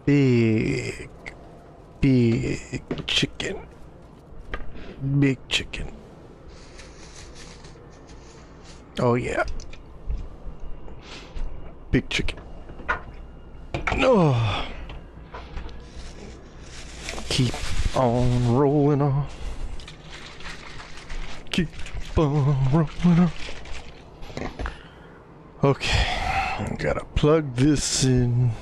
Big chicken. Big chicken. Oh yeah. Big chicken. Oh. Keep on rolling on. Keep on rolling on. Okay. Gotta plug this in.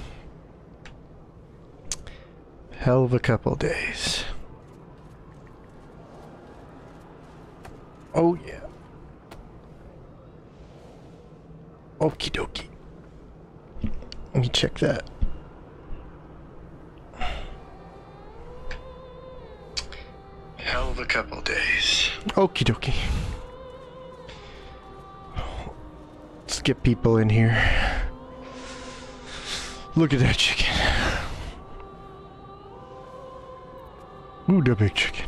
Hell of a couple days. Oh yeah. Okie dokie. Let me check that. Hell of a couple days. Okie dokie. Let's get people in here. Look at that chicken. Ooh, the big chicken.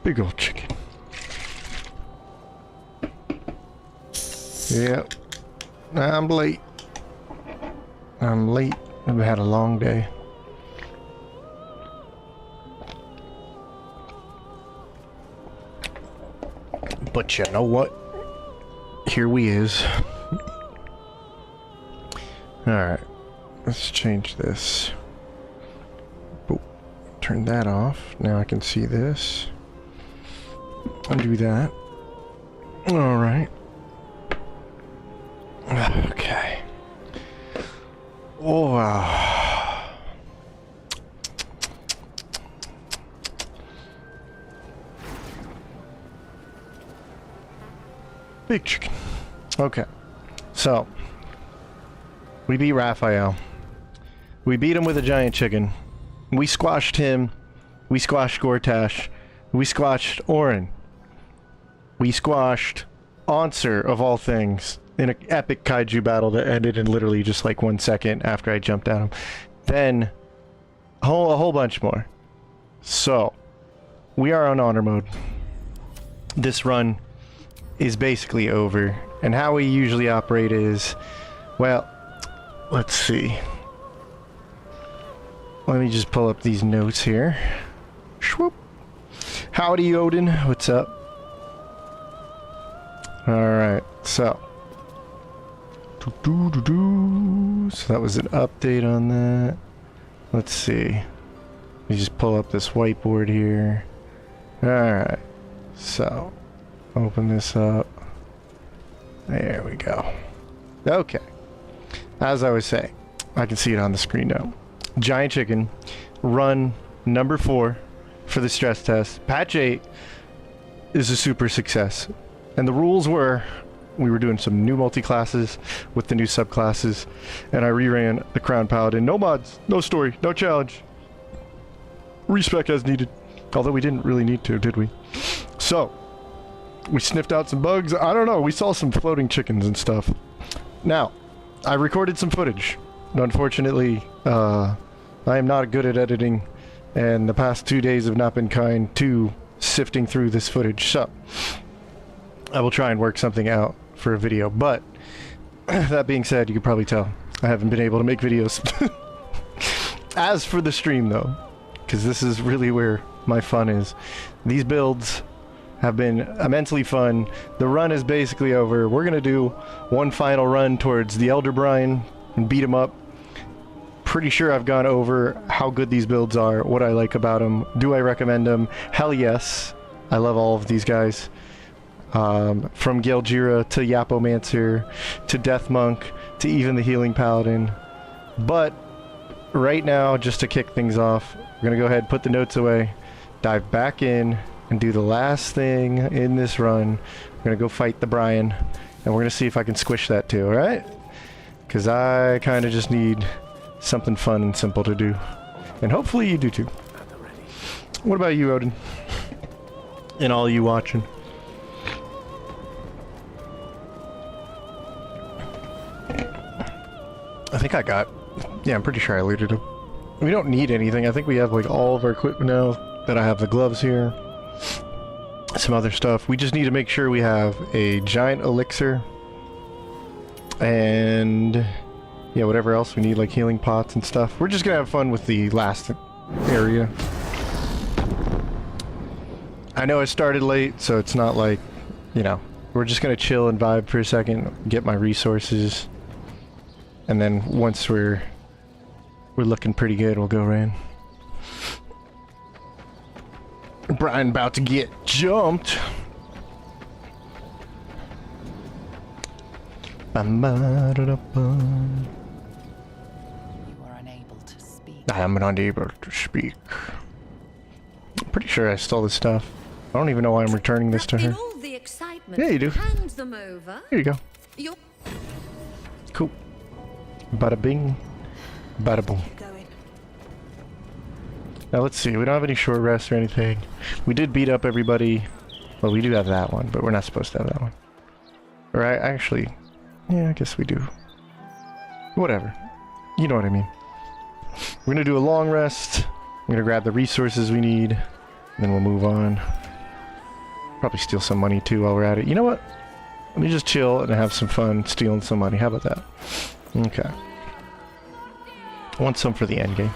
Big old chicken. Yep. I'm late. I'm late. I've had a long day. But you know what? Here we is. Alright. Let's change this. Boop. Turn that off. Now I can see this. Undo that. Alright. Okay. Oh, wow. Big chicken. Okay. So, we beat Raphael. We beat him with a giant chicken. We squashed him. We squashed Gortash. We squashed Orin. We squashed Onser, of all things, in an epic kaiju battle that ended in literally just like 1 second after I jumped at him. Then, a whole bunch more. So, we are on honor mode. This run is basically over. And how we usually operate is, well, let's see. Let me just pull up these notes here. Shwoop. Howdy, Odin. What's up? Alright, so. So that was an update on that. Let's see. Let me just pull up this whiteboard here. Alright. So, open this up. There we go. Okay. As I was saying, I can see it on the screen now. Giant chicken, run number 4 for the stress test. Patch 8 is a super success. And the rules were, we were doing some new multi-classes with the new subclasses, and I reran the Crown Paladin. No mods, no story, no challenge. Respec as needed. Although we didn't really need to, did we? So, we sniffed out some bugs. I don't know, we saw some floating chickens and stuff. Now, I recorded some footage. Unfortunately, I am not good at editing, and the past 2 days have not been kind to sifting through this footage, so I will try and work something out for a video. But that being said, you can probably tell I haven't been able to make videos. As for the stream though, because this is really where my fun is, these builds have been immensely fun. The run is basically over. We're gonna do one final run towards the Elder Brine and beat him up. Pretty sure I've gone over how good these builds are, what I like about them. Do I recommend them? Hell yes. I love all of these guys. From Galejira to Yappomancer to Death Monk to even the Healing Paladin. But right now, just to kick things off, we're gonna go ahead, put the notes away, dive back in, and do the last thing in this run. We're gonna go fight the Brian, and we're gonna see if I can squish that too, alright? Because I kind of just need something fun and simple to do. And hopefully you do too. What about you, Odin? And all you watching? I think I got... Yeah, I'm pretty sure I looted him. We don't need anything. I think we have like all of our equipment now. That I have the gloves here. Some other stuff. We just need to make sure we have a giant elixir. And yeah, whatever else we need, like healing pots and stuff. We're just gonna have fun with the last area. I know I started late, so it's not like, you know, we're just gonna chill and vibe for a second, get my resources, and then once we're looking pretty good, we'll go right in. Brian about to get jumped. You are unable to speak. I am unable to speak. I'm pretty sure I stole this stuff. I don't even know why I'm returning this to her. In all the excitement, Yeah, you do. hand them over. Here you go. You're Cool. Bada bing. Bada boom. going. Now let's see. We don't have any short rests or anything. We did beat up everybody. Well, we do have that one, but we're not supposed to have that one. Or I actually... Yeah, I guess we do. Whatever. You know what I mean. We're gonna do a long rest. I'm gonna grab the resources we need. And then we'll move on. Probably steal some money too while we're at it. You know what? Let me just chill and have some fun stealing some money. How about that? Okay. I want some for the end game.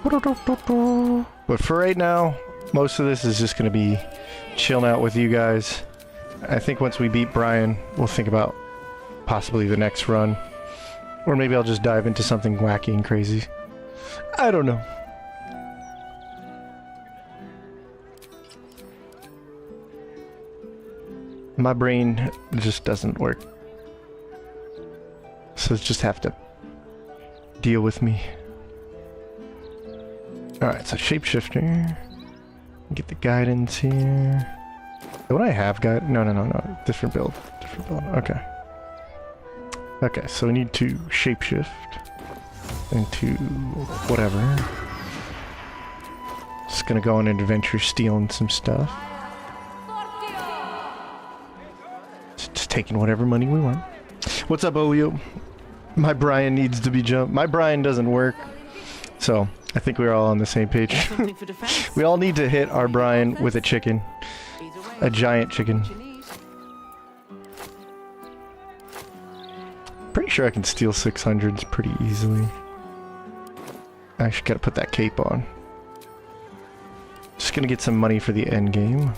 But for right now, most of this is just gonna be chilling out with you guys. I think once we beat Brian, we'll think about possibly the next run. Or maybe I'll just dive into something wacky and crazy. I don't know. My brain just doesn't work. So it's just have to deal with me. Alright, so shapeshifter. Get the guidance here. Don't I have guide? No. Different build. Different build. Okay. Okay, so we need to shapeshift into whatever. Just gonna go on an adventure stealing some stuff. Just taking whatever money we want. What's up, Olio? My Brian needs to be jumped. My Brian doesn't work. So, I think we're all on the same page. We all need to hit our Brian with a chicken. A giant chicken. Pretty sure I can steal 600s pretty easily. I actually gotta put that cape on. Just gonna get some money for the end game.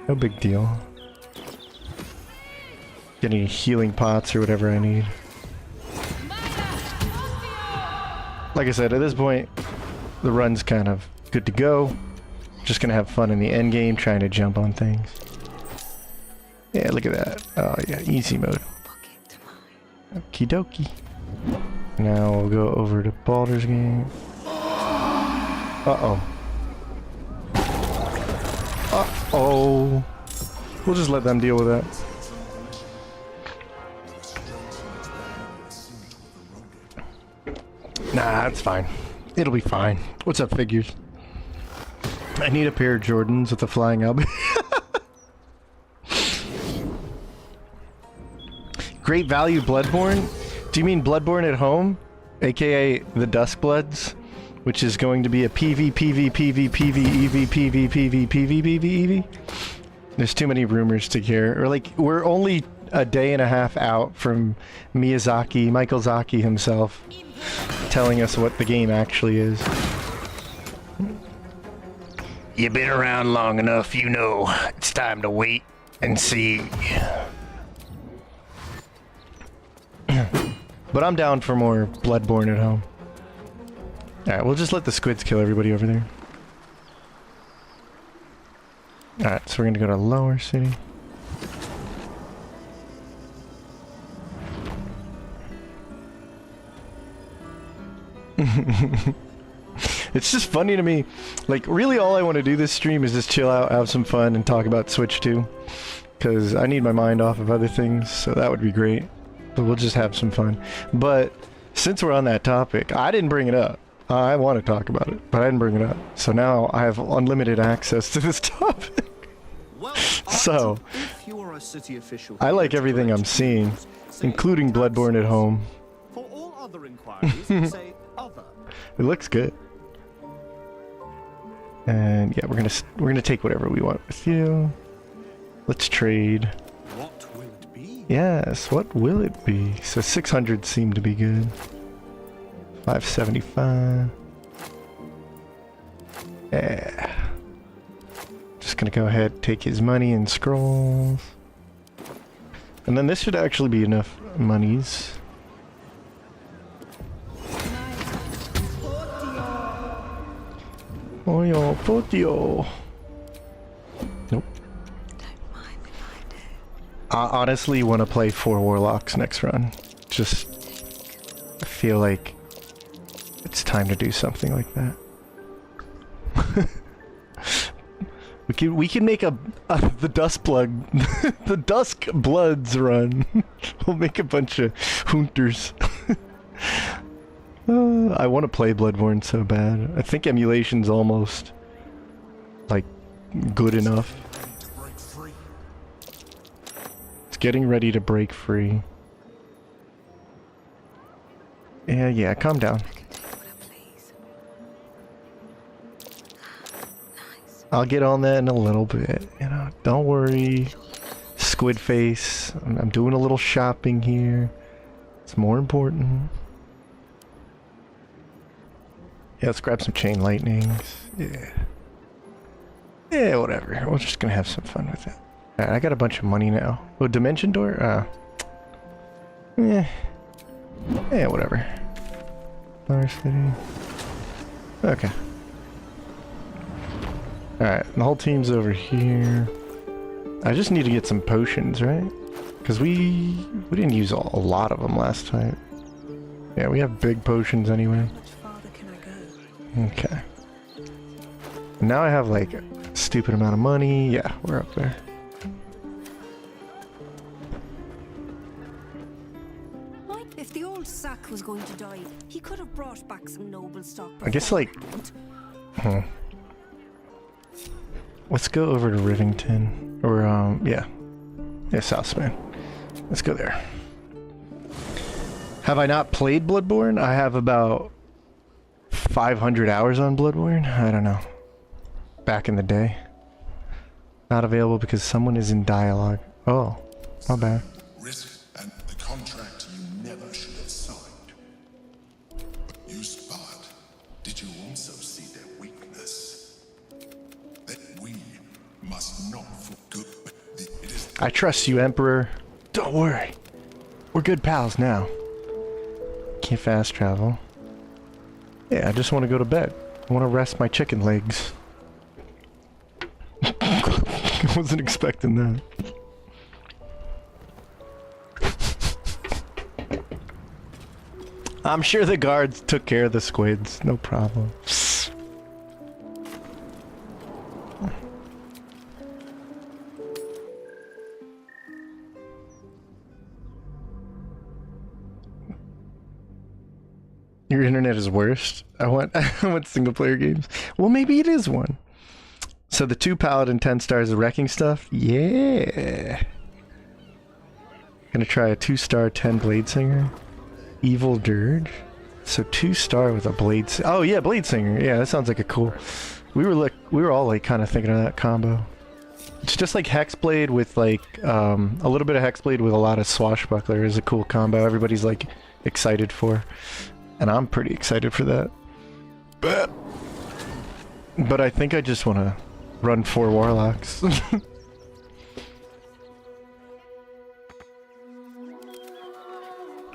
No big deal. Get any healing pots or whatever I need. Like I said, at this point, the run's kind of good to go. Just gonna have fun in the end game, trying to jump on things. Yeah, look at that. Oh yeah, easy mode. Okie dokie. Now we'll go over to Baldur's Gate. Uh-oh. Uh-oh. We'll just let them deal with that. Nah, that's fine. It'll be fine. What's up, figures? I need a pair of Jordans with a flying Owlbear. Great value Bloodborne? Do you mean Bloodborne at home? AKA the Duskbloods? Which is going to be a PvEV. There's too many rumors to care. Or like, we're only a day and a half out from Miyazaki, Michael Zaki himself, telling us what the game actually is. You've been around long enough, you know. It's time to wait and see. But I'm down for more Bloodborne at home. Alright, we'll just let the squids kill everybody over there. Alright, so we're gonna go to Lower City. It's just funny to me. Like, really all I want to do this stream is just chill out, have some fun, and talk about Switch 2. Because I need my mind off of other things, so that would be great. But we'll just have some fun. But since we're on that topic, I didn't bring it up. I want to talk about it, but I didn't bring it up. So now I have unlimited access to this topic. So, I like everything I'm seeing, including Bloodborne at home. For all other inquiries, say other. It looks good. And yeah, we're gonna take whatever we want with you. Let's trade. What will it be? Yes, what will it be? So 600 seemed to be good. 575. Yeah. Just gonna go ahead, take his money and scrolls. And then this should actually be enough monies. Oh yo, potio. Nope. I honestly want to play 4 Warlocks next run. Just feel like it's time to do something like that. we can make a the the Dusk Bloods run. We'll make a bunch of hunters. I want to play Bloodborne so bad. I think emulation's almost like good enough. It's getting ready to break free. Yeah, calm down. I'll get on that in a little bit, you know, don't worry. Squid face, I'm doing a little shopping here. It's more important. Yeah, let's grab some chain lightnings. Yeah, whatever. We're just gonna have some fun with it. Alright, I got a bunch of money now. Oh, dimension door? Yeah, whatever. Flower City. Okay. Alright, the whole team's over here. I just need to get some potions, right? Because we didn't use a lot of them last time. Yeah, we have big potions anyway. Okay. Now I have like a stupid amount of money. Yeah, we're up there. If the old sack was going to die, he could have brought back some noble stock. I guess like... Let's go over to Rivington. Or, yeah, Southspan. Let's go there. Have I not played Bloodborne? I have about 500 hours on Bloodborne? I don't know. Back in the day. Not available because someone is in dialogue. Oh, my bad. Risk and the contract you never should have signed. You spot. Did you also see their weakness? That we must not forget. It is. I trust you, Emperor. Don't worry. We're good pals now. Can't fast travel. Yeah, I just want to go to bed. I want to rest my chicken legs. I wasn't expecting that. I'm sure the guards took care of the squids. No problem. Your internet is worst. I want single player games. Well, maybe it is one. So the 2 paladin 10 stars of wrecking stuff. Yeah. Gonna try a 2-star 10 blade singer. Evil dirge. So 2-star with a blade. Oh yeah, blade singer. Yeah, that sounds like a cool. We were all like kind of thinking of that combo. It's just like Hexblade with like a little bit of Hexblade with a lot of swashbuckler is a cool combo. Everybody's like excited for. And I'm pretty excited for that. But I think I just want to run 4 warlocks.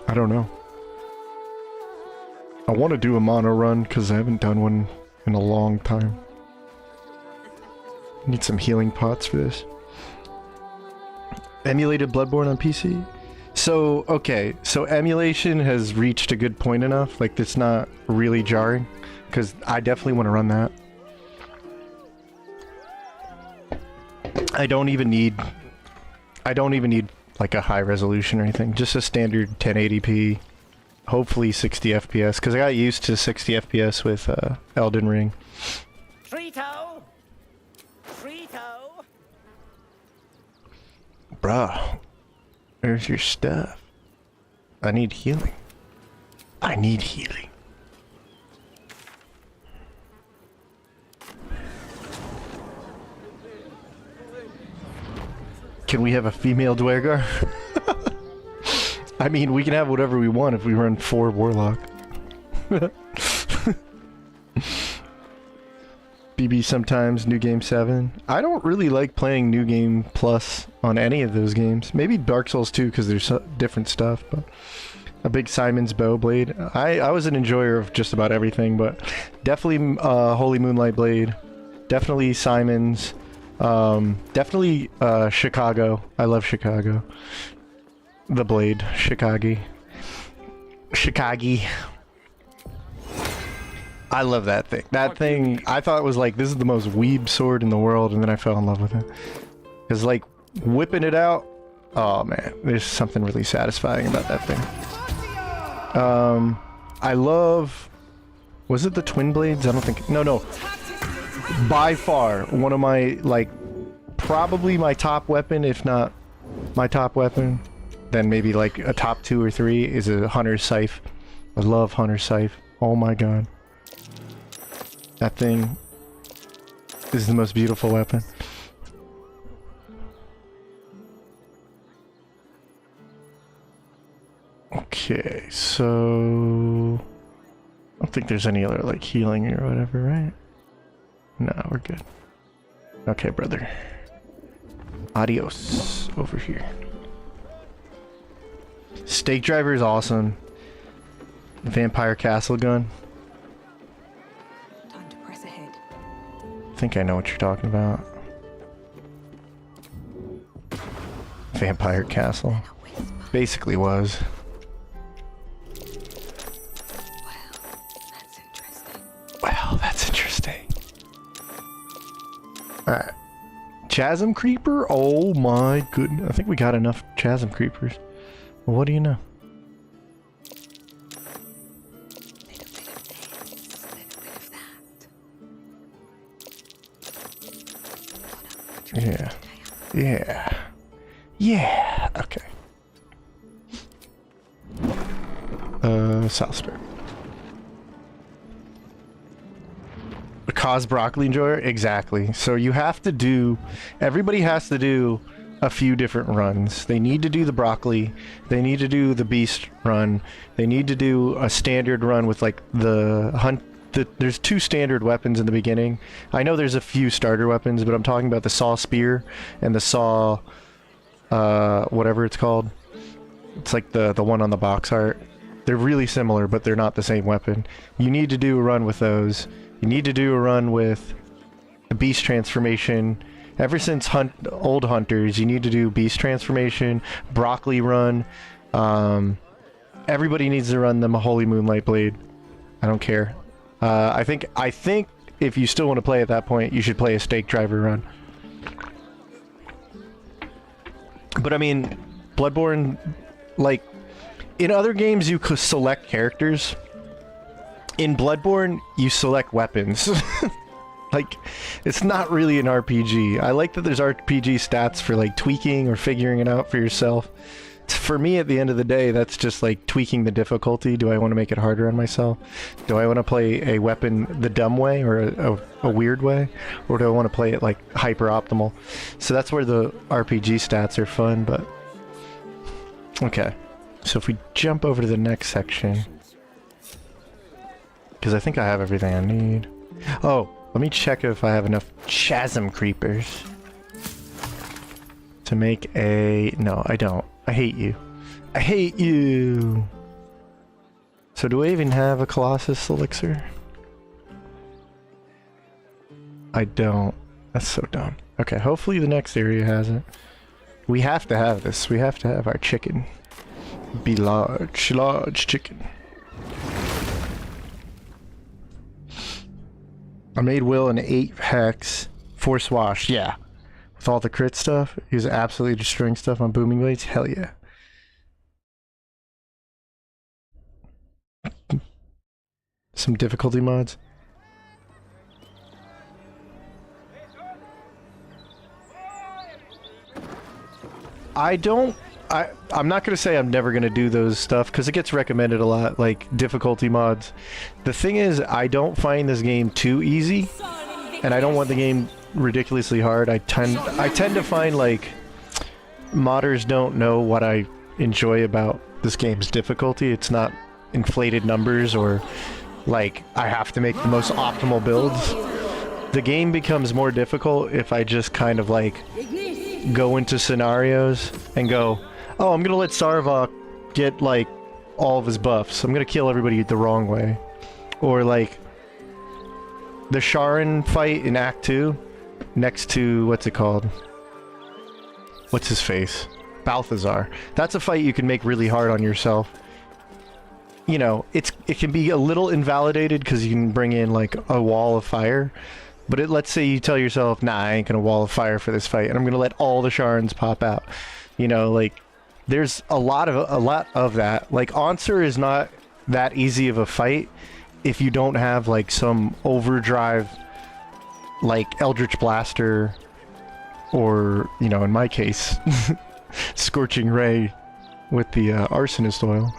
I don't know. I want to do a mono run because I haven't done one in a long time. Need some healing pots for this. Emulated Bloodborne on PC? So, okay, so emulation has reached a good point enough, like it's not really jarring, because I definitely want to run that. I don't even need like a high resolution or anything, just a standard 1080p, hopefully 60 FPS, because I got used to 60 FPS with Elden Ring. Trito! Bruh. Where's your stuff? I need healing. I need healing. Can we have a female Dwergar? I mean, we can have whatever we want if we run 4 Warlock. BB sometimes, New Game 7. I don't really like playing New Game Plus on any of those games. Maybe Dark Souls 2 because there's different stuff, but a big Simon's Bow Blade. I was an enjoyer of just about everything, but definitely Holy Moonlight Blade. Definitely Simon's. Definitely Chicago. I love Chicago. The Blade. Chicago. I love that thing. That thing, I thought was like, this is the most weeb sword in the world, and then I fell in love with it. Because, like, whipping it out, oh man, there's something really satisfying about that thing. I love, was it the Twin Blades? I don't think, no. By far, one of my, like, probably my top weapon, if not my top weapon, then maybe like a top 2 or 3 is a Hunter's Scythe. I love Hunter's Scythe. Oh my god. That thing is the most beautiful weapon. Okay, so I don't think there's any other like healing or whatever, right? No, we're good. Okay, brother. Adios over here. Stake Driver is awesome. Vampire Castle Gun. I think I know what you're talking about. Vampire Castle. Basically was. Well, that's interesting. Alright. Chasm Creeper? Oh my goodness. I think we got enough Chasm Creepers. Well, what do you know? Yeah. Yeah. Yeah. Okay. Southsburg. A cause broccoli enjoyer? Exactly. So you have to do... Everybody has to do a few different runs. They need to do the broccoli. They need to do the beast run. They need to do a standard run with like the hunt... There's 2 standard weapons in the beginning. I know there's a few starter weapons, but I'm talking about the saw spear and the saw, whatever it's called. It's like the one on the box art. They're really similar, but they're not the same weapon. You need to do a run with those. You need to do a run with the beast transformation. Ever since old hunters, you need to do beast transformation, broccoli run. Everybody needs to run them a Holy Moonlight Blade. I don't care. I think if you still want to play at that point, you should play a Stake Driver run. But I mean, Bloodborne, like, in other games you could select characters. In Bloodborne, you select weapons. Like, it's not really an RPG. I like that there's RPG stats for, like, tweaking or figuring it out for yourself. For me, at the end of the day, that's just like tweaking the difficulty. Do I want to make it harder on myself? Do I want to play a weapon the dumb way or a weird way? Or do I want to play it like hyper optimal? So that's where the RPG stats are fun, but... Okay. So if we jump over to the next section... Because I think I have everything I need. Oh, let me check if I have enough Chasm Creepers to make a... No, I don't. I hate you. I hate you! So do I even have a Colossus Elixir? I don't. That's so dumb. Okay, hopefully the next area has it. We have to have this. We have to have our chicken. Be large. Large chicken. I made Will an 8 hex Force Wash. Yeah. With all the crit stuff, he was absolutely destroying stuff on Booming Blades. Hell yeah. Some difficulty mods. I'm not going to say I'm never going to do those stuff because it gets recommended a lot, like difficulty mods. The thing is, I don't find this game too easy, and I don't want the game ridiculously hard. I tend to find like modders don't know what I enjoy about this game's difficulty. It's not inflated numbers or like I have to make the most optimal builds. The game becomes more difficult if I just kind of like go into scenarios and go, oh, I'm gonna let Sarvok get like all of his buffs. I'm gonna kill everybody the wrong way. Or like the Sharon fight in Act 2 next to, what's it called? What's his face? Balthazar. That's a fight you can make really hard on yourself. You know, it can be a little invalidated because you can bring in like a wall of fire. But let's say you tell yourself, nah, I ain't gonna wall of fire for this fight, and I'm gonna let all the Sharons pop out. You know, like there's a lot of that. Like Onser is not that easy of a fight if you don't have like some overdrive, like Eldritch Blaster, or you know, in my case, Scorching Ray with the Arsonist oil.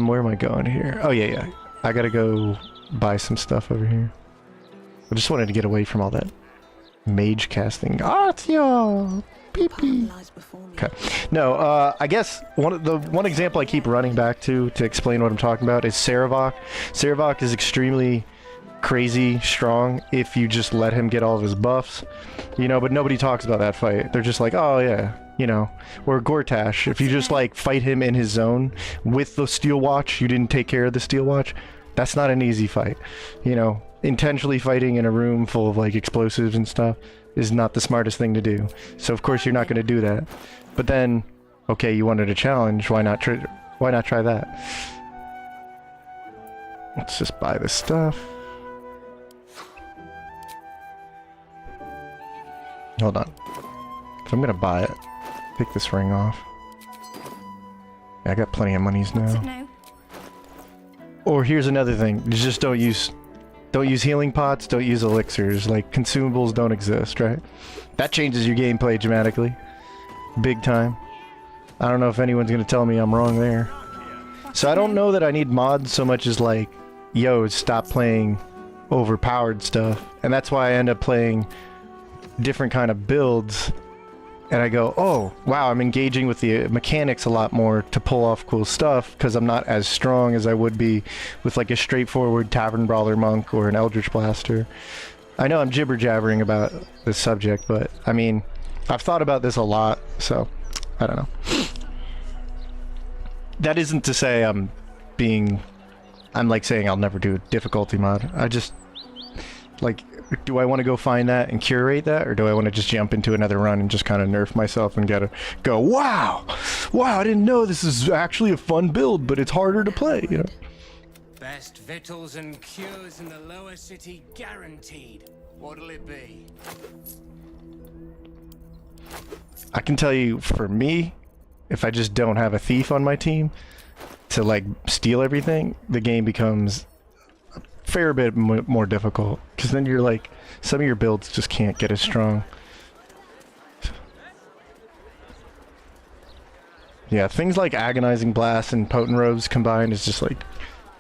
Where am I going here? Oh yeah, I gotta go buy some stuff over here. I just wanted to get away from all that mage casting. Artio! Pee-pee! Okay. No, I guess one example I keep running back to explain what I'm talking about is Sarevok. Sarevok is extremely crazy strong if you just let him get all of his buffs. You know, but nobody talks about that fight. They're just like, oh yeah, you know. Or Gortash, if you just like fight him in his zone with the Steel Watch, you didn't take care of the Steel Watch, that's not an easy fight. You know, intentionally fighting in a room full of like explosives and stuff is not the smartest thing to do. So of course you're not going to do that. But then, okay, you wanted a challenge, why not try that? Let's just buy this stuff. Hold on. If I'm gonna buy it, take this ring off. Yeah, I got plenty of monies now. Or here's another thing, you just don't use healing pots, don't use elixirs, like consumables don't exist, right? That changes your gameplay dramatically. Big time. I don't know if anyone's gonna tell me I'm wrong there. So I don't know that I need mods so much as like, yo, stop playing overpowered stuff. And that's why I end up playing different kind of builds. And I go, oh, wow, I'm engaging with the mechanics a lot more to pull off cool stuff because I'm not as strong as I would be with like a straightforward Tavern Brawler Monk or an Eldritch Blaster. I know I'm jibber-jabbering about this subject, but I mean, I've thought about this a lot, so I don't know. That isn't to say I'm like saying I'll never do a difficulty mod. I just, like, do I want to go find that and curate that, or do I want to just jump into another run and just kind of nerf myself and go, wow, I didn't know this is actually a fun build, but it's harder to play, you know? Best victuals and cures in the lower city guaranteed. What'll it be? I can tell you, for me, if I just don't have a thief on my team to like steal everything, the game becomes a fair bit more difficult, because then you're like, some of your builds just can't get as strong. Yeah, things like Agonizing Blast and Potent Robes combined is just like,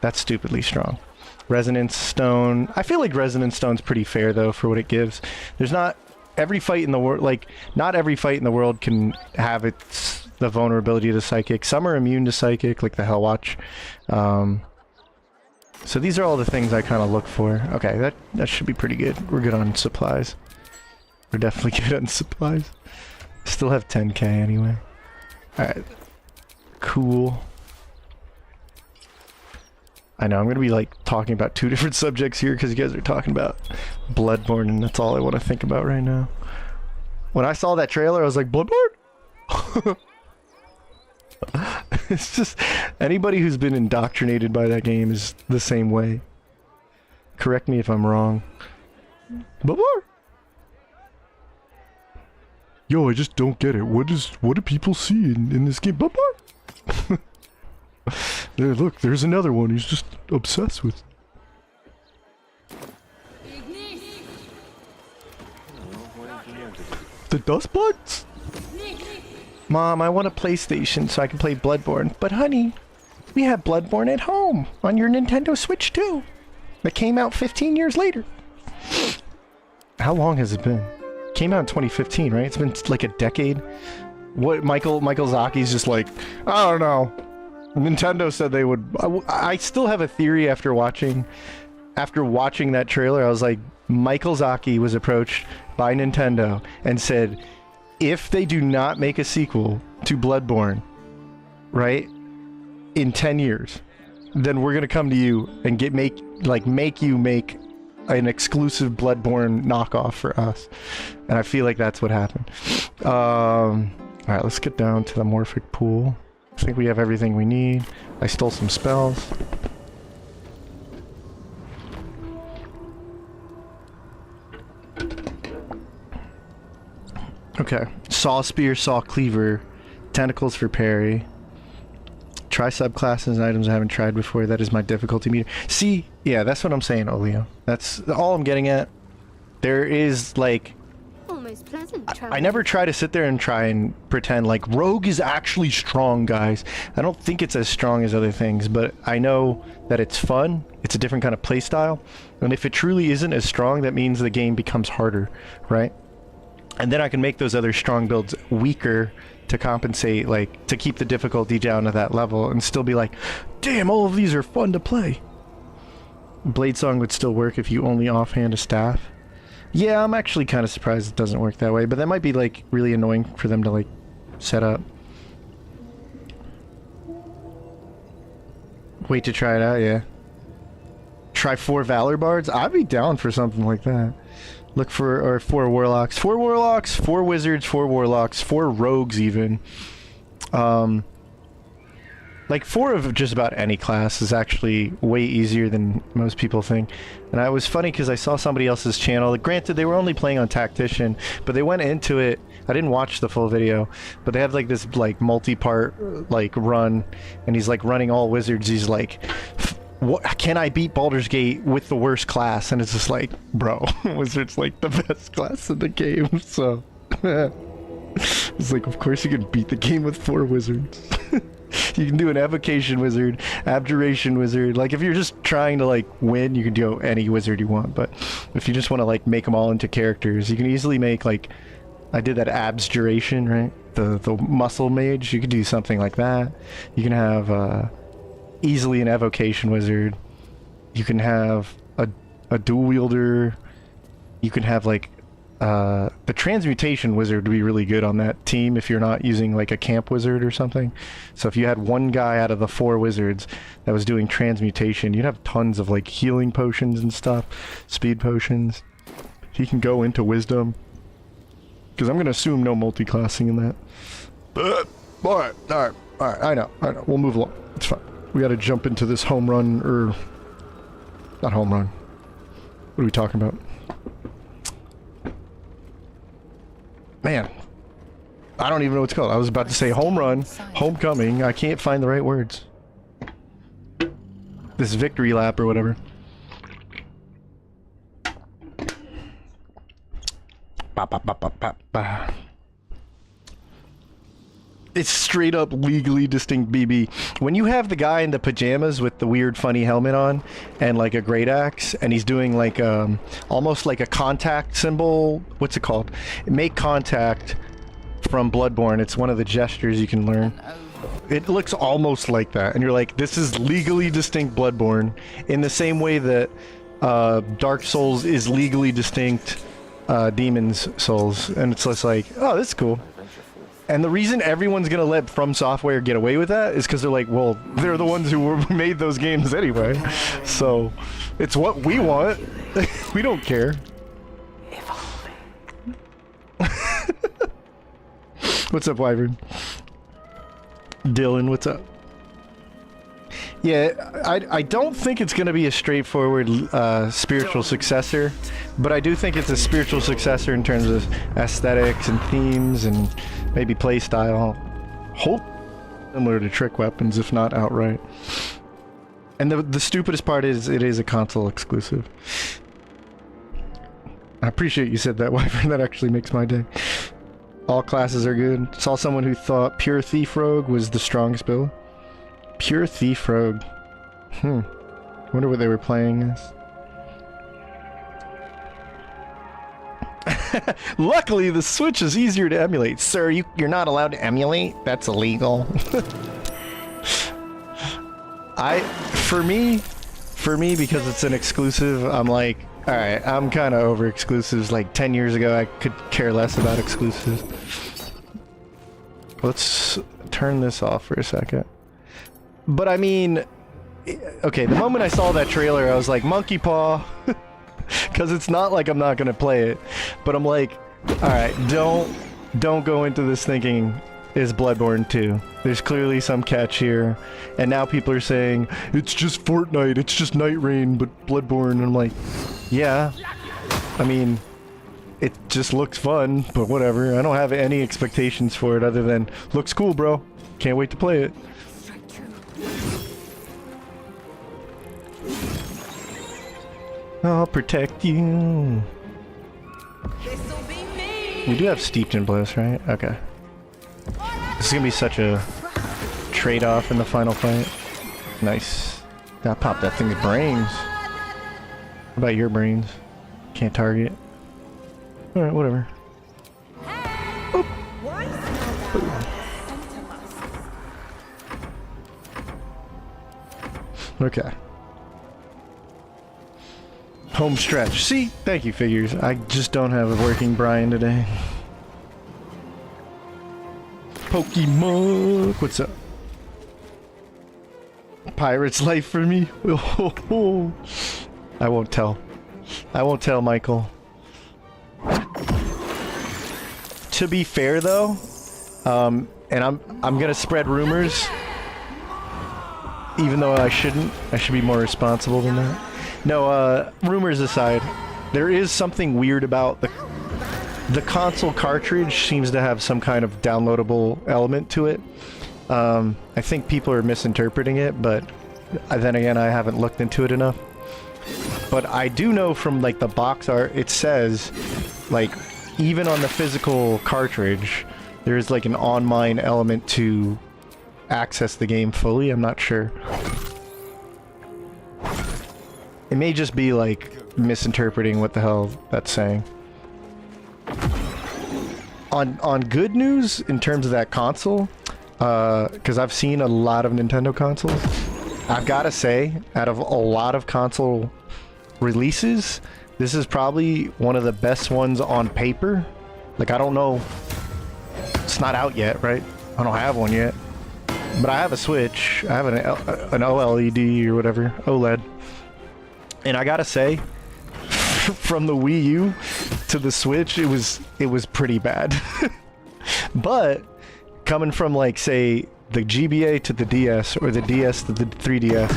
that's stupidly strong. Resonance Stone, I feel like Resonance Stone's pretty fair though for what it gives. There's not every fight in the world, like, not every fight in the world can have the vulnerability to Psychic. Some are immune to Psychic, like the Hellwatch. So these are all the things I kind of look for. Okay, that should be pretty good. We're good on supplies. We're definitely good on supplies. Still have 10k anyway. Alright. Cool. I know, I'm going to be like talking about two different subjects here because you guys are talking about Bloodborne and that's all I want to think about right now. When I saw that trailer, I was like, Bloodborne? It's just, anybody who's been indoctrinated by that game is the same way. Correct me if I'm wrong. Bloodborne? Yo, I just don't get it. What do people see in this game? Bloodborne? There, look, there's another one he's just obsessed with. The dust bugs? Mom, I want a PlayStation so I can play Bloodborne. But honey, we have Bloodborne at home on your Nintendo Switch too. That came out 15 years later. How long has it been? Came out in 2015, right? It's been like a decade. What, Michael Zaki's just like, I don't know. Nintendo said they would. I still have a theory after watching that trailer. I was like, Michael Zaki was approached by Nintendo and said, if they do not make a sequel to Bloodborne, right, in 10 years, then we're gonna come to you and make you make an exclusive Bloodborne knockoff for us. And I feel like that's what happened. Alright, let's get down to the Morphic pool. I think we have everything we need. I stole some spells. Okay. Saw Spear, Saw Cleaver, Tentacles for parry. Try subclasses and items I haven't tried before. That is my difficulty meter. See, yeah, that's what I'm saying, Olio. That's all I'm getting at. There is, like... Almost pleasant. I never try to sit there and try and pretend like Rogue is actually strong, guys. I don't think it's as strong as other things, but I know that it's fun. It's a different kind of play style. And if it truly isn't as strong, that means the game becomes harder, right? And then I can make those other strong builds weaker to compensate, like, to keep the difficulty down to that level and still be like, damn, all of these are fun to play. Blade Song would still work if you only offhand a staff. Yeah, I'm actually kind of surprised it doesn't work that way, but that might be, like, really annoying for them to, like, set up. Wait to try it out, yeah. Try 4 Valor Bards? I'd be down for something like that. Look for, or 4 Warlocks. 4 Warlocks, 4 Wizards, 4 Warlocks, 4 Rogues even. Like 4 of just about any class is actually way easier than most people think. And it was funny because I saw somebody else's channel. Granted, they were only playing on Tactician, but they went into it. I didn't watch the full video, but they have like this like multi-part like run, and he's like running all wizards. He's like, what, can I beat Baldur's Gate with the worst class? And it's just like, bro, Wizard's like the best class in the game, so... It's like, of course you can beat the game with 4 wizards. You can do an Evocation Wizard, Abjuration Wizard. Like, if you're just trying to, like, win, you can do any wizard you want. But if you just want to, like, make them all into characters, you can easily make, like... I did that Abjuration, right? The Muscle Mage. You could do something like that. You can have, easily an Evocation Wizard. You can have a Dual Wielder. You can have, like... the Transmutation Wizard would be really good on that team if you're not using like a Camp Wizard or something. So if you had one guy out of the 4 wizards that was doing Transmutation, you'd have tons of like healing potions and stuff, speed potions. He can go into Wisdom. Because I'm going to assume no multiclassing in that. Alright, I know. We'll move along. It's fine. We got to jump into this home run, or... Not home run. What are we talking about? Man, I don't even know what it's called. I was about to say home run, homecoming. I can't find the right words. This victory lap or whatever. Ba, ba, ba, ba, ba, ba. It's straight up legally distinct BB. When you have the guy in the pajamas with the weird funny helmet on and like a great axe, and he's doing like almost like a contact symbol, what's it called? Make contact from Bloodborne. It's one of the gestures you can learn. It looks almost like that, and you're like, this is legally distinct Bloodborne, in the same way that Dark Souls is legally distinct Demon's Souls, and it's just like, oh, this is cool. And the reason everyone's gonna let From Software get away with that is because they're like, well, they're the ones who made those games anyway. So, it's what we want. We don't care. What's up, Wyvern? Dylan, what's up? Yeah, I don't think it's gonna be a straightforward spiritual successor, but I do think it's a spiritual successor in terms of aesthetics and themes and maybe play style. Hope similar to Trick Weapons, if not outright. And the stupidest part is it is a console exclusive. I appreciate you said that, Wyvern. That actually makes my day. All classes are good. Saw someone who thought Pure Thief Rogue was the strongest build. Pure Thief Rogue. Wonder what they were playing as. Luckily, the Switch is easier to emulate. Sir, you're not allowed to emulate? That's illegal. For me, because it's an exclusive, I'm like, all right, I'm kind of over exclusives. Like 10 years ago, I could care less about exclusives. Let's turn this off for a second. But I mean, okay, the moment I saw that trailer, I was like, monkey paw. Because it's not like I'm not going to play it. But I'm like, all right, don't go into this thinking it's Bloodborne 2. There's clearly some catch here. And now people are saying, it's just Fortnite, it's just Night Rain, but Bloodborne. And I'm like, yeah. I mean, it just looks fun, but whatever. I don't have any expectations for it other than, looks cool, bro. Can't wait to play it. I'll protect you. We do have Steeped in Bliss, right? Okay. This is gonna be such a trade-off in the final fight. Nice. Gotta pop that thing's brains. What about your brains? Can't target. Alright, whatever. Oop. Okay. Home stretch. See? Thank you, figures. I just don't have a working Brian today. Pokemon. What's up? Pirate's life for me? I won't tell. I won't tell, Michael. To be fair, though, and I'm gonna spread rumors, even though I shouldn't. I should be more responsible than that. No, rumors aside, there is something weird about the console cartridge. Seems to have some kind of downloadable element to it. I think people are misinterpreting it, but then again, I haven't looked into it enough. But I do know from like the box art, it says like even on the physical cartridge, there's like an online element to access the game fully. I'm not sure. It may just be like misinterpreting what the hell that's saying. On good news in terms of that console, because I've seen a lot of Nintendo consoles, I've got to say, out of a lot of console releases, this is probably one of the best ones on paper. Like, I don't know, it's not out yet, right? I don't have one yet, but I have a Switch. I have an OLED or whatever, OLED. And I gotta say, from the Wii U to the Switch, it was pretty bad. But coming from like say the GBA to the DS or the DS to the 3DS,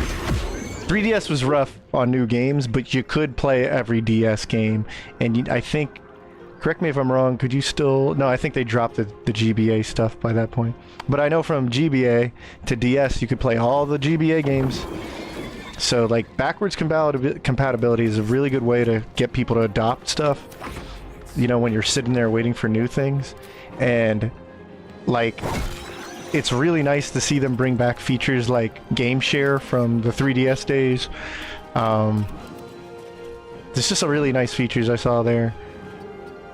3DS was rough on new games, but you could play every DS game. And I think, correct me if I'm wrong, could you still? No, I think they dropped the GBA stuff by that point. But I know from GBA to DS, you could play all the GBA games. So like backwards compatibility is a really good way to get people to adopt stuff, you know, when you're sitting there waiting for new things. And like, it's really nice to see them bring back features like Game Share from the 3DS days. There's just some really nice features I saw there.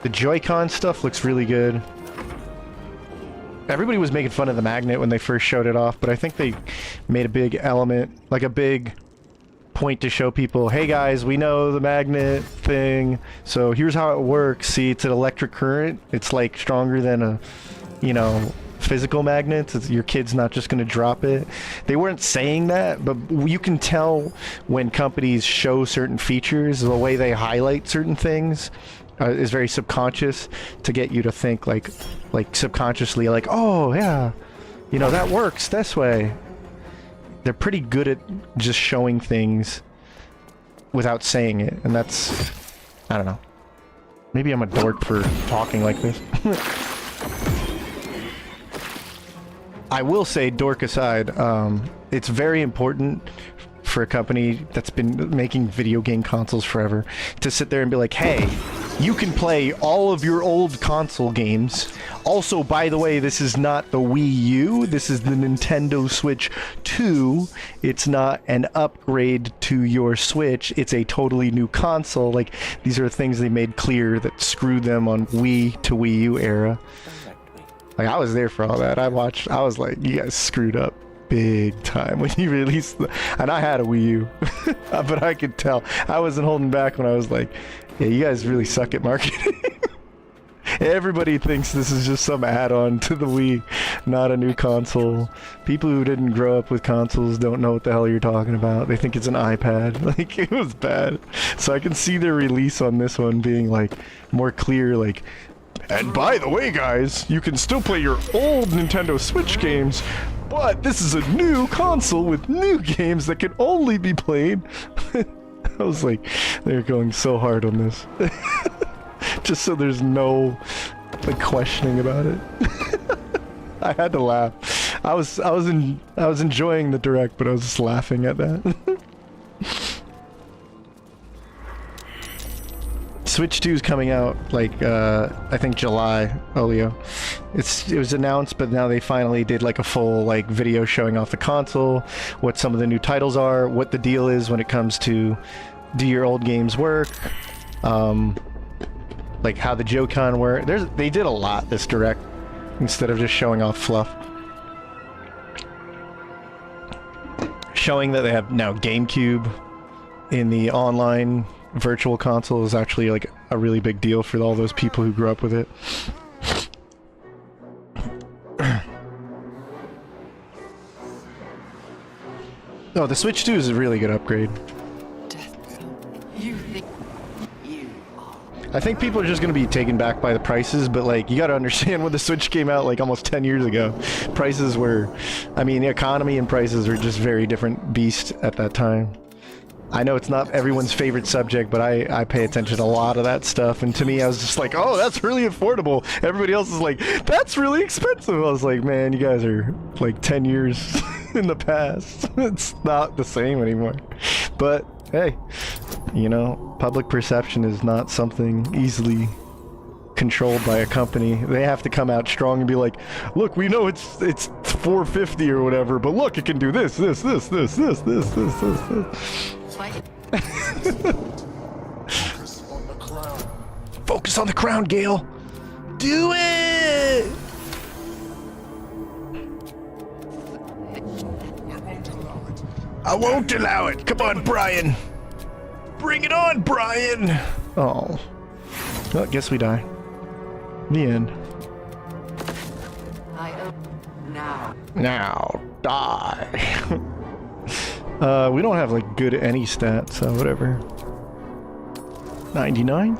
The Joy-Con stuff looks really good. Everybody was making fun of the magnet when they first showed it off, but I think they made a big element, like a big point to show people, hey guys, we know the magnet thing, so here's how it works. See, it's an electric current. It's like stronger than a, you know, physical magnet. Your kid's not just going to drop it. They weren't saying that, but you can tell when companies show certain features, the way they highlight certain things is very subconscious to get you to think like subconsciously like, oh yeah, you know, that works this way. They're pretty good at just showing things without saying it, and that's, I don't know. Maybe I'm a dork for talking like this. I will say, dork aside, it's very important for a company that's been making video game consoles forever to sit there and be like, hey, you can play all of your old console games. Also, by the way, this is not the Wii U. This is the Nintendo Switch 2. It's not an upgrade to your Switch. It's a totally new console. Like, these are things they made clear that screwed them on Wii to Wii U era. Like, I was there for all that. I was like, you guys screwed up. big time when he released the, and I had a Wii U, but I could tell I wasn't holding back when I was like, yeah, you guys really suck at marketing. Everybody thinks this is just some add-on to the Wii, not a new console. People who didn't grow up with consoles don't know what the hell you're talking about. They think it's an iPad. Like, it was bad. So I can see their release on this one being like more clear, like, and by the way guys, you can still play your old Nintendo Switch games, but this is a new console with new games that can only be played. I was like, they're going so hard on this. Just so there's no like questioning about it. I had to laugh. I was enjoying the direct, but I was just laughing at that. Switch 2 is coming out like I think July, Olio. It was announced, but now they finally did like a full like video showing off the console, what some of the new titles are, what the deal is when it comes to do your old games work, like how the Joy-Con work. They did a lot this direct instead of just showing off fluff. Showing that they have now GameCube in the online virtual console is actually like a really big deal for all those people who grew up with it. Oh, the Switch 2 is a really good upgrade. I think people are just going to be taken back by the prices, but like, you got to understand when the Switch came out like almost 10 years ago, prices were, I mean, the economy and prices were just very different beast at that time. I know it's not everyone's favorite subject, but I pay attention to a lot of that stuff, and to me I was just like, oh, that's really affordable. Everybody else is like, that's really expensive. I was like, man, you guys are like 10 years in the past. It's not the same anymore. But hey, you know, public perception is not something easily controlled by a company. They have to come out strong and be like, look, we know it's $450 or whatever, but look, it can do this. Focus on the crown, Gale. Do it! I won't allow it. Come on, Brian. Bring it on, Brian. Oh. Well, guess we die. The end. Now, die. We don't have like good any stats, so whatever. 99?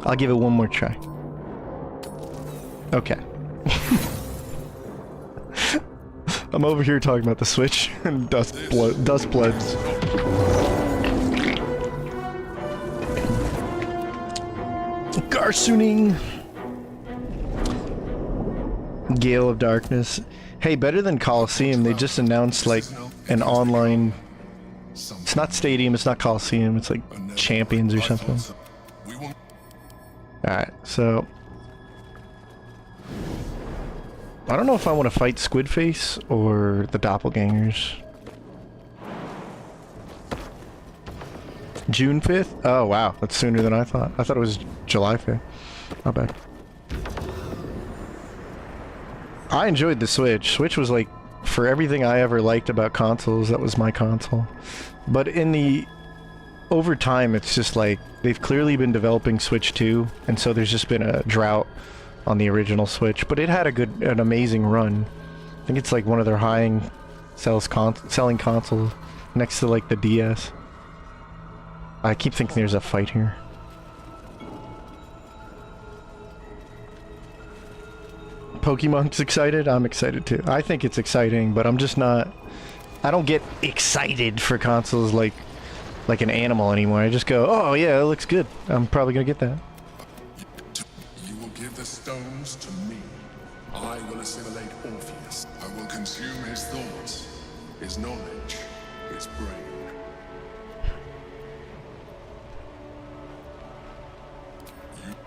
I'll give it one more try. Okay. I'm over here talking about the Switch and dust bloods. Garsooning. Gale of Darkness. Hey, better than Coliseum, they just announced like an online... It's not Stadium, it's not Coliseum, it's like Champions or something. Alright, so... I don't know if I want to fight Squidface or the Doppelgangers. June 5th? Oh wow, that's sooner than I thought. I thought it was July 5th. Not bad. I enjoyed the Switch. Switch was like, for everything I ever liked about consoles, that was my console. But over time, it's just like, they've clearly been developing Switch 2, and so there's just been a drought on the original Switch. But it had an amazing run. I think it's like one of their high selling consoles, next to like the DS. I keep thinking there's a fight here. Pokemon's excited? I'm excited too. I think it's exciting, but I'm just not... I don't get excited for consoles like an animal anymore. I just go, oh yeah, it looks good. I'm probably gonna get that. You will give the stones to me. I will assimilate Orpheus. I will consume his thoughts, his knowledge, his brain.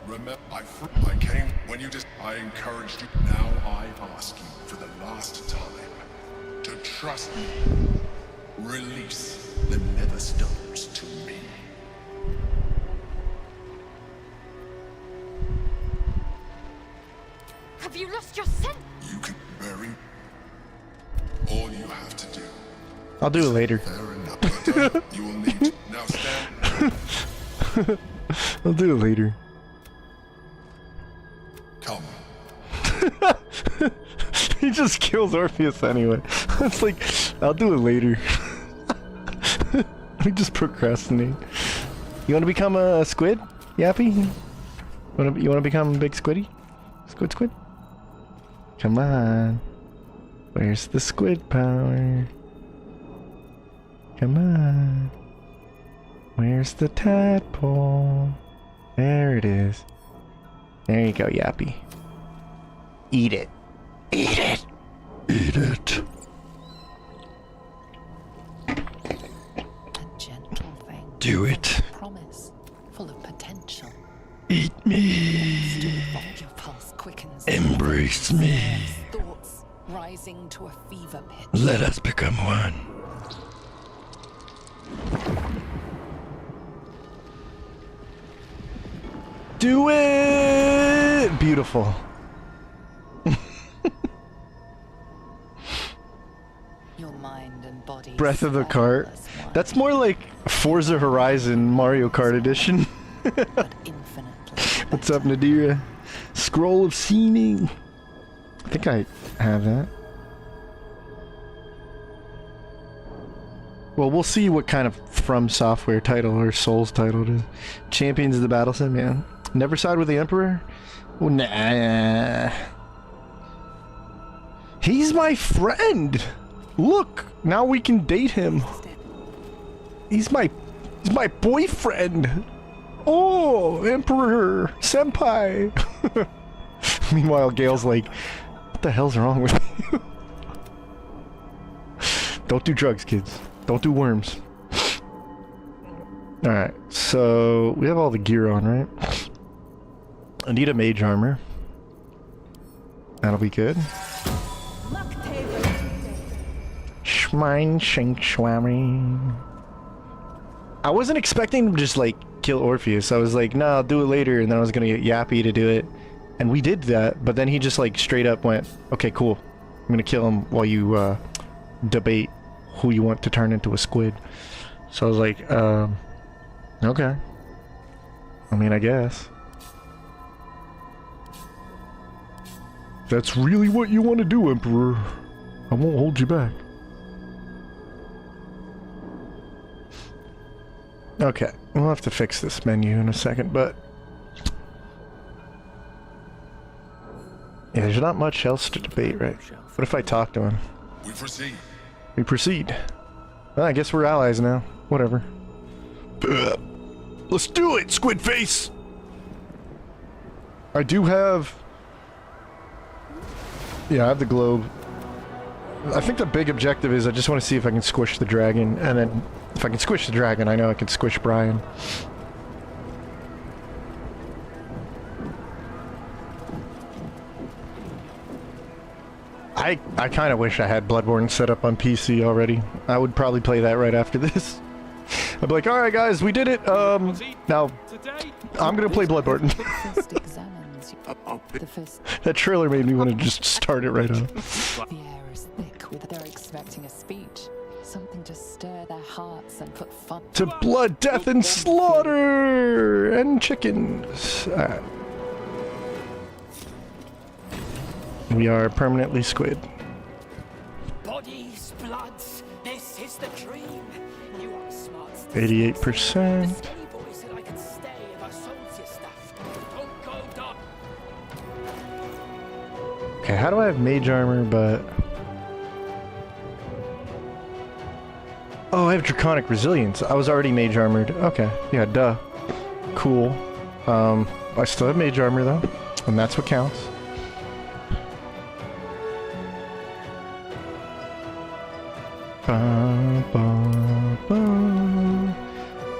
Remember, I came when you I encouraged you. Now I ask you for the last time to trust me. Release the nether stones to me. Have you lost your sense? You can bury I'll do it later. Fair enough. Hunter, you will need to now stand. I'll do it later. Come. He just kills Orpheus anyway. It's like, I'll do it later. We just procrastinate. You want to become a squid, Yappy? You want to become a big squiddy? Squid? Come on. Where's the squid power? Come on. Where's the tadpole? There it is. There you go, Yappy. Eat it. Eat it. Eat it. A gentle thing. Do it. Promise. Full of potential. Eat me. To evolve your pulse quickens. Embrace me. Thoughts rising to a fever pitch. Let us become one. Do it! Beautiful. Your mind and body. Breath of the Cart. That's more like Forza Horizon Mario Kart Edition. But infinitely. What's up, Nadira? Scroll of Seeming. I think I have that. Well, we'll see what kind of From Software title or Souls title it is. Champions of the Battle Sim, man. Never side with the Emperor? Oh, nah. He's my friend! Look! Now we can date him. He's my boyfriend! Oh, Emperor! Senpai! Meanwhile, Gale's like, what the hell's wrong with you? Don't do drugs, kids. Don't do worms. Alright, so we have all the gear on, right? I need a mage armor. That'll be good. Shrine Sanctuary. I wasn't expecting to just like kill Orpheus. I was like, no, I'll do it later, and then I was gonna get Yappy to do it. And we did that, but then he just like straight up went, okay, cool. I'm gonna kill him while you debate who you want to turn into a squid. So I was like, okay. I mean, I guess. That's really what you want to do, Emperor. I won't hold you back. Okay, we'll have to fix this menu in a second, but... yeah, there's not much else to debate, right? What if I talk to him? We proceed. We proceed. Well, I guess we're allies now. Whatever. Let's do it, Squid Face! I do have... yeah, I have the globe. I think the big objective is I just want to see if I can squish the dragon, and then if I can squish the dragon, I know I can squish Brian. I kind of wish I had Bloodborne set up on PC already. I would probably play that right after this. I'd be like, alright guys, we did it, now, I'm gonna play Bloodborne. First examines the first. That trailer made me want to just start it right off. The air is thick with they're expecting a speech. Something to stir their hearts and put fun. To blood, death, and slaughter! And chickens. Alright. We are permanently squid. Bodies, bloods, this is the dream. You are smart. 88%. Skinny boy said I could stay if I sold your stuff. Don't go, Doc. Okay, how do I have mage armor, but... oh, I have draconic resilience. I was already mage armored. Okay, yeah, duh. Cool. I still have mage armor though, and that's what counts.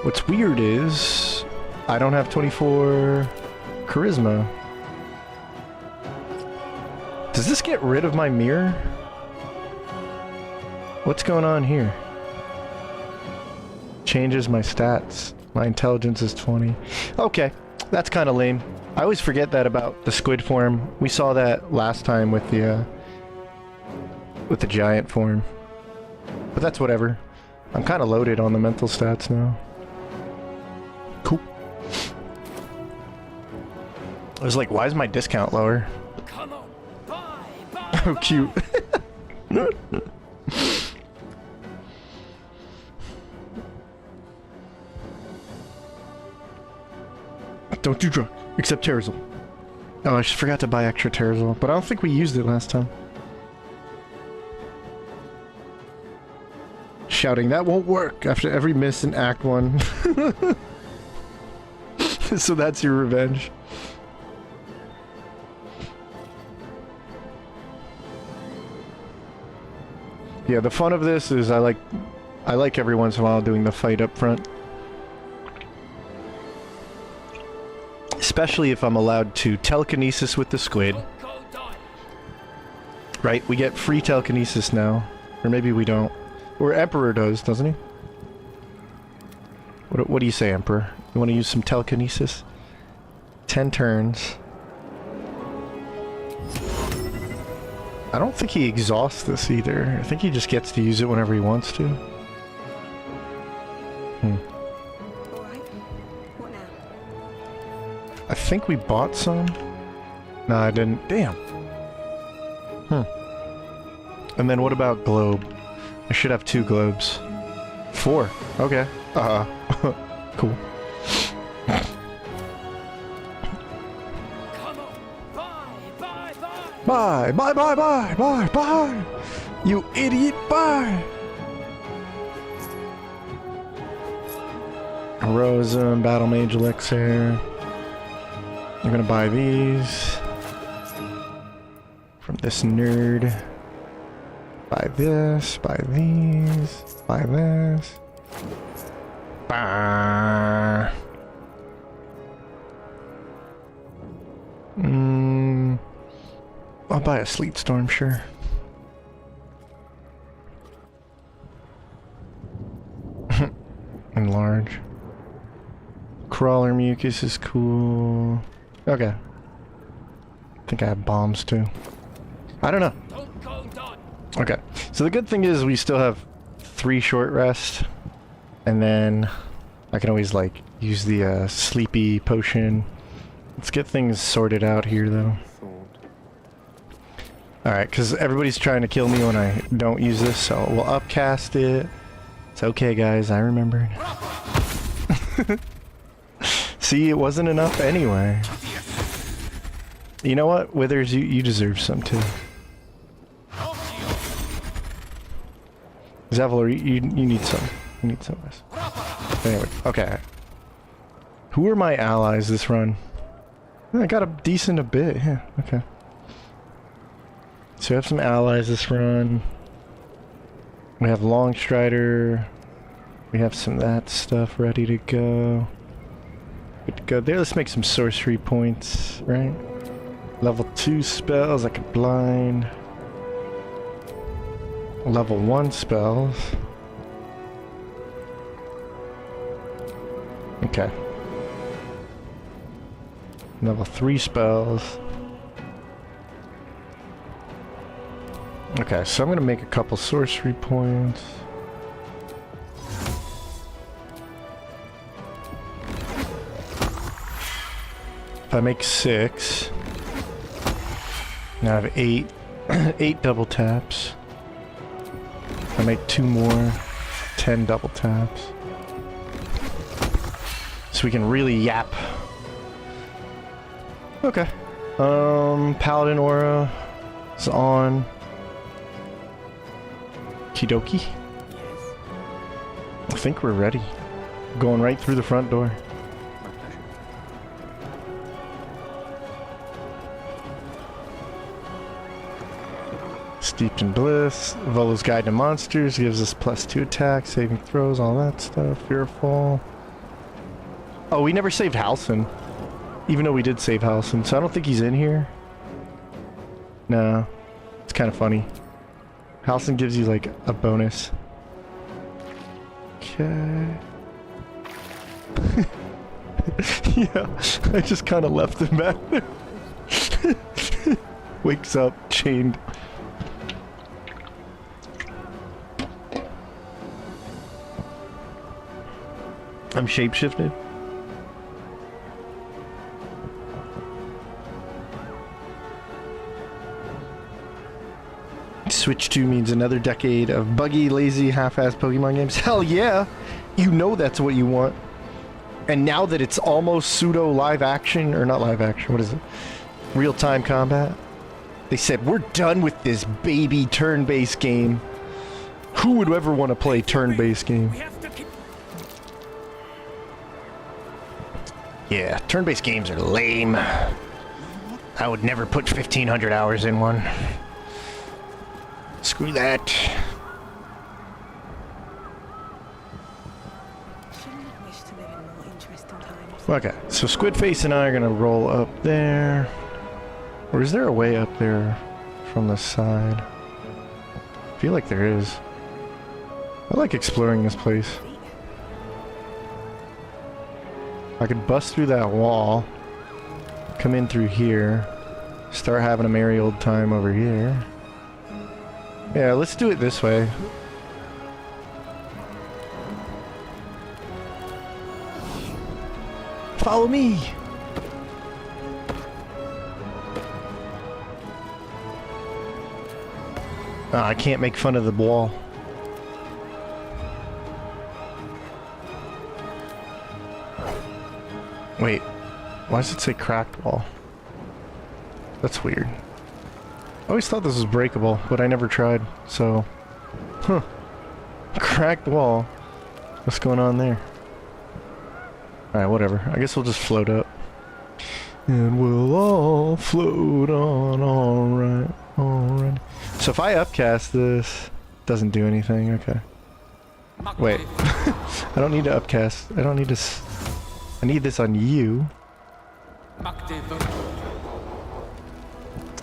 What's weird is I don't have 24 charisma. Does this get rid of my mirror? What's going on here? Changes my stats. My intelligence is 20. Okay, that's kind of lame. I always forget that about the squid form. We saw that last time with the giant form. But that's whatever. I'm kind of loaded on the mental stats now. Cool. I was like, why is my discount lower? Come on, buy. Oh, cute. Don't do drugs, except Terrazol. Oh, I just forgot to buy extra Terrazol, but I don't think we used it last time. Shouting, that won't work, after every miss in Act 1. So that's your revenge. Yeah, the fun of this is I like every once in a while doing the fight up front. Especially if I'm allowed to telekinesis with the squid. Right, we get free telekinesis now. Or maybe we don't. Or Emperor does, doesn't he? What do you say, Emperor? You want to use some telekinesis? 10 turns. I don't think he exhausts this either. I think he just gets to use it whenever he wants to. Alright. What now? I think we bought some. No, I didn't. Damn. And then what about globe? I should have 2 globes. 4. Okay. Cool. Come on, Bye! Bye, bye, bye, bye, bye! You idiot, bye! Rosa and Battle Mage Elixir. I'm gonna buy these. From this nerd. Buy this, buy these, buy this. Bah. I'll buy a Sleet Storm, sure. Enlarge. Crawler Mucus is cool. Okay. I think I have bombs too. I don't know. Okay. So the good thing is we still have 3 short rests. And then I can always like use the sleepy potion. Let's get things sorted out here though. Alright, because everybody's trying to kill me when I don't use this, so we'll upcast it. It's okay guys, I remembered. See, it wasn't enough anyway. You know what, Withers, you deserve some too. Zevlor, you need some. You need some of this. Anyway, okay. Who are my allies this run? I got a decent bit, yeah, okay. So we have some allies this run. We have Longstrider. We have some of that stuff ready to go. Good to go there. Let's make some sorcery points, right? Level 2 spells, I could blind. Level 1 spells. Okay. Level 3 spells. Okay, so I'm gonna make a couple sorcery points. If I make 6, now I have 8, 8 double taps. If I make 2 more, 10 double taps. So we can really yap. Okay. Paladin Aura is on. Kidoki? I think we're ready. Going right through the front door. Steeped in Bliss. Volo's Guide to Monsters gives us +2 attack, saving throws, all that stuff. Fearful. Oh, we never saved Halson. Even though we did save Halson, so I don't think he's in here. No. It's kind of funny. Halson gives you like a bonus. Okay. Yeah, I just kind of left him back there. Wakes up, chained. I'm shapeshifted. Switch 2 means another decade of buggy, lazy, half-assed Pokemon games. Hell yeah! You know that's what you want. And now that it's almost pseudo live action, or not live action, what is it? Real-time combat. They said, we're done with this baby turn-based game. Who would ever want to play turn-based game? Yeah, turn-based games are lame. I would never put 1,500 hours in one. Screw that. Okay, so Squidface and I are gonna roll up there. Or is there a way up there from the side? I feel like there is. I like exploring this place. I could bust through that wall, come in through here, start having a merry old time over here. Yeah, let's do it this way. Follow me! Ah, I can't make fun of the wall. Wait, why does it say cracked wall? That's weird. I always thought this was breakable, but I never tried, so... Huh. Cracked wall. What's going on there? Alright, whatever. I guess we'll just float up. And we'll all float on, alright, alright. So if I upcast this, it doesn't do anything, okay. Wait. I don't need to upcast. I don't need to... I need this on you.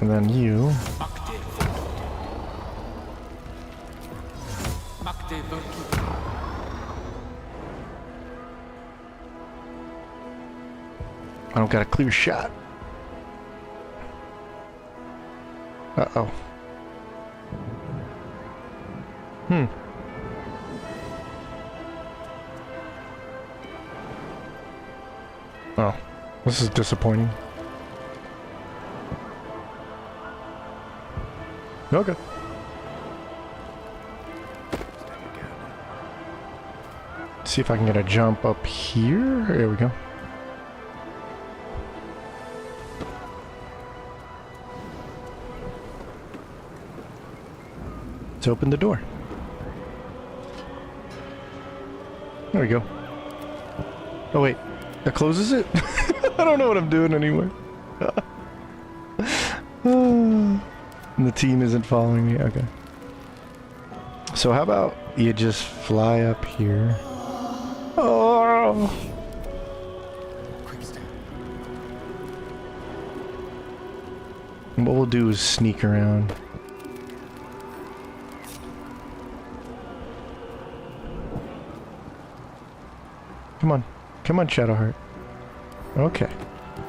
And then you. I don't got a clear shot. Uh-oh. Oh, this is disappointing. Okay. See if I can get a jump up here. There we go. Let's open the door. There we go. Oh wait, that closes it? I don't know what I'm doing anyway. And the team isn't following me, okay. So how about you just fly up here? Oh! And what we'll do is sneak around. Come on. Come on, Shadowheart. Okay.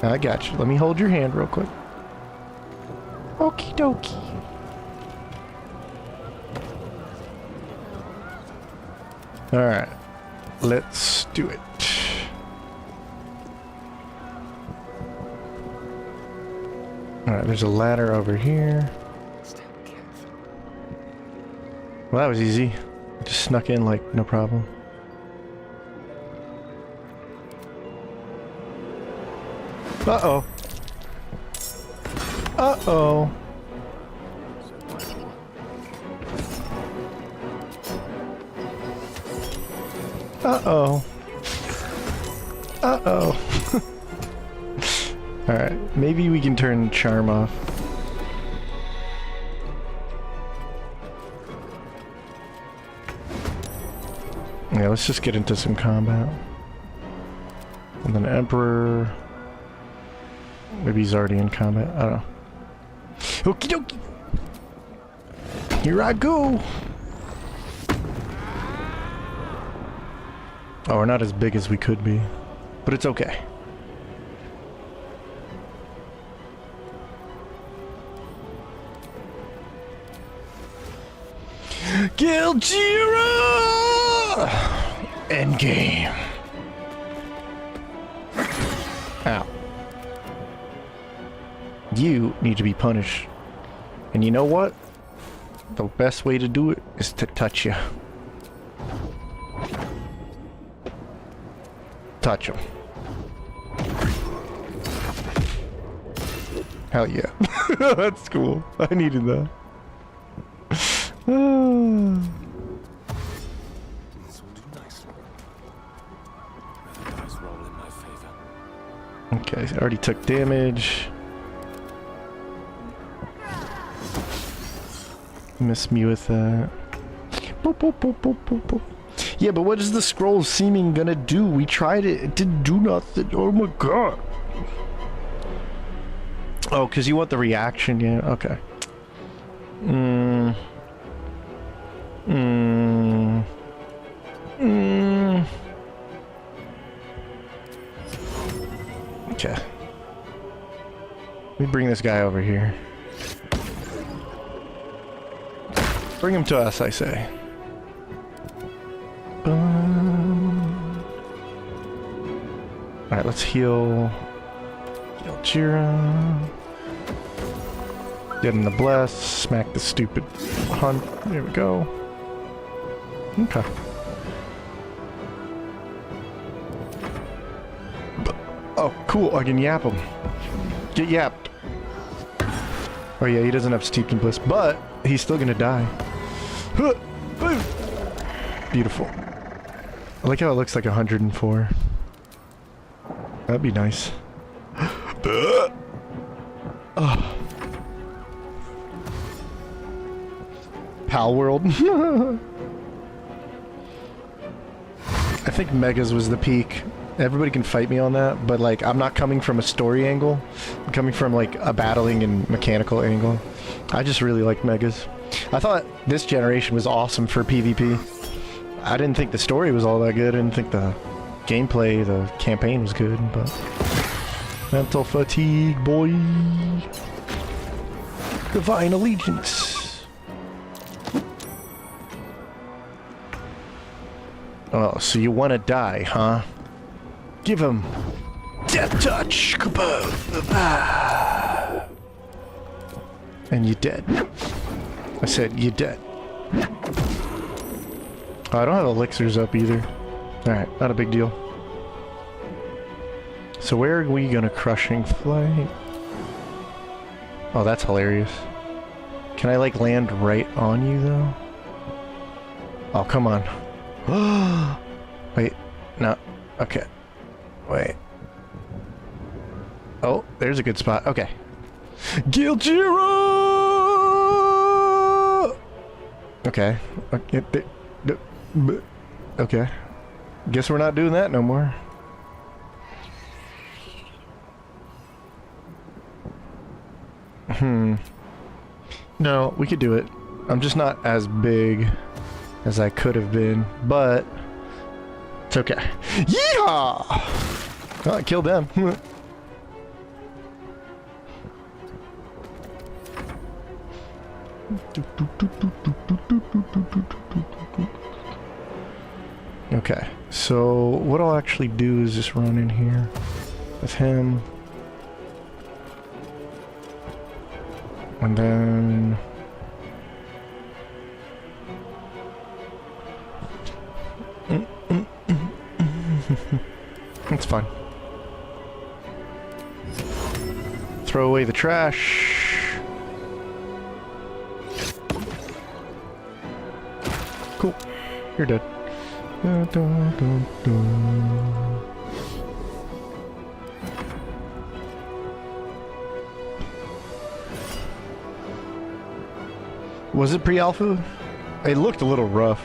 I got you. Let me hold your hand real quick. Okie dokie. Alright. Let's do it. Alright, there's a ladder over here. Well, that was easy. Just snuck in like no problem. Uh-oh. Uh-oh. Uh-oh. Uh-oh. Alright, maybe we can turn charm off. Yeah, let's just get into some combat. And then Emperor... Maybe he's already in combat. I don't know. Okie dokie! Here I go! Oh, we're not as big as we could be. But it's okay. Galejira! Endgame. You need to be punished. And you know what? The best way to do it is to touch you. Touch him. Hell yeah. That's cool. I needed that. This will do nicely. May the dice roll in my favor. Okay, I already took damage. Miss me with that. Boop, boop, boop, boop, boop, boop. Yeah, but what is the scroll seeming gonna do? We tried it. It didn't do nothing. Oh my god. Oh, because you want the reaction, yeah. Okay. Okay. Let me bring this guy over here. Bring him to us, I say. Alright, let's heal Galejira. Get in the bless. Smack the stupid hunt. There we go. Okay. Oh, cool. I can yap him. Get yapped. Oh yeah, he doesn't have steeped in bliss, but he's still gonna die. Beautiful. I like how it looks like 104. That'd be nice. Oh. Pal World. I think Megas was the peak. Everybody can fight me on that, but like I'm not coming from a story angle. I'm coming from like a battling and mechanical angle. I just really like Megas. I thought this generation was awesome for PvP. I didn't think the story was all that good. I didn't think the gameplay, the campaign was good, but mental fatigue, boy. Divine allegiance. Oh, so you want to die, huh? Give him death touch, kaboom! Ah. And you're dead. I said you're dead. Oh, I don't have elixirs up either. Alright, not a big deal. So where are we gonna crushing flight? Oh, that's hilarious. Can I like land right on you though? Oh, come on. Wait, no. Okay. Wait. Oh, there's a good spot. Okay. Galejira! Okay. Okay. Guess we're not doing that no more. No, we could do it. I'm just not as big as I could have been, but it's okay. Yeehaw! Oh, I killed them. Okay, so what I'll actually do is just run in here with him. And then... It's fine. Throw away the trash. Cool. You're dead. Dun, dun, dun, dun. Was it pre-alpha? It looked a little rough.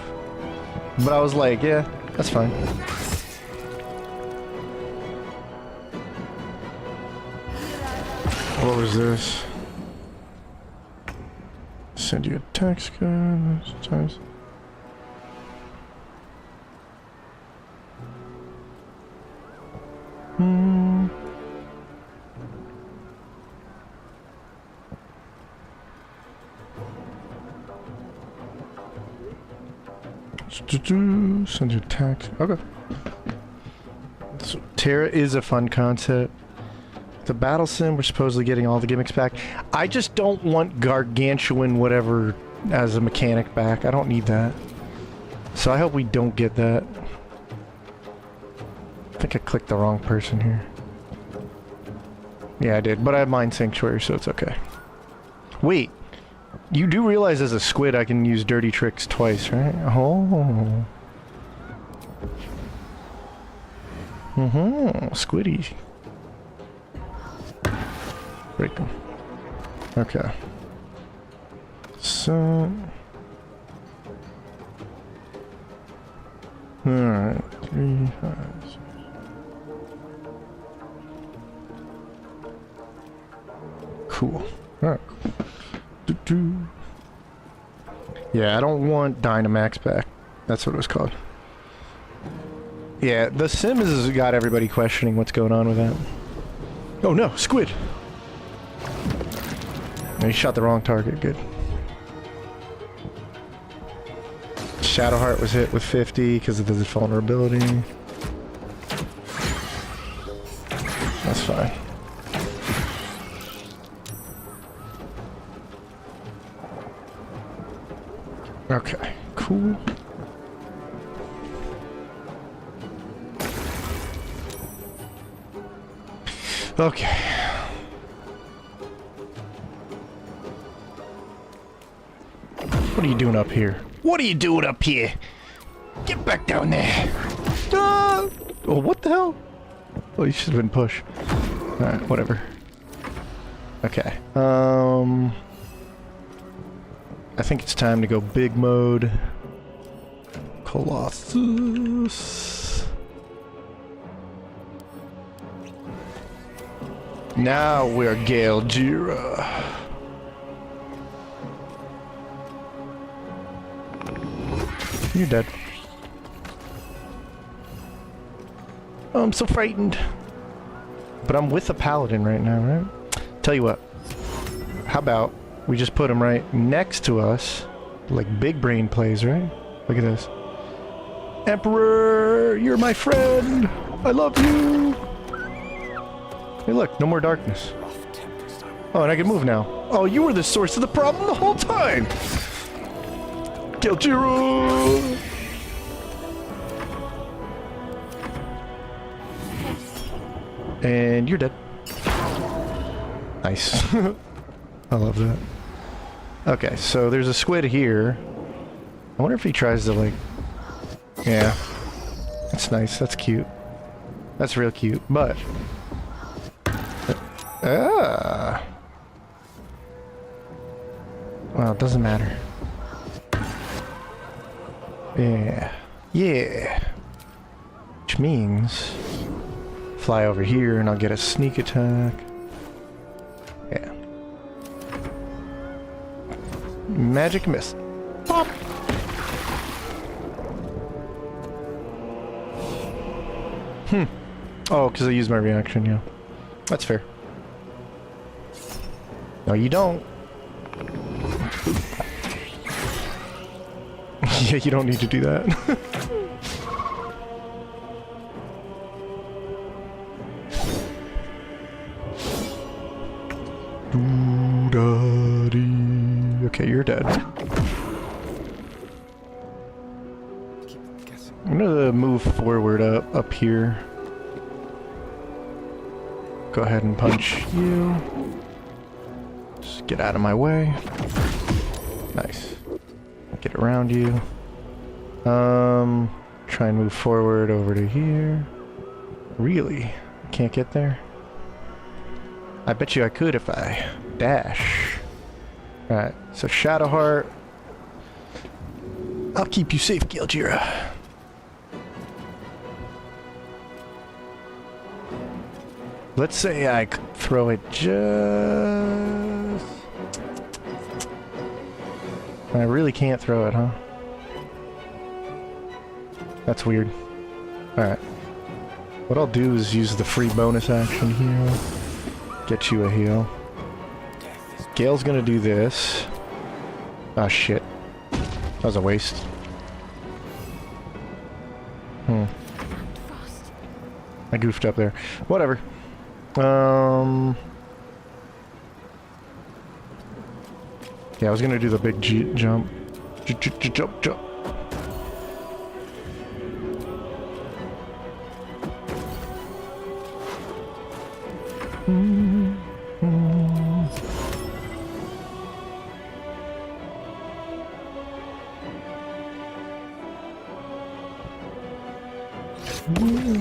But I was like, yeah, that's fine. What was this? Send you a text card. Times. Send you a text. Okay. So Terra is a fun concept. The battle sim, we're supposedly getting all the gimmicks back. I just don't want gargantuan whatever as a mechanic back. I don't need that. So I hope we don't get that. I think I clicked the wrong person here. Yeah, I did, but I have Mind Sanctuary, so it's okay. Wait, you do realize as a squid I can use dirty tricks twice, right? Oh. Squiddy. Break them. Okay. So... Alright, 3, 5, 6. Cool. Alright. Yeah, I don't want Dynamax back. That's what it was called. Yeah, the sim has got everybody questioning what's going on with that. Oh no, squid! No, you shot the wrong target, good. Shadowheart was hit with 50 because of the vulnerability. That's fine. Okay, cool. Okay. What are you doing up here? What are you doing up here? Get back down there. Ah! Oh, what the hell? Oh, you should have been pushed. Alright, whatever. Okay. I think it's time to go big mode. Colossus. Now we're Galejira. You're dead. Oh, I'm so frightened. But I'm with a paladin right now, right? Tell you what. How about we just put him right next to us, like big brain plays, right? Look at this. Emperor, you're my friend. I love you. Hey, look, no more darkness. Oh, and I can move now. Oh, you were the source of the problem the whole time. Galejira! And you're dead. Nice. I love that. Okay, so there's a squid here. I wonder if he tries to, like... Yeah. That's nice. That's cute. That's real cute. But... Well, it doesn't matter. Yeah. Yeah. Which means... Fly over here and I'll get a sneak attack. Yeah. Magic miss. Pop! Oh, because I used my reaction, yeah. That's fair. No, you don't. Yeah, you don't need to do that. Okay, you're dead. I'm gonna move forward up here. Go ahead and punch you. Just get out of my way. Nice. Get around you. Try and move forward over to here. Really? Can't get there? I bet you I could if I dash. Alright, so Shadowheart. I'll keep you safe, Galejira. Let's say I throw it just... I really can't throw it, huh? That's weird. Alright. What I'll do is use the free bonus action here. Get you a heal. Gale's gonna do this. Ah, shit. That was a waste. I goofed up there. Whatever. Yeah, I was gonna do the big jump. Jump.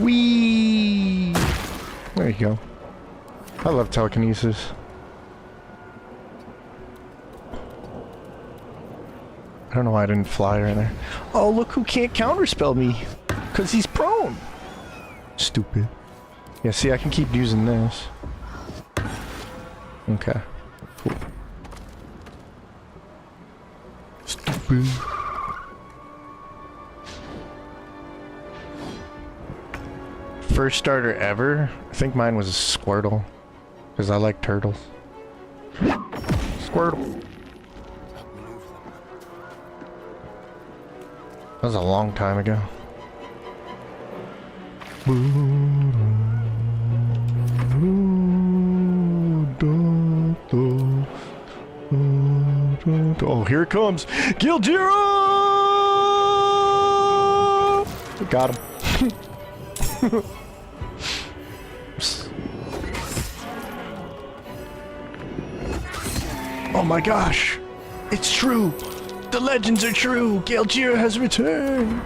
Whee! There you go. I love telekinesis. I don't know why I didn't fly right there. Oh, look who can't counterspell me. Because he's prone. Stupid. Yeah, see, I can keep using this. Okay. Cool. Stupid. First starter ever? I think mine was a Squirtle. Because I like turtles. Squirtle. That was a long time ago. Oh, here it comes! Galejira! Got him. Oh my gosh! It's true! The legends are true! Galejira has returned!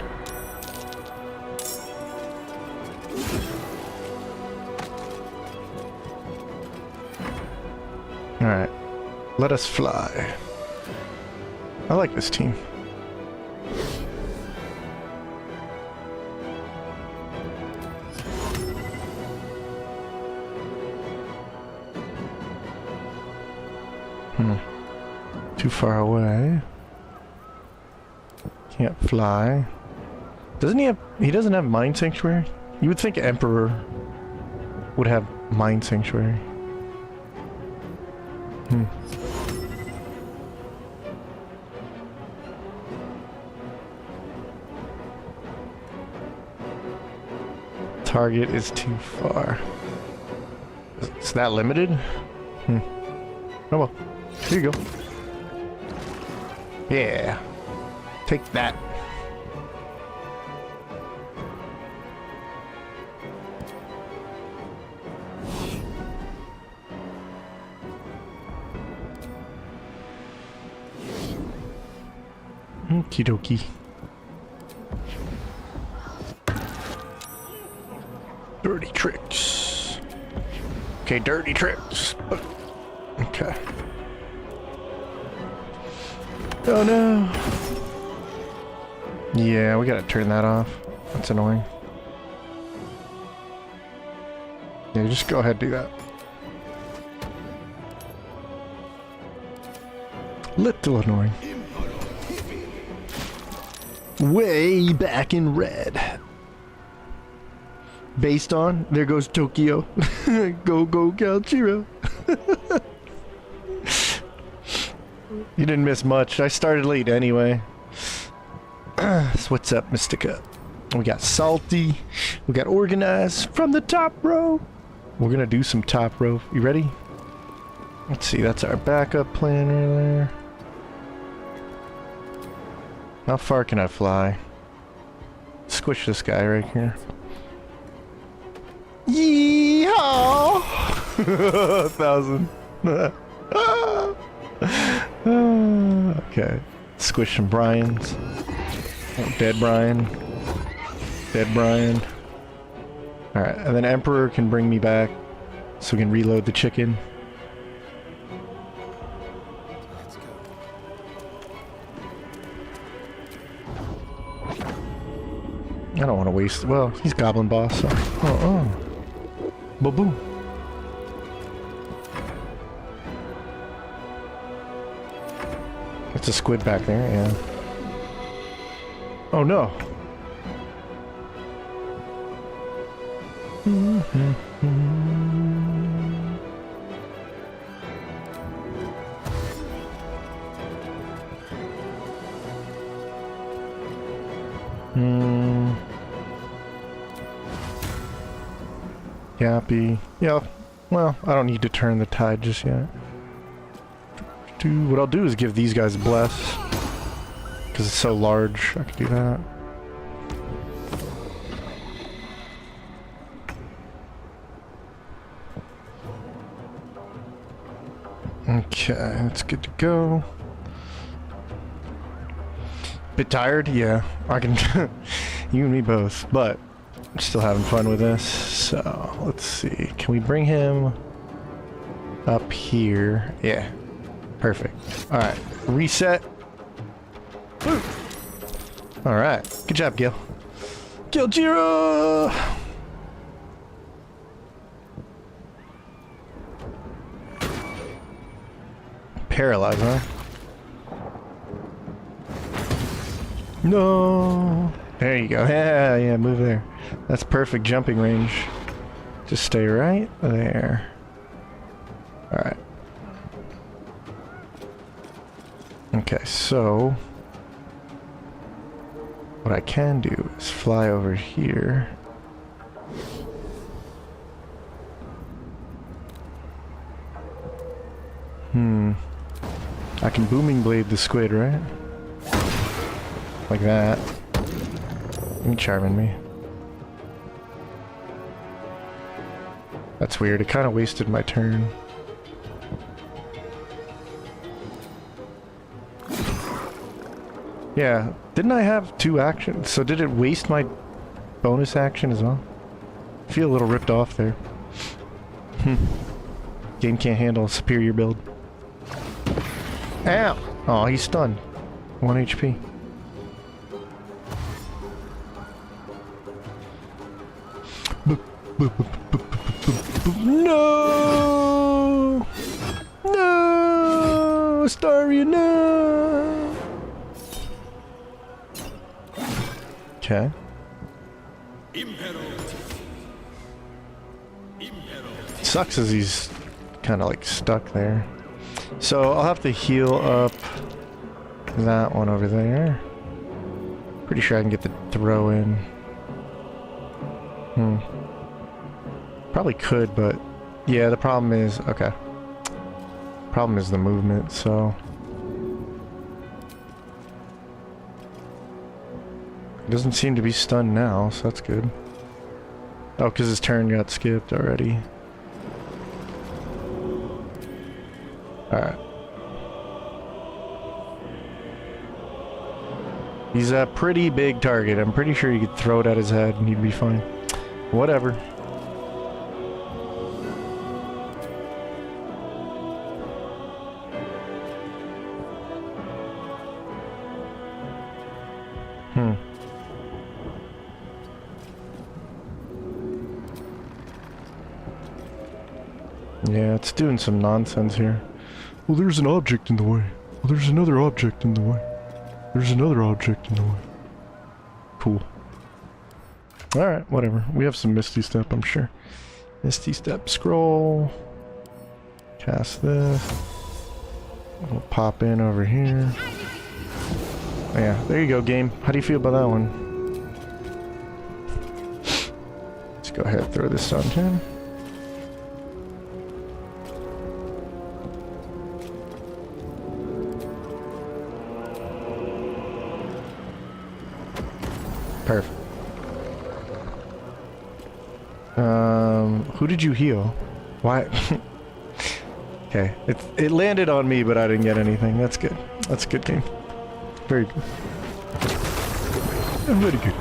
Alright. Let us fly. I like this team. Too far away. Can't fly. Doesn't he have... He doesn't have Mind Sanctuary? You would think Emperor would have Mind Sanctuary. Target is too far. It's that limited? Oh well. Here you go. Yeah. Take that. Okie dokie. Dirty tricks. Okay, dirty tricks. Okay. Oh no. Yeah, we gotta turn that off. That's annoying. Yeah, just go ahead and do that. Little annoying. Way back in red. Based on, there goes Tokyo. Go Galejira. You didn't miss much. I started late anyway. So what's up, Mystica? We got Salty. We got Organized from the top row. We're gonna do some top row. You ready? Let's see, that's our backup plan right there. How far can I fly? Squish this guy right here. Yeehaw! 1,000. Okay. Squish some Bryans. Oh, dead Brian. Dead Brian. Alright, and then Emperor can bring me back so we can reload the chicken. I don't want to waste... Well, he's Goblin Boss, so... Ba-boom. It's a squid back there, yeah. Oh no! Yappy. Yeah, Well, I don't need to turn the tide just yet. What I'll do is give these guys bless. Because it's so large, I can do that. Okay, that's good to go. Bit tired? Yeah, I can. You and me both, but I'm still having fun with this. So, let's see. Can we bring him up here? Yeah, perfect. Alright, reset. Woo. Alright, good job, Gil. Galejira! Paralyze, huh? No! There you go. Yeah, move there. That's perfect jumping range. Just stay right there. Alright. Okay, so what I can do is fly over here. I can booming blade the squid, right? Like that. You charming me. That's weird. It kind of wasted my turn. Yeah, didn't I have 2 actions? So did it waste my bonus action as well? I feel a little ripped off there. Game can't handle a superior build. Ow! Oh, he's stunned. 1 HP. No! No! Astaria, no! Okay. Sucks as he's kind of like stuck there. So I'll have to heal up that one over there. Pretty sure I can get the throw in. Probably could, but yeah, the problem is, okay. Problem is the movement, so. He doesn't seem to be stunned now, so that's good. Oh, because his turn got skipped already. Alright. He's a pretty big target. I'm pretty sure you could throw it at his head and he'd be fine. Whatever. Yeah, it's doing some nonsense here. Well, there's an object in the way. Well, there's another object in the way. There's another object in the way. Cool. Alright, whatever. We have some Misty Step, I'm sure. Misty Step, scroll. Cast this. We'll pop in over here. Yeah, there you go, game. How do you feel about that one? Let's go ahead and throw this on him. Perfect. Who did you heal? Why? Okay, it landed on me, but I didn't get anything. That's good. That's a good game. Very good. Very good.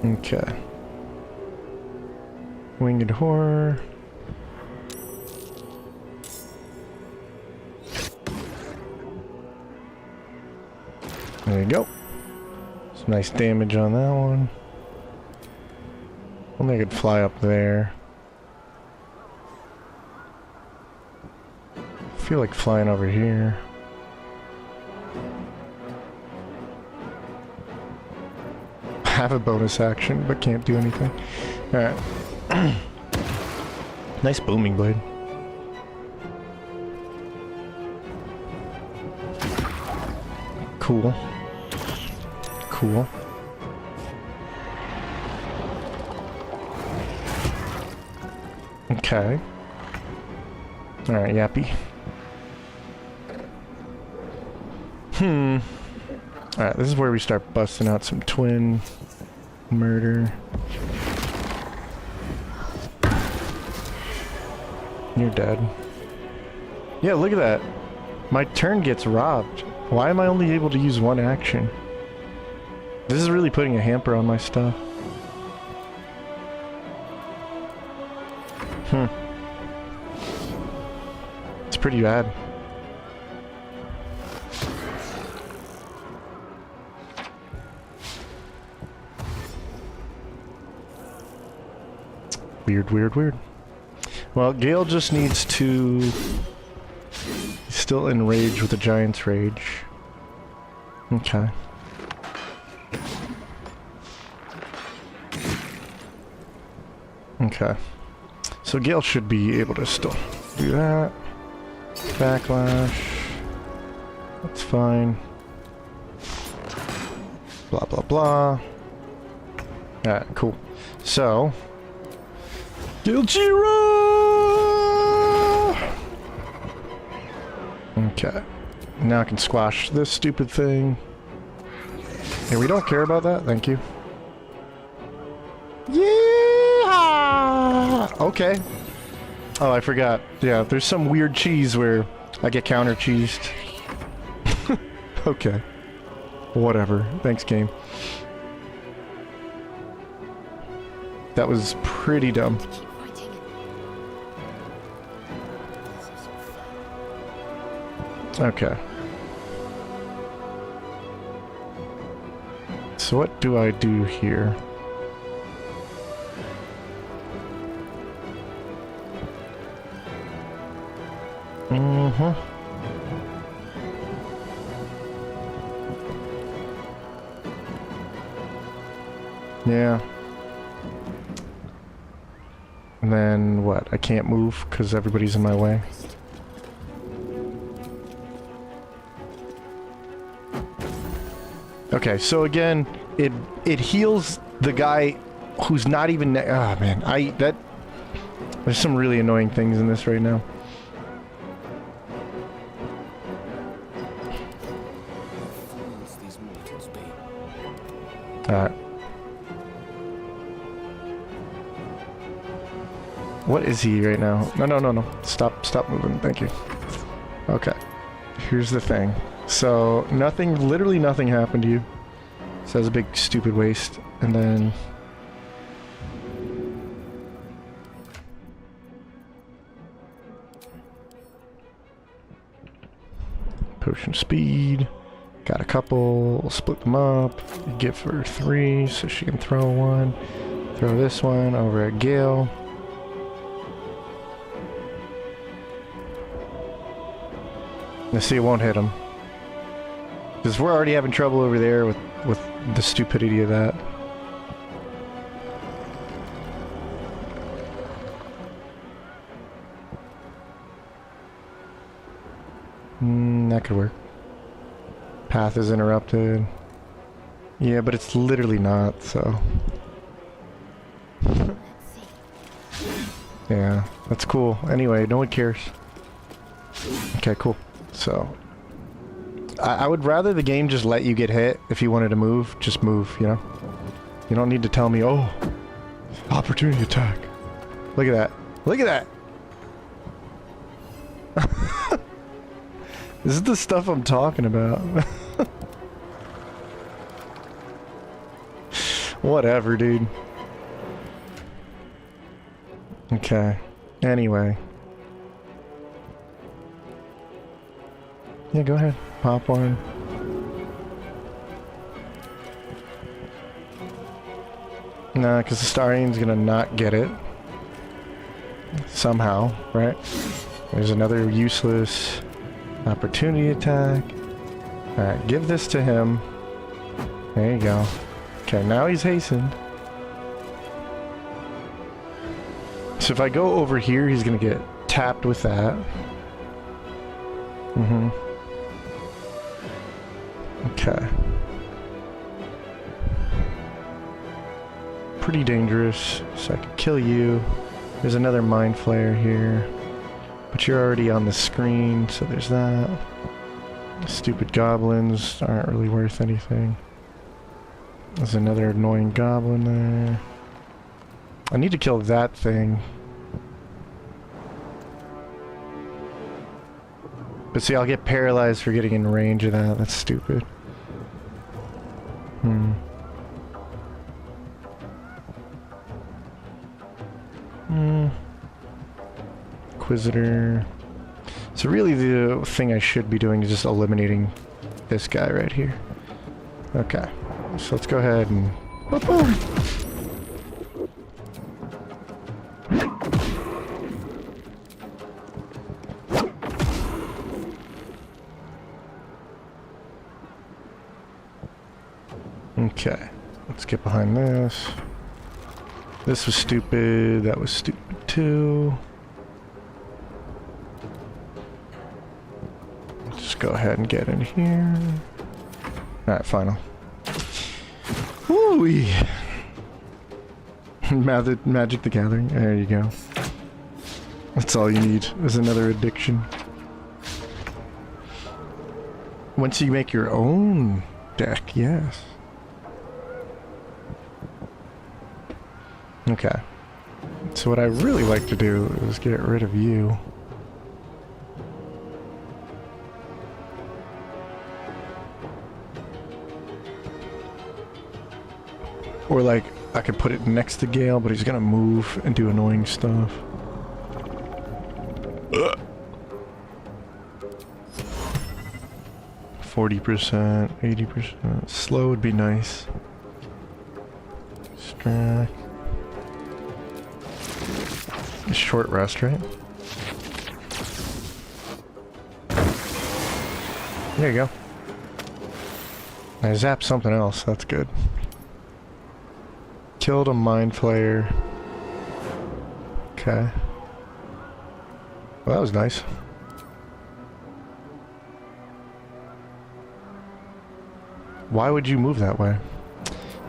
Okay. Winged Horror. There you go. Some nice damage on that one. Only I could fly up there. I feel like flying over here. have a bonus action, but can't do anything. Alright. Nice booming blade. Cool. Cool. Okay. Alright, Yappy. Alright, this is where we start busting out some twin murder. You're dead. Yeah, look at that. My turn gets robbed. Why am I only able to use one action? This is really putting a hamper on my stuff. It's pretty bad. Weird, weird, weird. Well, Gale just needs to... He's still enraged with the Giant's Rage. Okay. Okay. So Gale should be able to still do that. Backlash. That's fine. Blah, blah, blah. Alright, cool. So... Galejira! Okay. Now I can squash this stupid thing. And we don't care about that, thank you. Yeah! Okay. Oh, I forgot. Yeah, there's some weird cheese where I get counter cheesed. Okay. Whatever. Thanks, game. That was pretty dumb. Okay. So what do I do here? Yeah. And then what? I can't move because everybody's in my way. Okay, so again, it heals the guy who's not even... Ah, man, there's some really annoying things in this right now. What is he right now? No. Stop moving. Thank you. Okay. Here's the thing. So, nothing, literally nothing happened to you. So that's a big stupid waste. And then... Potion speed. Got a couple. We'll split them up. Give her 3 so she can throw one. Throw this one over at Gale. Let's see, it won't hit him. Because we're already having trouble over there with the stupidity of that. That could work. Path is interrupted. Yeah, but it's literally not, so... Yeah, that's cool. Anyway, no one cares. Okay, cool. So... I would rather the game just let you get hit. If you wanted to move, just move, you know? You don't need to tell me, oh, opportunity attack. Look at that. Look at that! This is the stuff I'm talking about. Whatever, dude. Okay. Anyway. Yeah, go ahead. Pop one. Nah, because the Starian's gonna not get it. Somehow, right? There's another useless opportunity attack. Alright, give this to him. There you go. Okay, now he's hastened. So if I go over here, he's gonna get tapped with that. Mm-hmm. Okay. Pretty dangerous, so I can kill you. There's another mind flayer here. But you're already on the screen, so there's that. Stupid goblins aren't really worth anything. There's another annoying goblin there. I need to kill that thing. But see, I'll get paralyzed for getting in range of that. That's stupid. Inquisitor. So really the thing I should be doing is just eliminating this guy right here. Okay. So let's go ahead and... Boom! Okay, let's get behind this. This was stupid, that was stupid too. Just go ahead and get in here. Alright, final. Woo-wee! Magic the Gathering, there you go. That's all you need, is another addiction. Once you make your own deck, yes. Okay. So what I really like to do is get rid of you. Or like, I could put it next to Gale, but he's gonna move and do annoying stuff. 40%, 80%. Slow would be nice. Distract. Short rest, right? There you go. I zapped something else, that's good. Killed a mind flayer. Okay. Well, that was nice. Why would you move that way?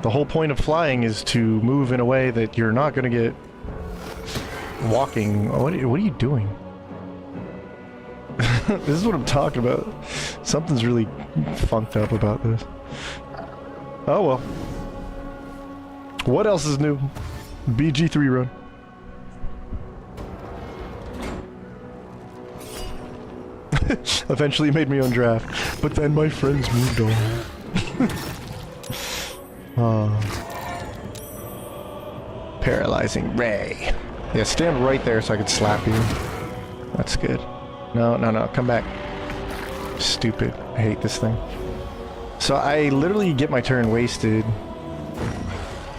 The whole point of flying is to move in a way that you're not gonna get walking. What are you doing? This is what I'm talking about. Something's really funked up about this. Oh well. What else is new? BG3 run. Eventually made my own draft, but then my friends moved on. Paralyzing Ray. Yeah, stand right there so I can slap you. That's good. No, no, no, come back. Stupid. I hate this thing. So I literally get my turn wasted.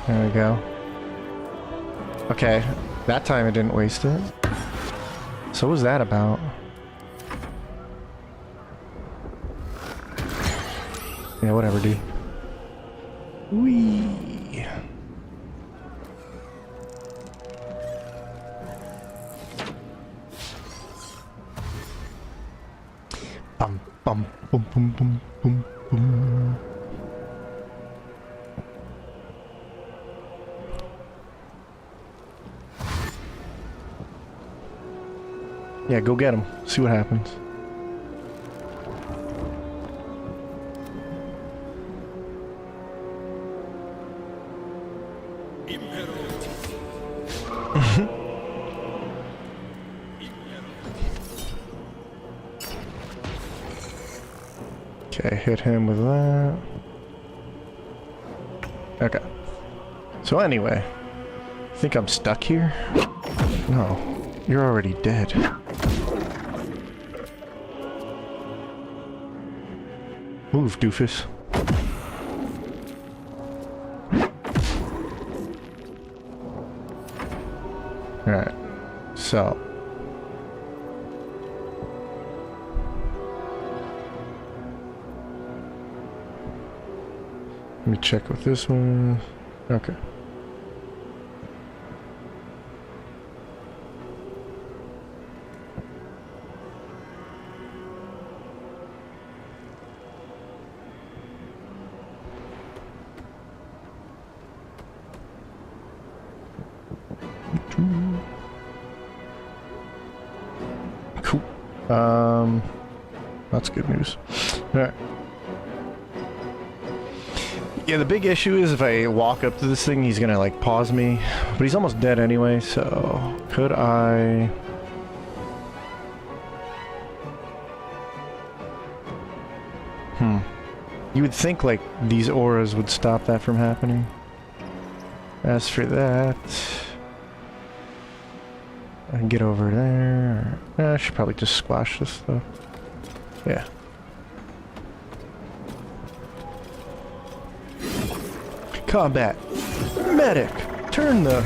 There we go. Okay, that time I didn't waste it. So what was that about? Yeah, whatever, dude. Whee! Bum bum boom boom boom boom boom. Yeah, go get him. See what happens. Okay, hit him with that. Okay. So anyway, I think I'm stuck here? No, you're already dead. Move, doofus. Alright, so. Let me check with this one. Okay. Cool. That's good news. Alright. Yeah, the big issue is if I walk up to this thing, he's gonna like pause me. But he's almost dead anyway, so could I... You would think like these auras would stop that from happening. As for that... I can get over there. I should probably just squash this though. Yeah. Combat. Medic. Turn the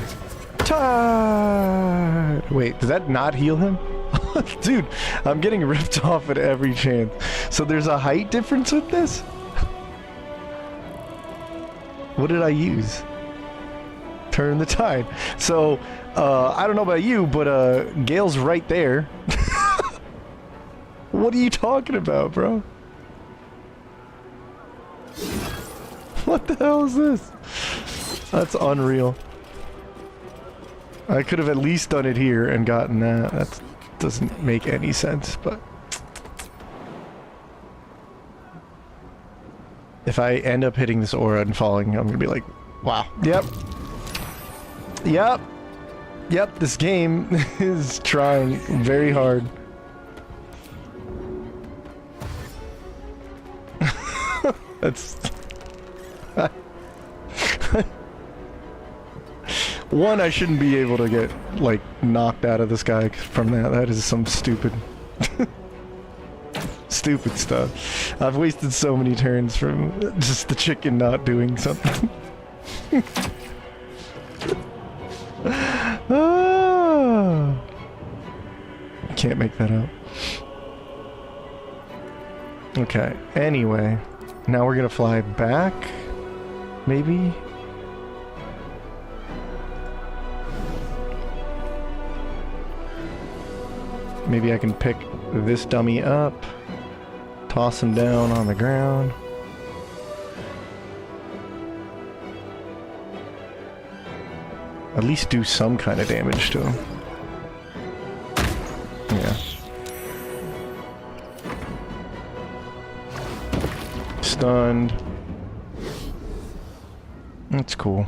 tide. Wait, does that not heal him? Dude, I'm getting ripped off at every chance. So there's a height difference with this? What did I use? Turn the tide. So, I don't know about you, but Gale's right there. What are you talking about, bro? What the hell is this? That's unreal. I could have at least done it here and gotten that. That doesn't make any sense, but... If I end up hitting this aura and falling, I'm gonna be like, wow. Yep. Yep. Yep, this game is trying very hard. That's... One, I shouldn't be able to get, like, knocked out of the sky from that. That is some stupid... stupid stuff. I've wasted so many turns from just the chicken not doing something. Ah, can't make that up. Okay, anyway. Now we're gonna fly back? Maybe? Maybe I can pick this dummy up. Toss him down on the ground. At least do some kind of damage to him. Yeah. Stunned. That's cool.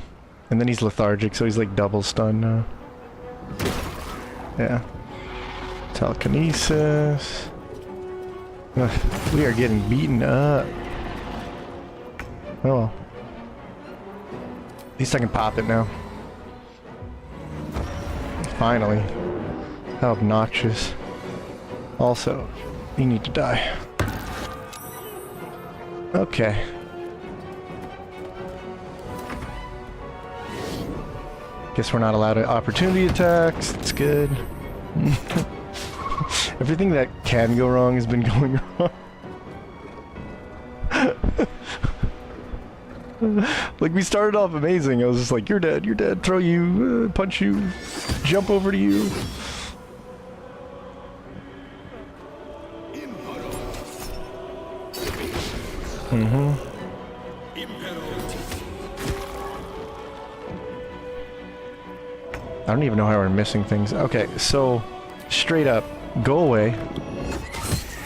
And then he's lethargic, so he's like double stunned now. Yeah. Telekinesis. Ugh, we are getting beaten up. Oh well. At least I can pop it now. Finally. How obnoxious. Also, you need to die. Okay. Guess we're not allowed opportunity attacks. That's good. Everything that can go wrong has been going wrong. Like, we started off amazing. I was just like, you're dead, throw you, punch you, jump over to you. I don't even know how we're missing things. Okay, so, straight up, go away.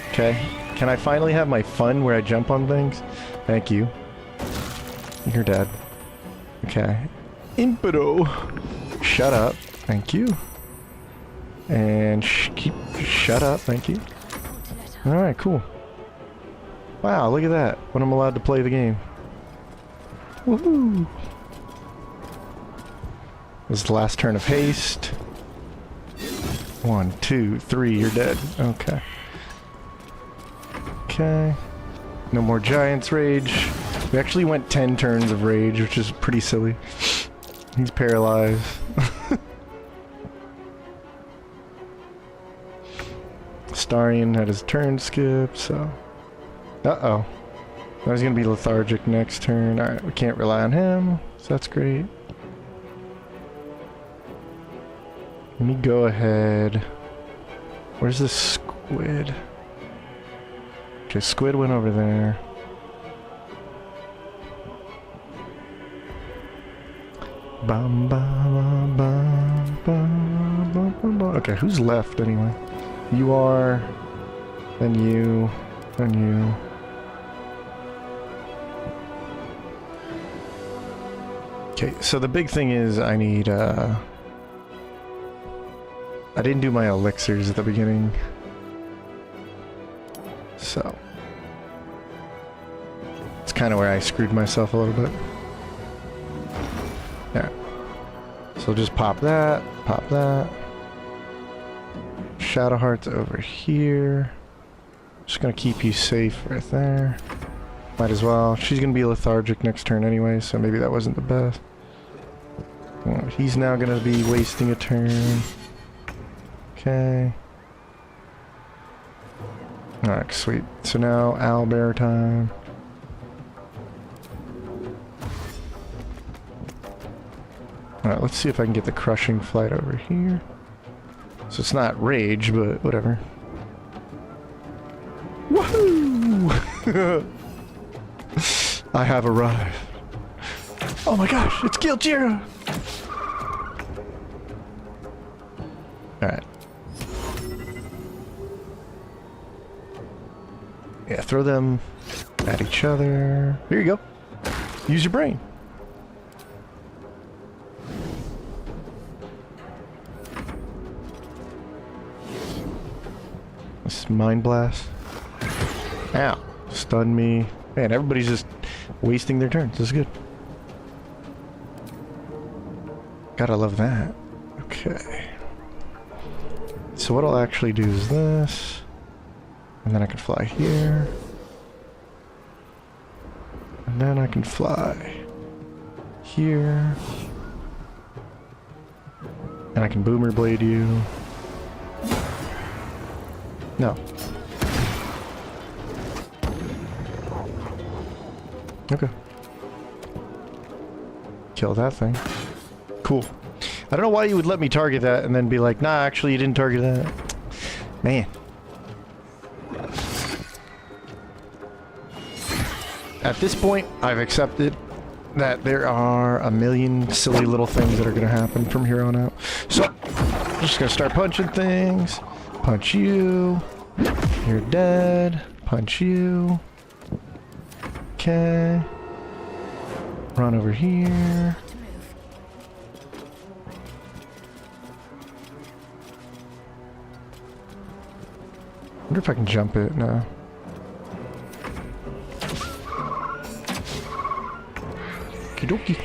Okay, can I finally have my fun where I jump on things? Thank you. You're dead. Okay. Impedo! Shut up. Thank you. And shut up. Thank you. Alright, cool. Wow, look at that. When I'm allowed to play the game. Woohoo! This is the last turn of haste. 1, 2, 3, you're dead. Okay. Okay. No more Giant's Rage. We actually went 10 turns of Rage, which is pretty silly. He's paralyzed. Starion had his turn skip, so... Uh-oh. Now he's gonna be lethargic next turn. Alright, we can't rely on him, so that's great. Let me go ahead. Where's the squid? Okay, squid went over there. Bum, bum, bum, bum, bum, bum, bum. Okay, who's left anyway? You are, then you, then you. Okay, so the big thing is I need, I didn't do my elixirs at the beginning. So. It's kind of where I screwed myself a little bit. Yeah. So just pop that, pop that. Shadowheart's over here. Just gonna keep you safe right there. Might as well. She's gonna be lethargic next turn anyway, so maybe that wasn't the best. Well, he's now gonna be wasting a turn. Okay. Alright, sweet. So now Owlbear time. Alright, let's see if I can get the crushing flight over here. So it's not rage, but whatever. Woohoo! I have arrived. Oh my gosh, it's Galejira! Alright. Yeah, throw them at each other. Here you go. Use your brain. This Mind Blast. Ow. Stun me. Man, everybody's just wasting their turns. This is good. Gotta love that. Okay. So what I'll actually do is this. And then I can fly here. And then I can fly here. And I can Boomer Blade you. No. Okay. Kill that thing. Cool. I don't know why you would let me target that and then be like, nah, actually you didn't target that. Man. At this point, I've accepted that there are a million silly little things that are going to happen from here on out. So, I'm just going to start punching things. Punch you. You're dead. Punch you. Okay. Run over here. Wonder if I can jump it now. Okie dokie.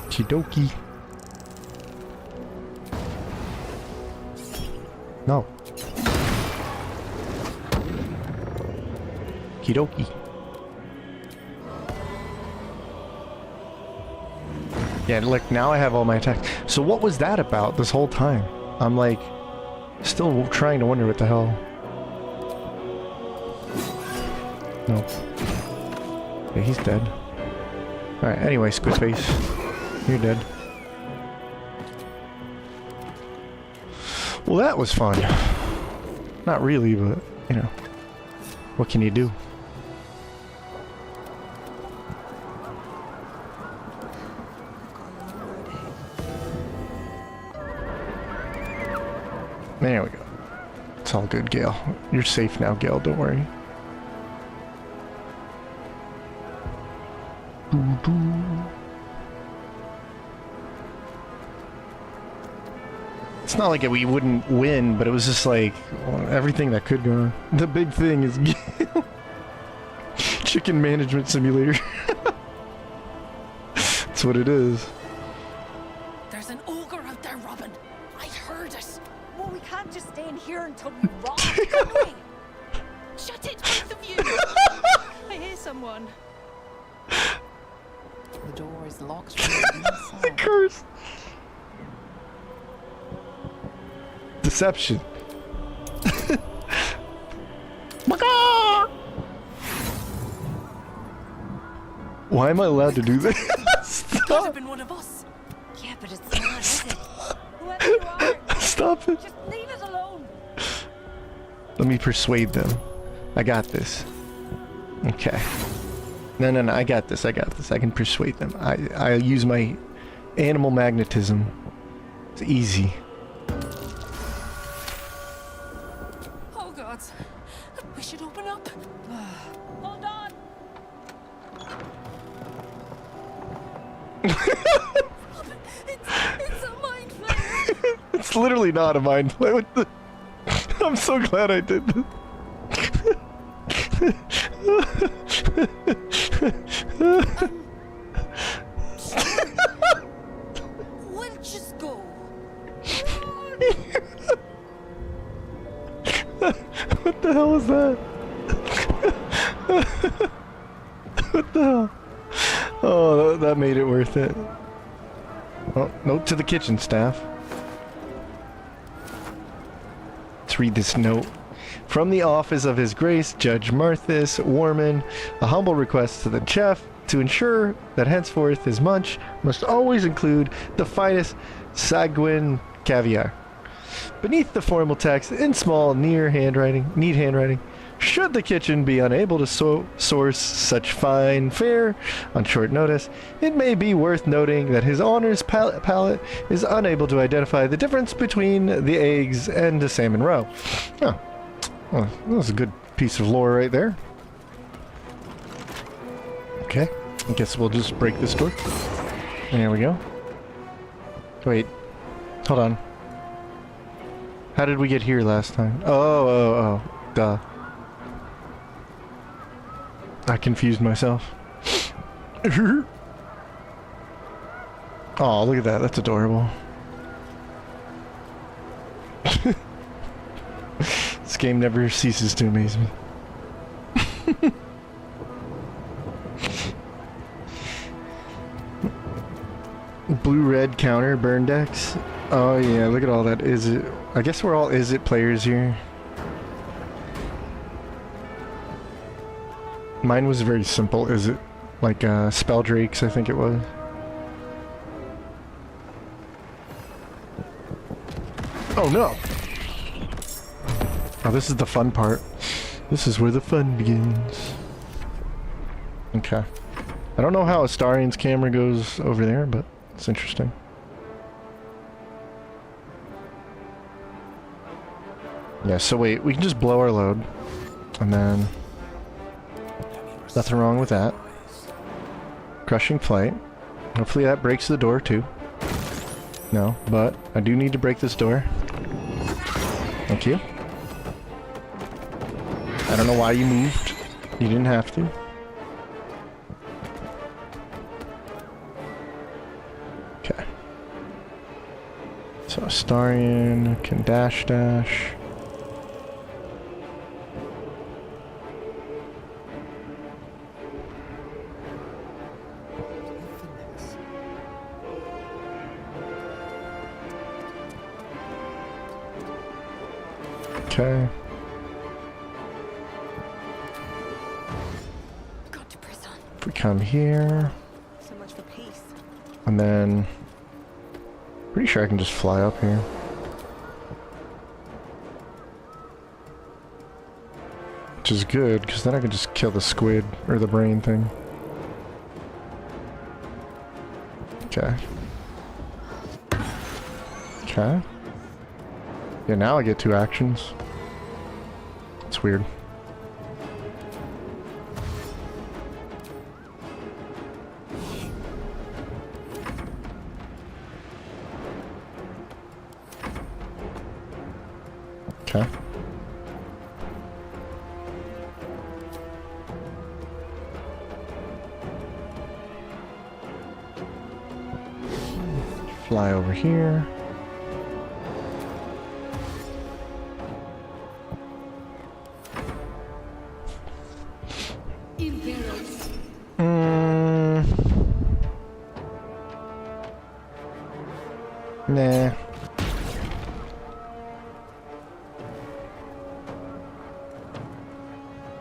Okie dokie. No. Okie dokie. Yeah, look, now I have all my attacks. So what was that about this whole time? I'm like, still trying to wonder what the hell. No. Yeah, he's dead. Alright, anyway, Squid Face. You're dead. Well, that was fun. Not really, but, you know. What can you do? There we go. It's all good, Gale. You're safe now, Gale. Don't worry. It's not like we wouldn't win, but it was just like everything that could go on. The big thing is Gale. Chicken Management Simulator. That's what it is. There's an ogre out there, Robin. I heard it. Well, we can't just stay in here until we rot, can we? Shut it, both of you. I hear someone. The door is locked from the inside. Curse. Deception. Why am I allowed to do this? Could have been one of us. Yeah, but it's not, is it? Whoever you are, Stop it. just leave it alone. Let me persuade them. I got this. Okay. No, I got this. I can persuade them. I'll use my animal magnetism. It's easy. Oh God, we should open up. Hold on. It's a mind flare. It's literally not a mind play. What the? I'm so glad I did this. We'll just go. What the hell is that? What the hell? Oh, that made it worth it. Oh, note to the kitchen staff. Let's read this note. From the office of His Grace, Judge Marthis Warman, a humble request to the chef to ensure that henceforth his munch must always include the finest Saguin caviar. Beneath the formal text, in small, neat handwriting, should the kitchen be unable to source such fine fare on short notice, it may be worth noting that His Honor's palate is unable to identify the difference between the eggs and the salmon roe. Oh, well, that was a good piece of lore right there. Okay, I guess we'll just break this door. There we go. Wait, hold on. How did we get here last time? Oh, duh. I confused myself. Oh, look at that. That's adorable. This game never ceases to amaze me. Blue-red counter, burn decks. Oh yeah, look at all that. Is it? I guess we're all is it players here. Mine was very simple. Is it like spell drakes? I think it was. Oh no! Oh, this is the fun part. This is where the fun begins. Okay. I don't know how Astarian's camera goes over there, but it's interesting. Yeah, so wait, we can just blow our load. And then... nothing wrong with that. Crushing flight. Hopefully that breaks the door too. No, but I do need to break this door. Thank you. I don't know why you moved. You didn't have to. Okay. So Astarian can dash. Okay. Got to press on. If we come here, So much for peace. and then pretty sure I can just fly up here. Which is good, because then I can just kill the squid, or the brain thing. Okay. Okay. Yeah, now I get 2 actions. It's weird. Okay. Fly over here. Nah.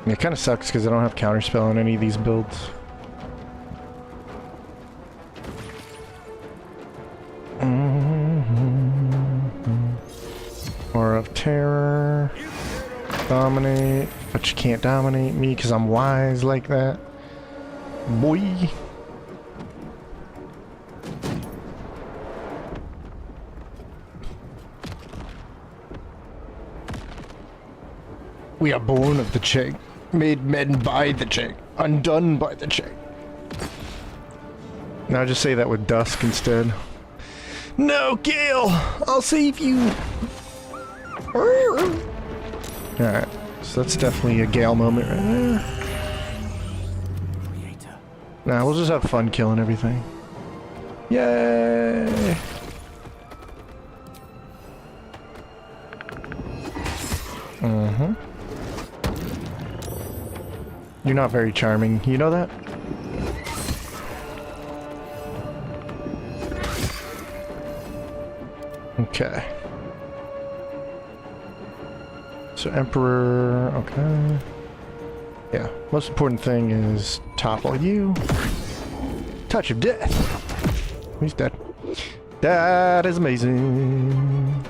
It kind of sucks because I don't have counterspell on any of these builds. Aura of Terror. Dominate. But you can't dominate me because I'm wise like that. Boy. We are born of the chain, made men by the chain, undone by the chain. Now just say that with Dusk instead. No, Gale! I'll save you! Alright, so that's definitely a Gale moment right there. Nah, we'll just have fun killing everything. Yay! You're not very charming, you know that? Okay. So Emperor, okay. Yeah, most important thing is topple you. Touch of death. He's dead. That is amazing.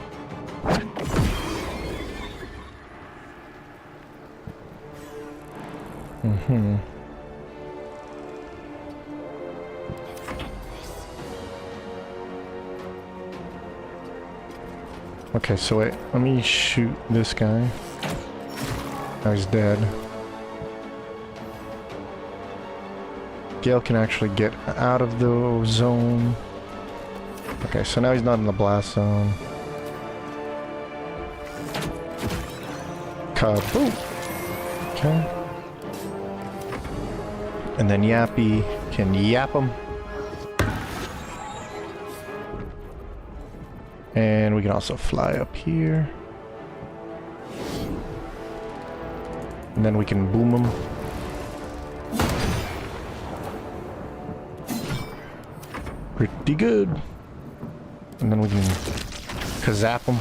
Okay, so wait, let me shoot this guy. Now he's dead. Gale can actually get out of the zone. Okay, so now he's not in the blast zone. Kaboom! Okay. And then Yappy can yap him. And we can also fly up here. And then we can boom him. Pretty good. And then we can kazap him.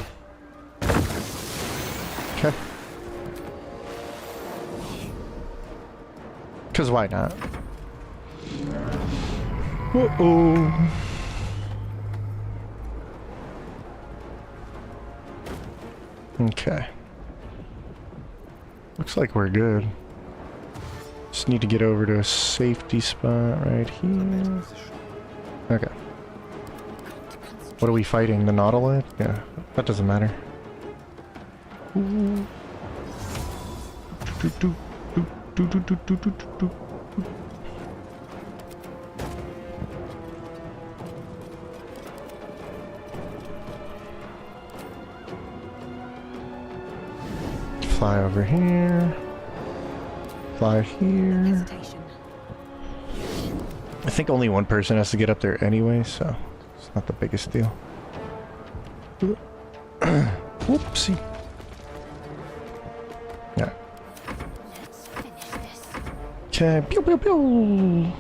Okay. Cause why not? Uh-oh. Okay. Looks like we're good. Just need to get over to a safety spot right here. Okay. What are we fighting? The Nautilus? Yeah, that doesn't matter. Ooh. Fly over here. Fly here. I think only one person has to get up there anyway, so it's not the biggest deal. Whoopsie. Yeah. Okay. Pew pew pew.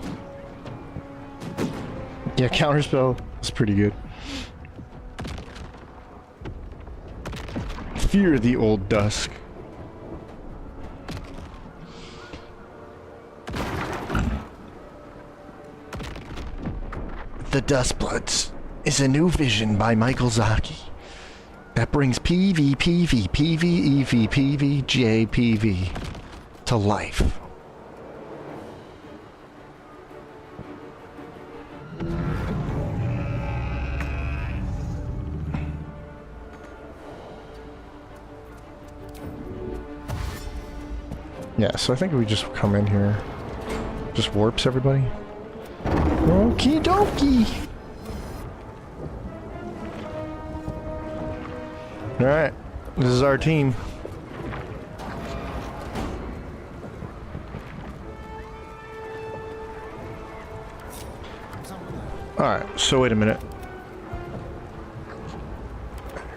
Yeah, counterspell is pretty good. Fear the old dusk. The Dustbloods is a new vision by Michael Zaki that brings PV, PV, PV, EV, PV, JPV to life. Yeah, so I think we just come in here, just warps everybody. Okie dokie. Alright, this is our team. Alright, so wait a minute.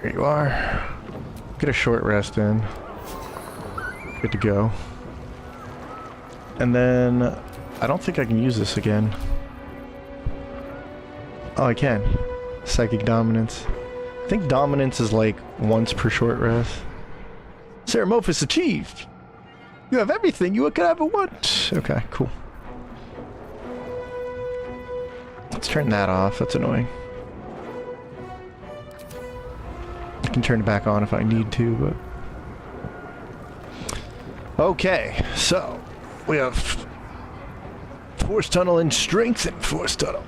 Here you are. Get a short rest in. Good to go. And then, I don't think I can use this again. Oh, I can. Psychic dominance. I think dominance is like once per short rest. Ceremophus achieved! You have everything you could ever want! Okay, cool. Let's turn that off, that's annoying. I can turn it back on if I need to, but... Okay, so we have Force Tunnel and Strength and Force Tunnel.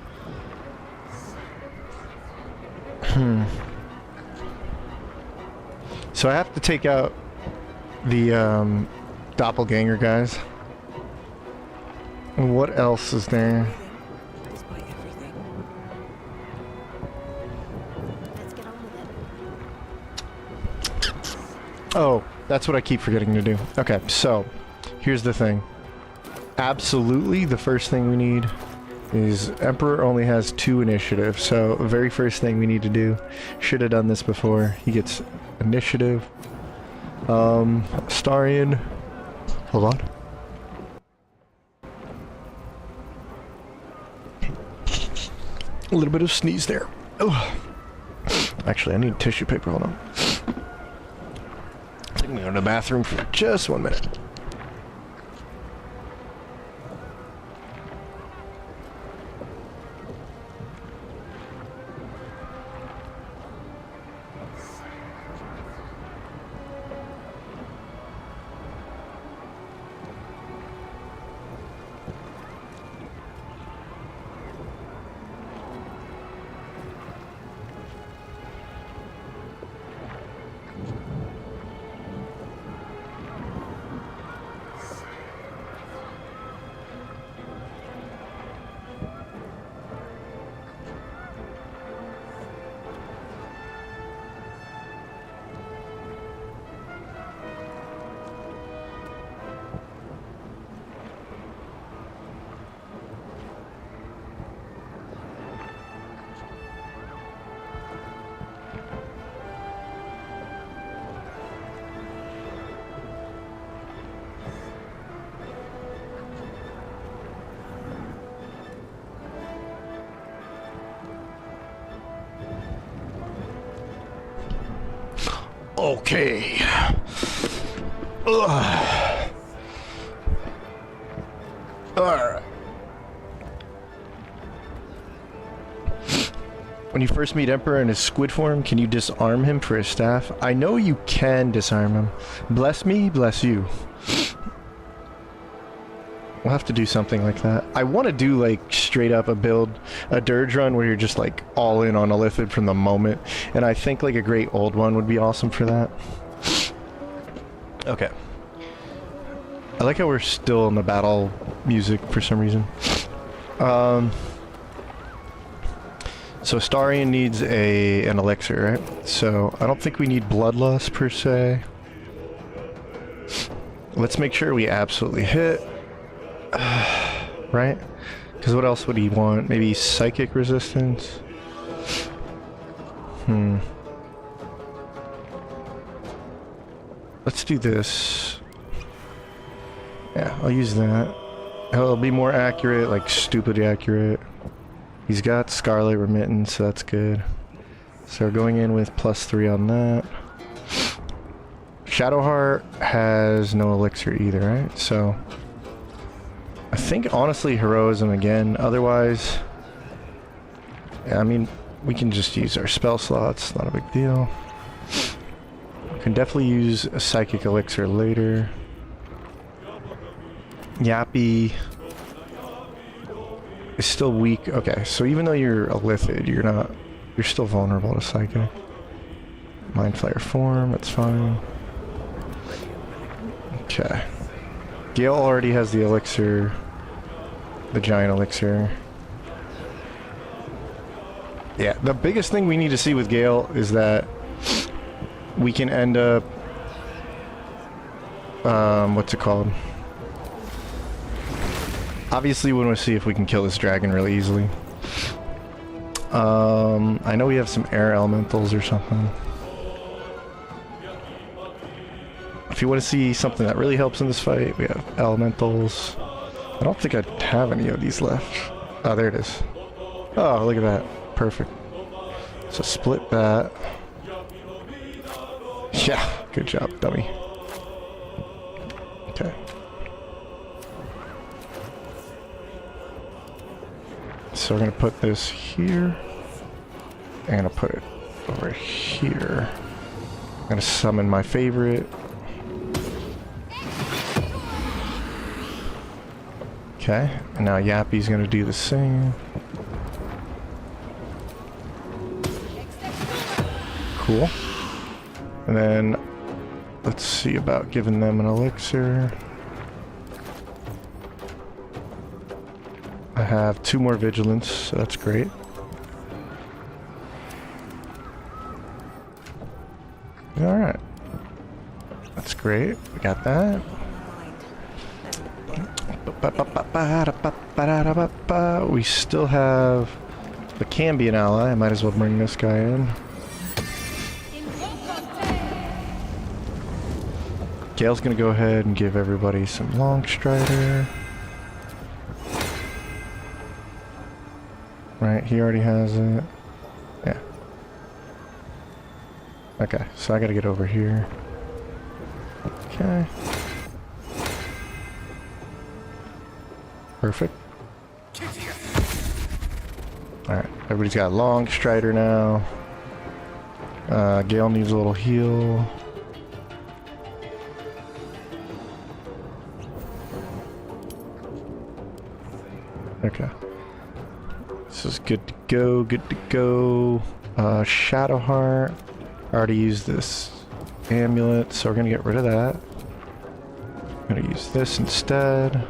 So I have to take out the doppelganger guys. And what else is there? Let's buy everything. Let's get on with it. Oh, that's what I keep forgetting to do. Okay, so here's the thing. Absolutely, the first thing we need is Emperor only has 2 initiative, so the very first thing we need to do, should have done this before, he gets initiative. Starion, hold on. A little bit of sneeze there. Oh. Actually, I need tissue paper, hold on. I'm going to go to the bathroom for just 1 minute. Okay. Ugh. Alright. When you first meet Emperor in his squid form, can you disarm him for his staff? I know you can disarm him. Bless me, bless you. We'll have to do something like that. I want to do like straight up a dirge run where you're just like all in on a Lithid from the moment. And I think like a great old one would be awesome for that. Okay. I like how we're still in the battle music for some reason. So Starion needs an elixir, right? So I don't think we need Bloodlust per se. Let's make sure we absolutely hit. Right? Because what else would he want? Maybe psychic resistance? Let's do this. Yeah, I'll use that. It'll be more accurate, like stupidly accurate. He's got Scarlet Remittance, so that's good. So we're going in with +3 on that. Shadowheart has no elixir either, right? So I think honestly heroism again. Otherwise, yeah, I mean, we can just use our spell slots, not a big deal. We can definitely use a psychic elixir later. Yappy is still weak. Okay, so even though you're a Lithid, you're still vulnerable to psychic. Mind Flayer form, that's fine. Okay. Gale already has the elixir, the giant elixir. Yeah, the biggest thing we need to see with Gale is that we can end up, what's it called? Obviously, we want to see if we can kill this dragon really easily. I know we have some air elementals or something. If you want to see something that really helps in this fight, we have elementals. I don't think I have any of these left. Oh, there it is. Oh, look at that. Perfect. So split that. Yeah, good job, dummy. Okay. So we're gonna put this here. I'm gonna put it over here. I'm gonna summon my favorite. Okay, and now Yappy's gonna do the same. Cool. And then let's see about giving them an elixir. I have 2 more vigilance, so that's great. Alright. That's great. We got that. We still have the Cambion ally. I might as well bring this guy in. Gale's gonna go ahead and give everybody some long strider. Right, he already has it. Yeah. Okay, so I gotta get over here. Okay. Perfect. Alright, everybody's got long strider now. Gale needs a little heal. Okay. This is good to go, good to go. Shadowheart. I already used this amulet, so we're gonna get rid of that. I'm gonna use this instead.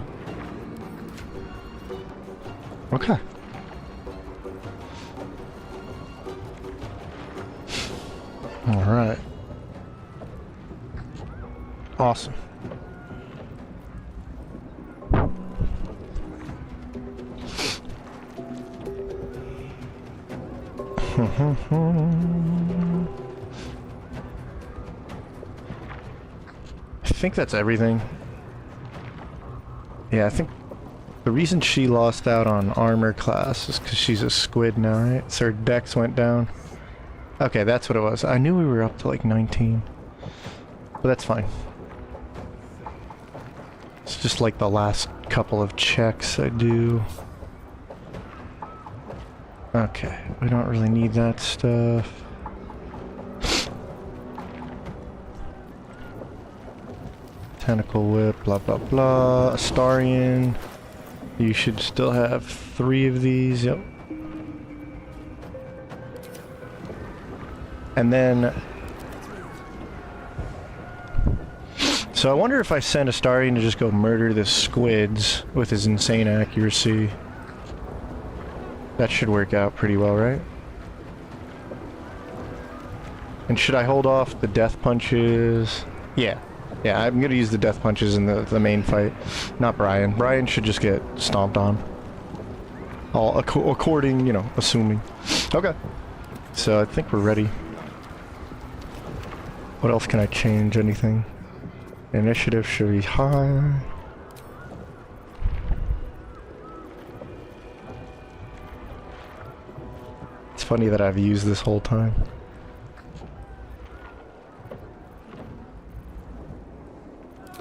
Okay. Alright. Awesome. I think that's everything. Yeah, I think the reason she lost out on armor class is because she's a squid now, right? So her dex went down. Okay, that's what it was. I knew we were up to like 19. But that's fine. It's just like the last couple of checks I do. Okay, we don't really need that stuff. Tentacle whip, blah blah blah. Astarion. You should still have 3 of these, yep. And then... So I wonder if I send Astarion to just go murder the squids with his insane accuracy. That should work out pretty well, right? And should I hold off the death punches? Yeah. Yeah, I'm gonna use the death punches in the main fight. Not Brian. Brian should just get stomped on. All according, you know, assuming. Okay. So I think we're ready. What else can I change? Anything? Initiative should be high. It's funny that I've used this whole time.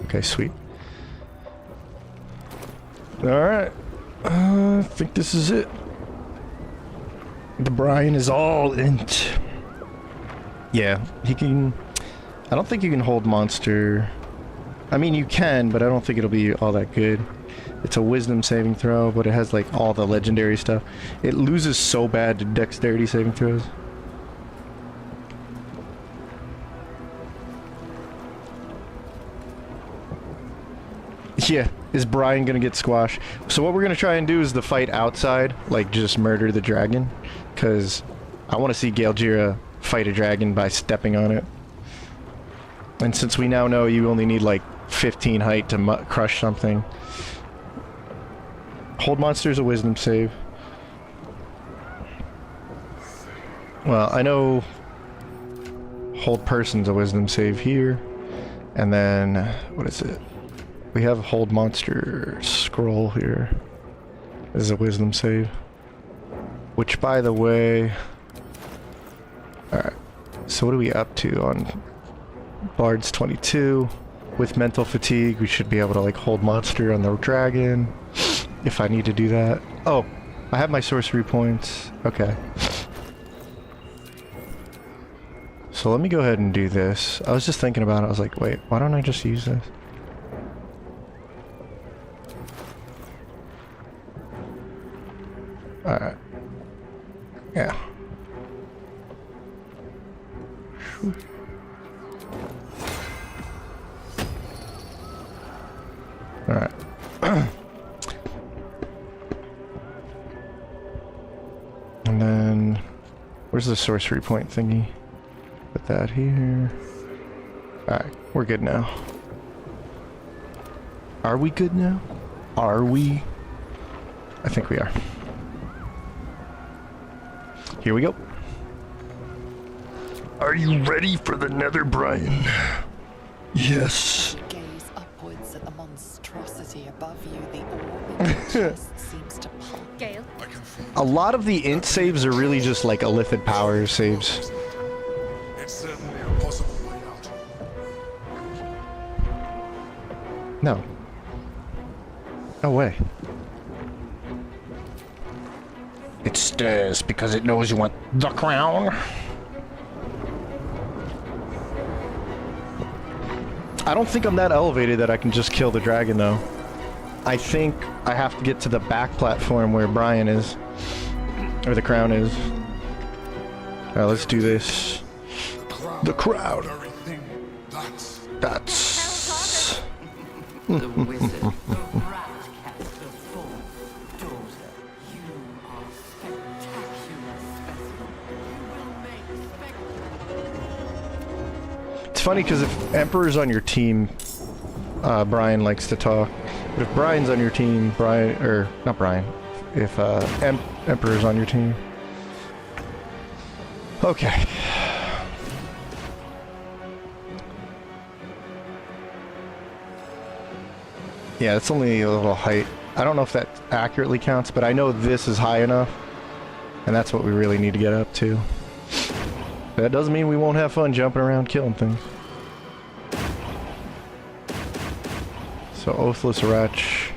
Okay, sweet. Alright. I think this is it. The Brian is all int. Yeah, he can... I don't think you can hold monster... I mean, you can, but I don't think it'll be all that good. It's a wisdom saving throw, but it has like all the legendary stuff. It loses so bad to dexterity saving throws. Yeah, is Brian gonna get squashed? So what we're gonna try and do is the fight outside, like just murder the dragon, because I want to see Galejira fight a dragon by stepping on it. And since we now know you only need like 15 height to crush something, hold monster's a wisdom save. Well, I know hold person's a wisdom save here, and then what is it? We have hold monster scroll here. This is a wisdom save. Which, by the way, Alright, so what are we up to on Bard's 22? With mental fatigue, we should be able to like hold monster on the dragon if I need to do that. Oh, I have my sorcery points. Okay. So let me go ahead and do this. I was just thinking about it. I was like, wait, why don't I just use this? Alright. Yeah. Alright. And then, where's the sorcery point thingy? Put that here. Alright, we're good now. Are we good now? Are we? I think we are. Here we go. Are you ready for the nether, Brian? Yes. Gaze upwards at the monstrosity above you. The orb in your chest seems to pulp. Gale. A lot of the int saves are really just like illithid power saves. It's certainly a possible way out. No. No way. It stirs because it knows you want the crown. I don't think I'm that elevated that I can just kill the dragon though. I think I have to get to the back platform where Brian is. Or the crown is. Alright, let's do this. The crowd. Very thing. That's... The wizard, the rat-caster full daughter. You are spectacular specimen. You will make spectacular. It's funny because if Emperor's on your team, Brian likes to talk. But if Brian's on your team, Brian, or not Brian, if Emperor's on your team. Okay. Yeah, it's only a little height. I don't know if that accurately counts, but I know this is high enough. And that's what we really need to get up to. That doesn't mean we won't have fun jumping around killing things. So, Oathless Wretch.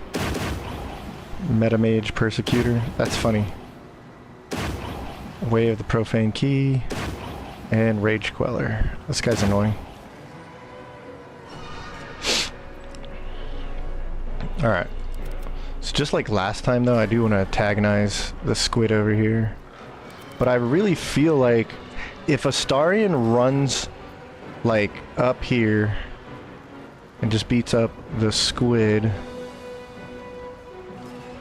Metamage Persecutor. That's funny. Way of the Profane Key. And Rage Queller. This guy's annoying. Alright. So just like last time though, I do want to antagonize the squid over here. But I really feel like if Astarion runs like up here and just beats up the squid,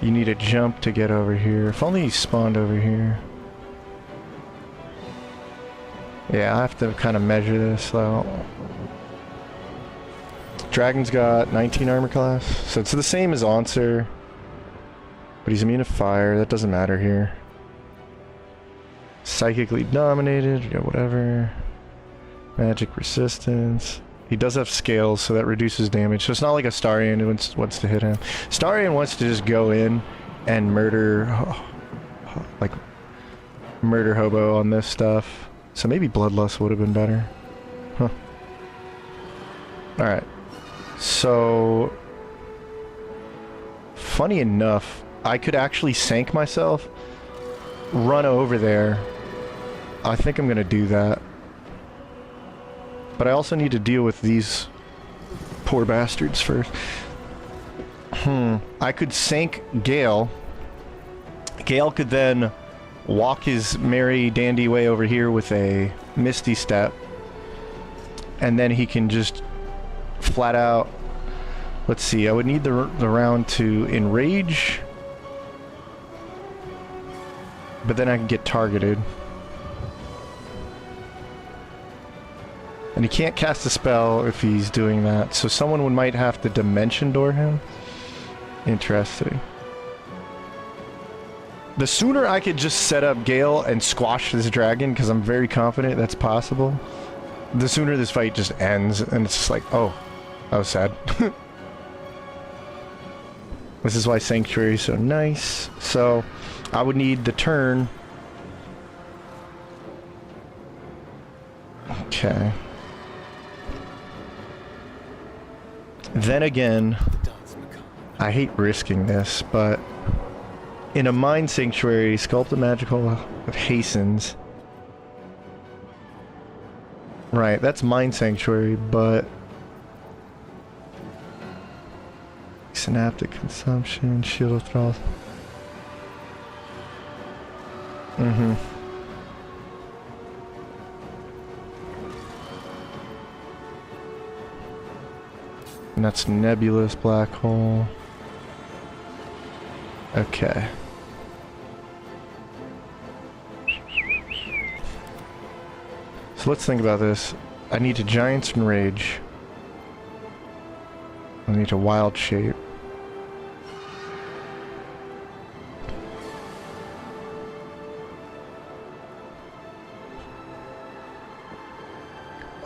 you need a jump to get over here. If only he spawned over here. Yeah, I have to kind of measure this though. Dragon's got 19 armor class, so it's the same as Onser, but he's immune to fire. That doesn't matter here. Psychically dominated, yeah, whatever. Magic resistance. He does have scales, so that reduces damage. So it's not like Astarion who wants to hit him. Astarion wants to just go in and murder, like, murder hobo on this stuff. So maybe Bloodlust would have been better. Huh. Alright. So, funny enough, I could actually sank myself, run over there. I think I'm gonna do that. But I also need to deal with these poor bastards first. I could sank Gale. Gale could then walk his merry dandy way over here with a Misty Step. And then he can just flat out, let's see, I would need the round to enrage, but then I can get targeted. And he can't cast a spell if he's doing that, so someone might have to dimension door him. Interesting. The sooner I could just set up Gale and squash this dragon, because I'm very confident that's possible, the sooner this fight just ends, and it's just like, oh, that was sad. This is why Sanctuary is so nice. So, I would need the turn Okay. Then again, I hate risking this, but in a mine sanctuary, sculpt a magical of hastens. Right, that's mine sanctuary, but synaptic consumption, shield of thralls. Mm-hmm. And that's nebulous black hole. Okay. So let's think about this. I need to Giants and Rage. I need to Wild Shape.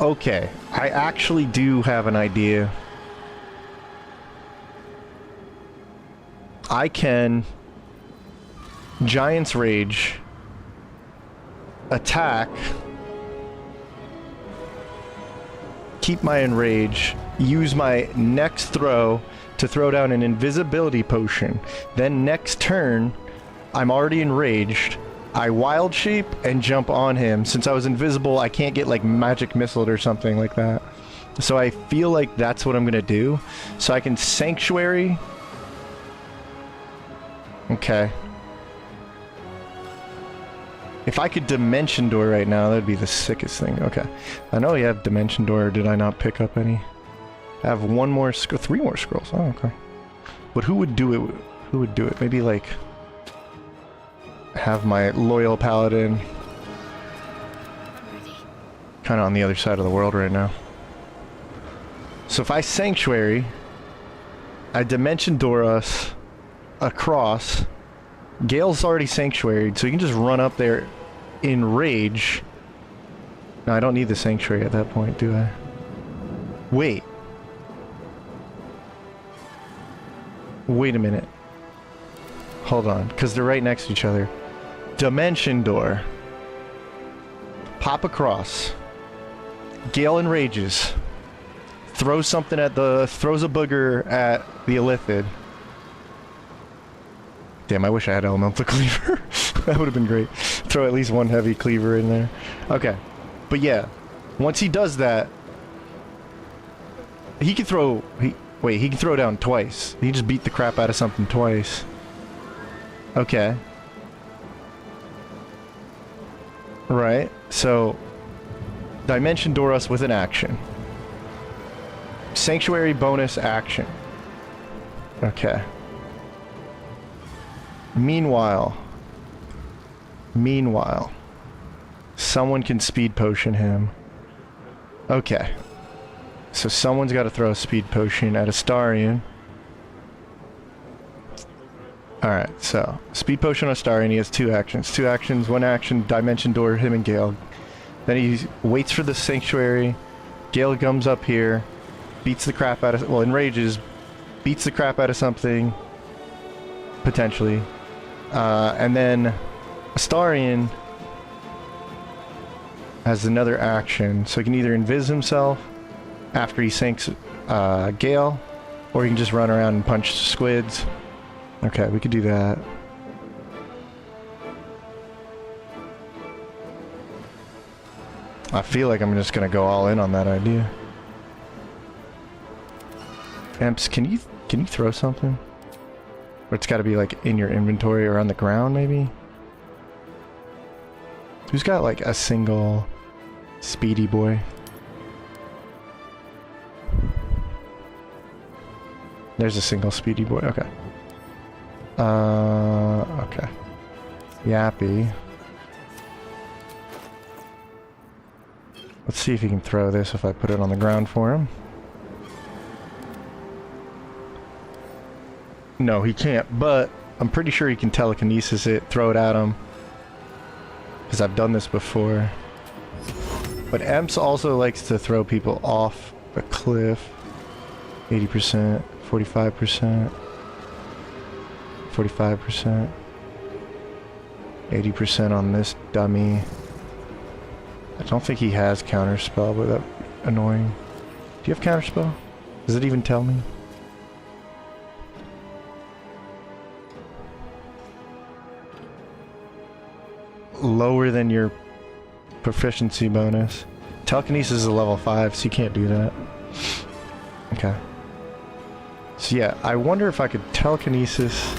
Okay, I actually do have an idea. I can Giants Rage, attack, keep my enrage, use my next throw to throw down an invisibility potion. Then next turn, I'm already enraged. I wild shape and jump on him. Since I was invisible, I can't get like magic missile or something like that. So I feel like that's what I'm gonna do. So I can sanctuary. Okay. If I could Dimension Door right now, that'd be the sickest thing. Okay. I know you have Dimension Door. Did I not pick up any? I have one more, 3 more scrolls. Oh, okay. But who would do it? Who would do it? Maybe like have my loyal paladin kind of on the other side of the world right now. So if I sanctuary, I Dimension Door us across. Gale's already sanctuaried, so you can just run up there in rage. No, I don't need the sanctuary at that point, do I? Wait. Wait a minute. Hold on, because they're right next to each other. Dimension Door. Pop across. Gale enrages. Throws something at the... Throws a booger at the Illithid. Damn, I wish I had Elemental Cleaver. That would have been great. Throw at least one heavy cleaver in there. Okay. But yeah. Once he does that... He can throw... Wait, he can throw down twice. He can just beat the crap out of something twice. Okay. Right. So... Dimension Door us with an action. Sanctuary bonus action. Okay. Meanwhile, someone can speed potion him. Okay. So someone's got to throw a speed potion at Astarion. Alright, so speed potion on Astarion, he has 2 actions. 2 actions, 1 action, Dimension Door him and Gale. Then he waits for the Sanctuary. Gale comes up here, beats the crap out of... Well, enrages, beats the crap out of something. Potentially. And then Astarion has another action, so he can either invis himself after he sinks Gale, or he can just run around and punch squids. Okay, we could do that. I feel like I'm just gonna go all in on that idea. Emps, can you throw something? Or it's got to be like in your inventory or on the ground, maybe? Who's got like a single speedy boy? There's a single speedy boy. Okay. Okay. Yappy. Let's see if he can throw this if I put it on the ground for him. No, he can't, but I'm pretty sure he can telekinesis it, throw it at him. Because I've done this before. But Emps also likes to throw people off a cliff. 80%, 45%, 45%, 80% on this dummy. I don't think he has counterspell, but that's annoying. Do you have counterspell? Does it even tell me? Lower than your proficiency bonus. Telekinesis is a level 5, so you can't do that. Okay. So yeah, I wonder if I could telekinesis,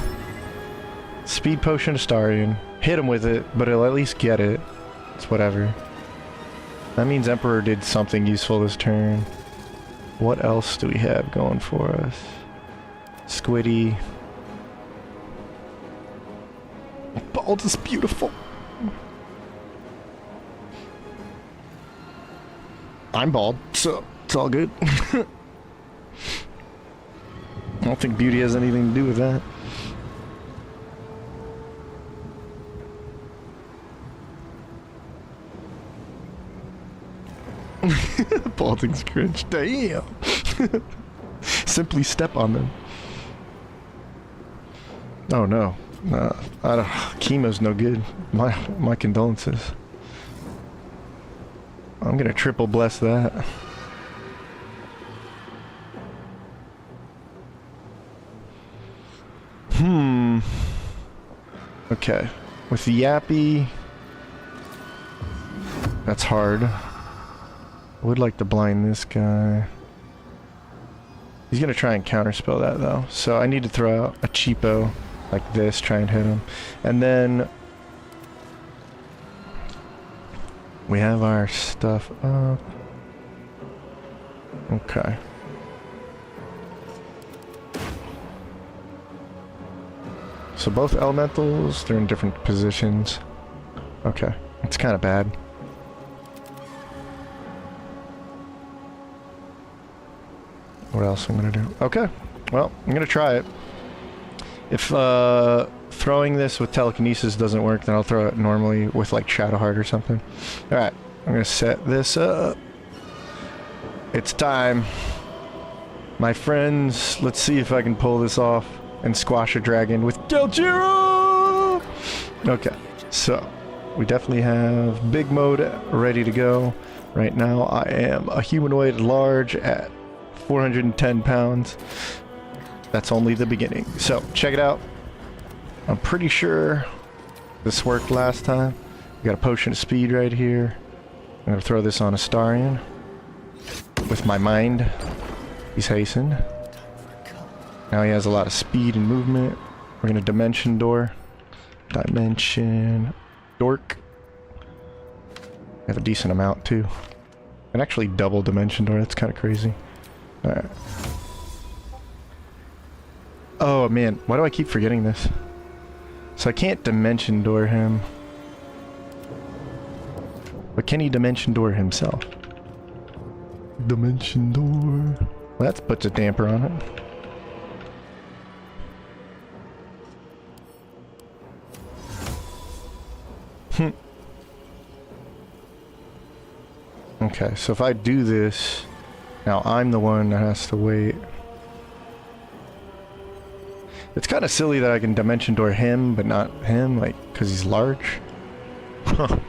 speed potion Astarion, hit him with it, but he'll at least get it. It's whatever. That means Emperor did something useful this turn. What else do we have going for us? Squiddy. Bald is beautiful. I'm bald, so it's all good. I don't think beauty has anything to do with that. Balding's cringe. Damn. Simply step on them. Oh no. Chemo's no good. My condolences. I'm gonna triple bless that. Okay. With the Yappy, that's hard. I would like to blind this guy. He's gonna try and counterspell that though. So I need to throw out a cheapo like this, try and hit him. And then we have our stuff up. Okay. So both elementals, they're in different positions. Okay, it's kind of bad. What else I'm gonna do? Okay, well, I'm gonna try it. If throwing this with telekinesis doesn't work, then I'll throw it normally with like Shadowheart or something. Alright, I'm gonna set this up. It's time. My friends, let's see if I can pull this off and squash a dragon with Galejira! Okay, so we definitely have big mode ready to go. Right now I am a humanoid large at 410 pounds. That's only the beginning. So check it out. I'm pretty sure this worked last time. We got a potion of speed right here. I'm gonna throw this on Astarion with my mind. He's hastened. Now he has a lot of speed and movement. We're gonna dimension door. Dimension dork. I have a decent amount too. And actually double dimension door, that's kind of crazy. Alright. Oh man, why do I keep forgetting this? So I can't dimension door him. But can he dimension door himself? Dimension door. Well, that puts a damper on it. Okay, so if I do this, now I'm the one that has to wait. It's kind of silly that I can dimension door him, but not him, like, because he's large. Huh.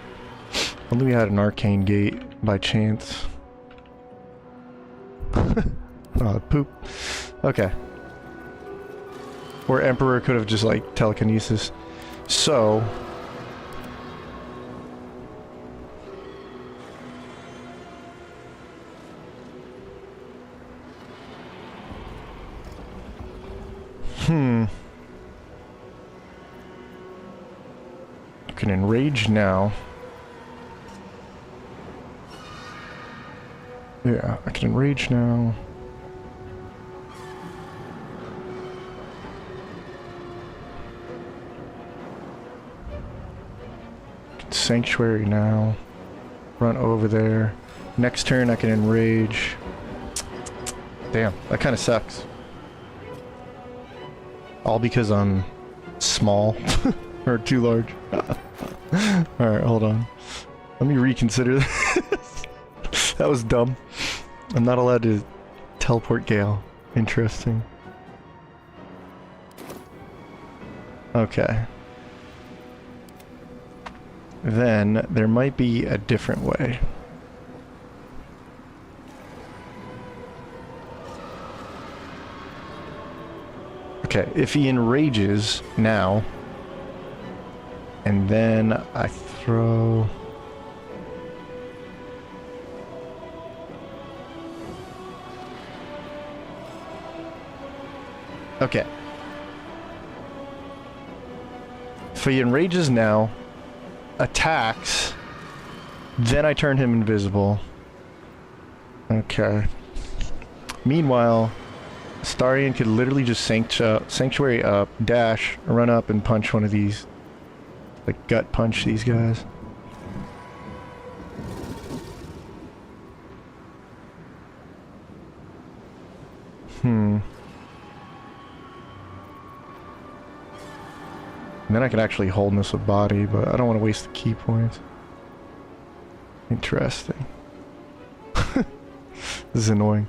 Only we had an arcane gate by chance. Oh, poop. Okay. Or Emperor could have just, like, telekinesis. So I can enrage now. Yeah, I can enrage now. Sanctuary now. Run over there. Next turn I can enrage. Damn, that kind of sucks. All because I'm small. Or too large. Alright, hold on. Let me reconsider this. That was dumb. I'm not allowed to teleport Gale. Interesting. Okay. then there might be a different way. Okay, if he enrages now, and then I throw... Okay. If he enrages now, attacks, then I turn him invisible. Okay. Meanwhile, Astarion could literally just sanctuary up, dash, run up, and punch one of these. Like, gut punch these guys. And then I could actually hold this with body, but I don't want to waste the key points. Interesting. This is annoying.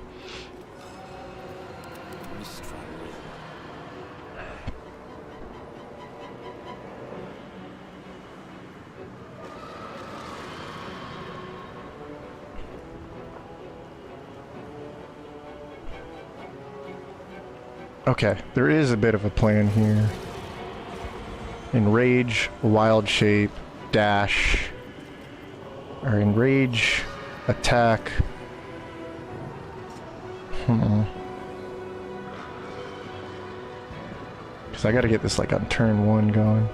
Okay, there is a bit of a plan here. Enrage, wild shape, dash, or enrage, attack. Because I gotta get this like on turn 1 going.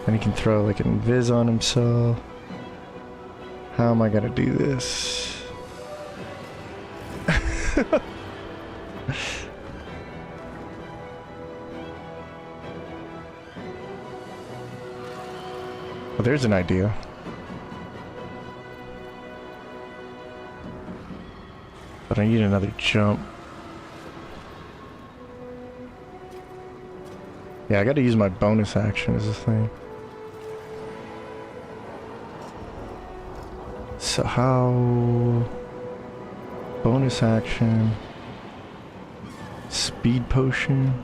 And he can throw like an invis on himself. How am I gonna do this? Well, there's an idea. But I need another jump. Yeah, I gotta use my bonus action as a thing. So how... Bonus action... Speed potion...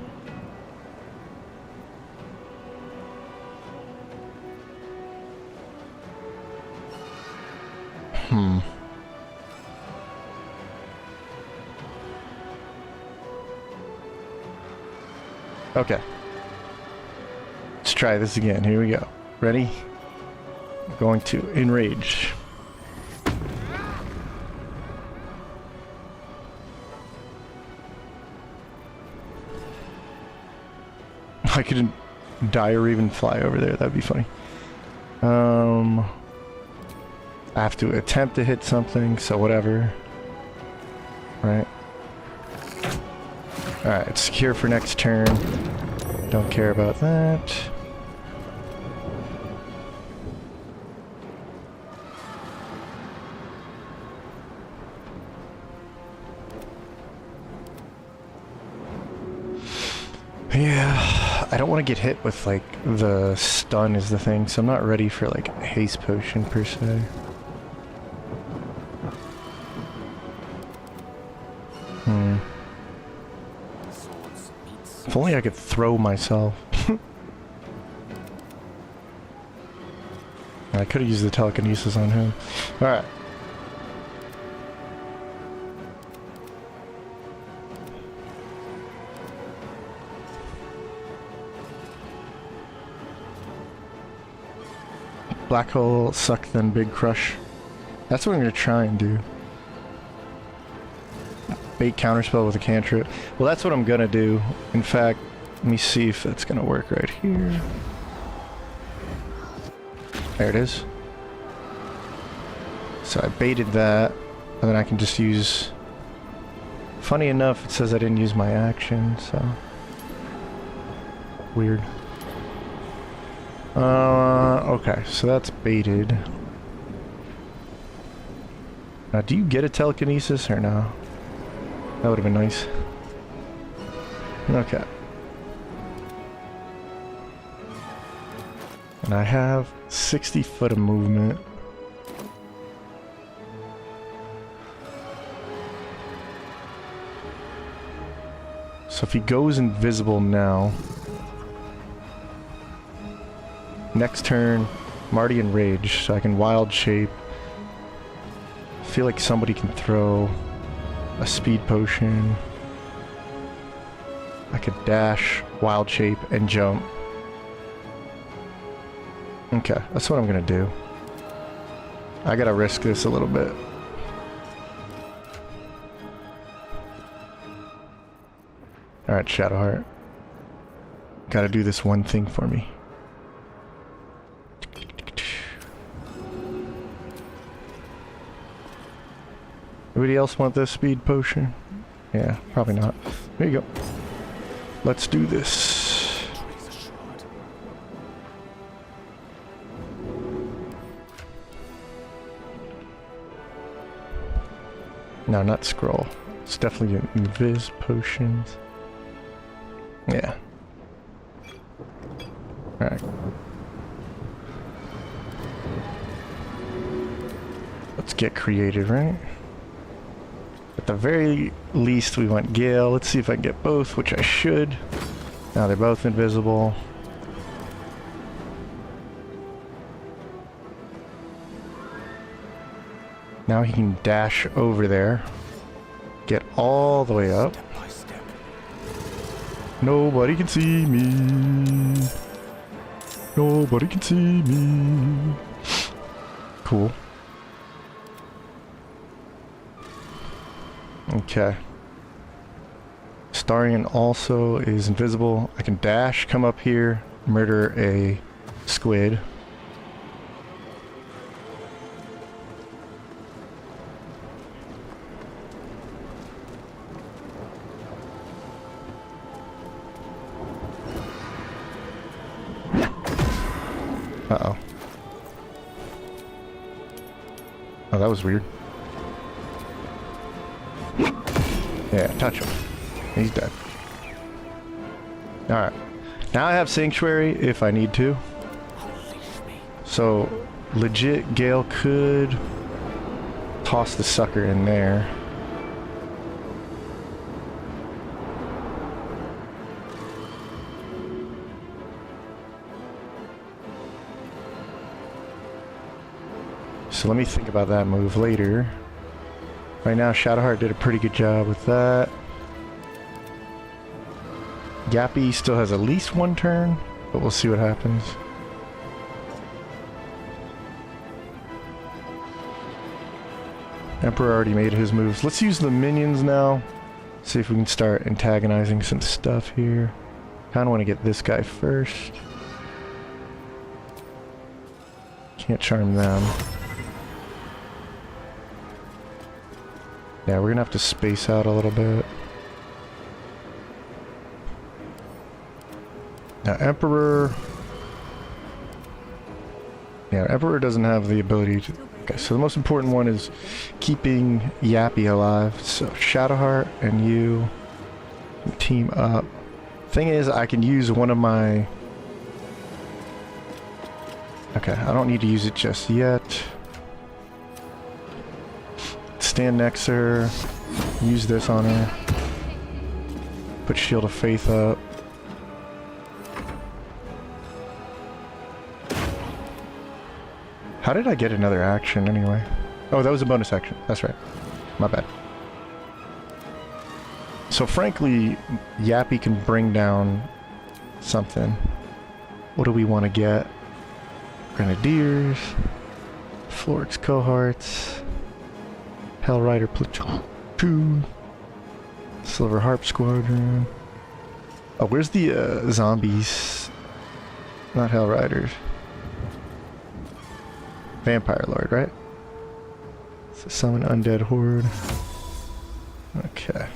Okay. Let's try this again. Here we go. Ready? I'm going to enrage. I couldn't die or even fly over there. That'd be funny. I have to attempt to hit something, so whatever. Right. Alright, secure for next turn. Don't care about that. Yeah, I don't want to get hit with, like, the stun is the thing, so I'm not ready for, like, a haste potion per se. If only I could throw myself. I could have used the telekinesis on him. Alright. Black hole, suck, then big crush. That's what I'm going to try and do. Bait counterspell with a cantrip. Well, that's what I'm gonna do. In fact, let me see if that's gonna work right here. There it is. So I baited that, and then I can just use... Funny enough, it says I didn't use my action, so... Weird. Okay, so that's baited. Now, do you get a telekinesis or no? That would have been nice. Okay. And I have 60 foot of movement. So if he goes invisible now... next turn, I'm already in rage, so I can wild shape. I feel like somebody can throw a speed potion. I could dash, wild shape, and jump. Okay, that's what I'm gonna do. I gotta risk this a little bit. Alright, Shadowheart. Gotta do this one thing for me. Anybody else want this speed potion? Yeah, probably not. There you go. Let's do this. No, not scroll. It's definitely an invis potions. Yeah. Alright. Let's get creative, right? At the very least, we want Gale. Let's see if I can get both, which I should. Now they're both invisible. Now he can dash over there. Get all the way up. Nobody can see me. Nobody can see me. Cool. Okay. Starion also is invisible. I can dash, come up here, murder a squid. Uh-oh. Oh, that was weird. Yeah, touch him. He's dead. Alright. Now I have Sanctuary if I need to. So, legit, Gale could toss the sucker in there. So let me think about that move later. Right now, Shadowheart did a pretty good job with that. Yappy still has at least one turn, but we'll see what happens. Emperor already made his moves. Let's use the minions now. See if we can start antagonizing some stuff here. Kinda wanna get this guy first. Can't charm them. Yeah, we're gonna have to space out a little bit. Now, Emperor... Yeah, Emperor doesn't have the ability to... Okay, so the most important one is keeping Yappy alive. So, Shadowheart and you can team up. Thing is, I can use one of my... Okay, I don't need to use it just yet. Stand next to her, use this on her, put Shield of Faith up. How did I get another action anyway? Oh, that was a bonus action. That's right. My bad. So frankly, Yappy can bring down something. What do we want to get? Grenadiers, Florix cohorts, Hell Rider platoon, Silver Harp Squadron. Oh, where's the zombies? Not Hell Riders. Vampire Lord, right? So summon Undead Horde. Okay.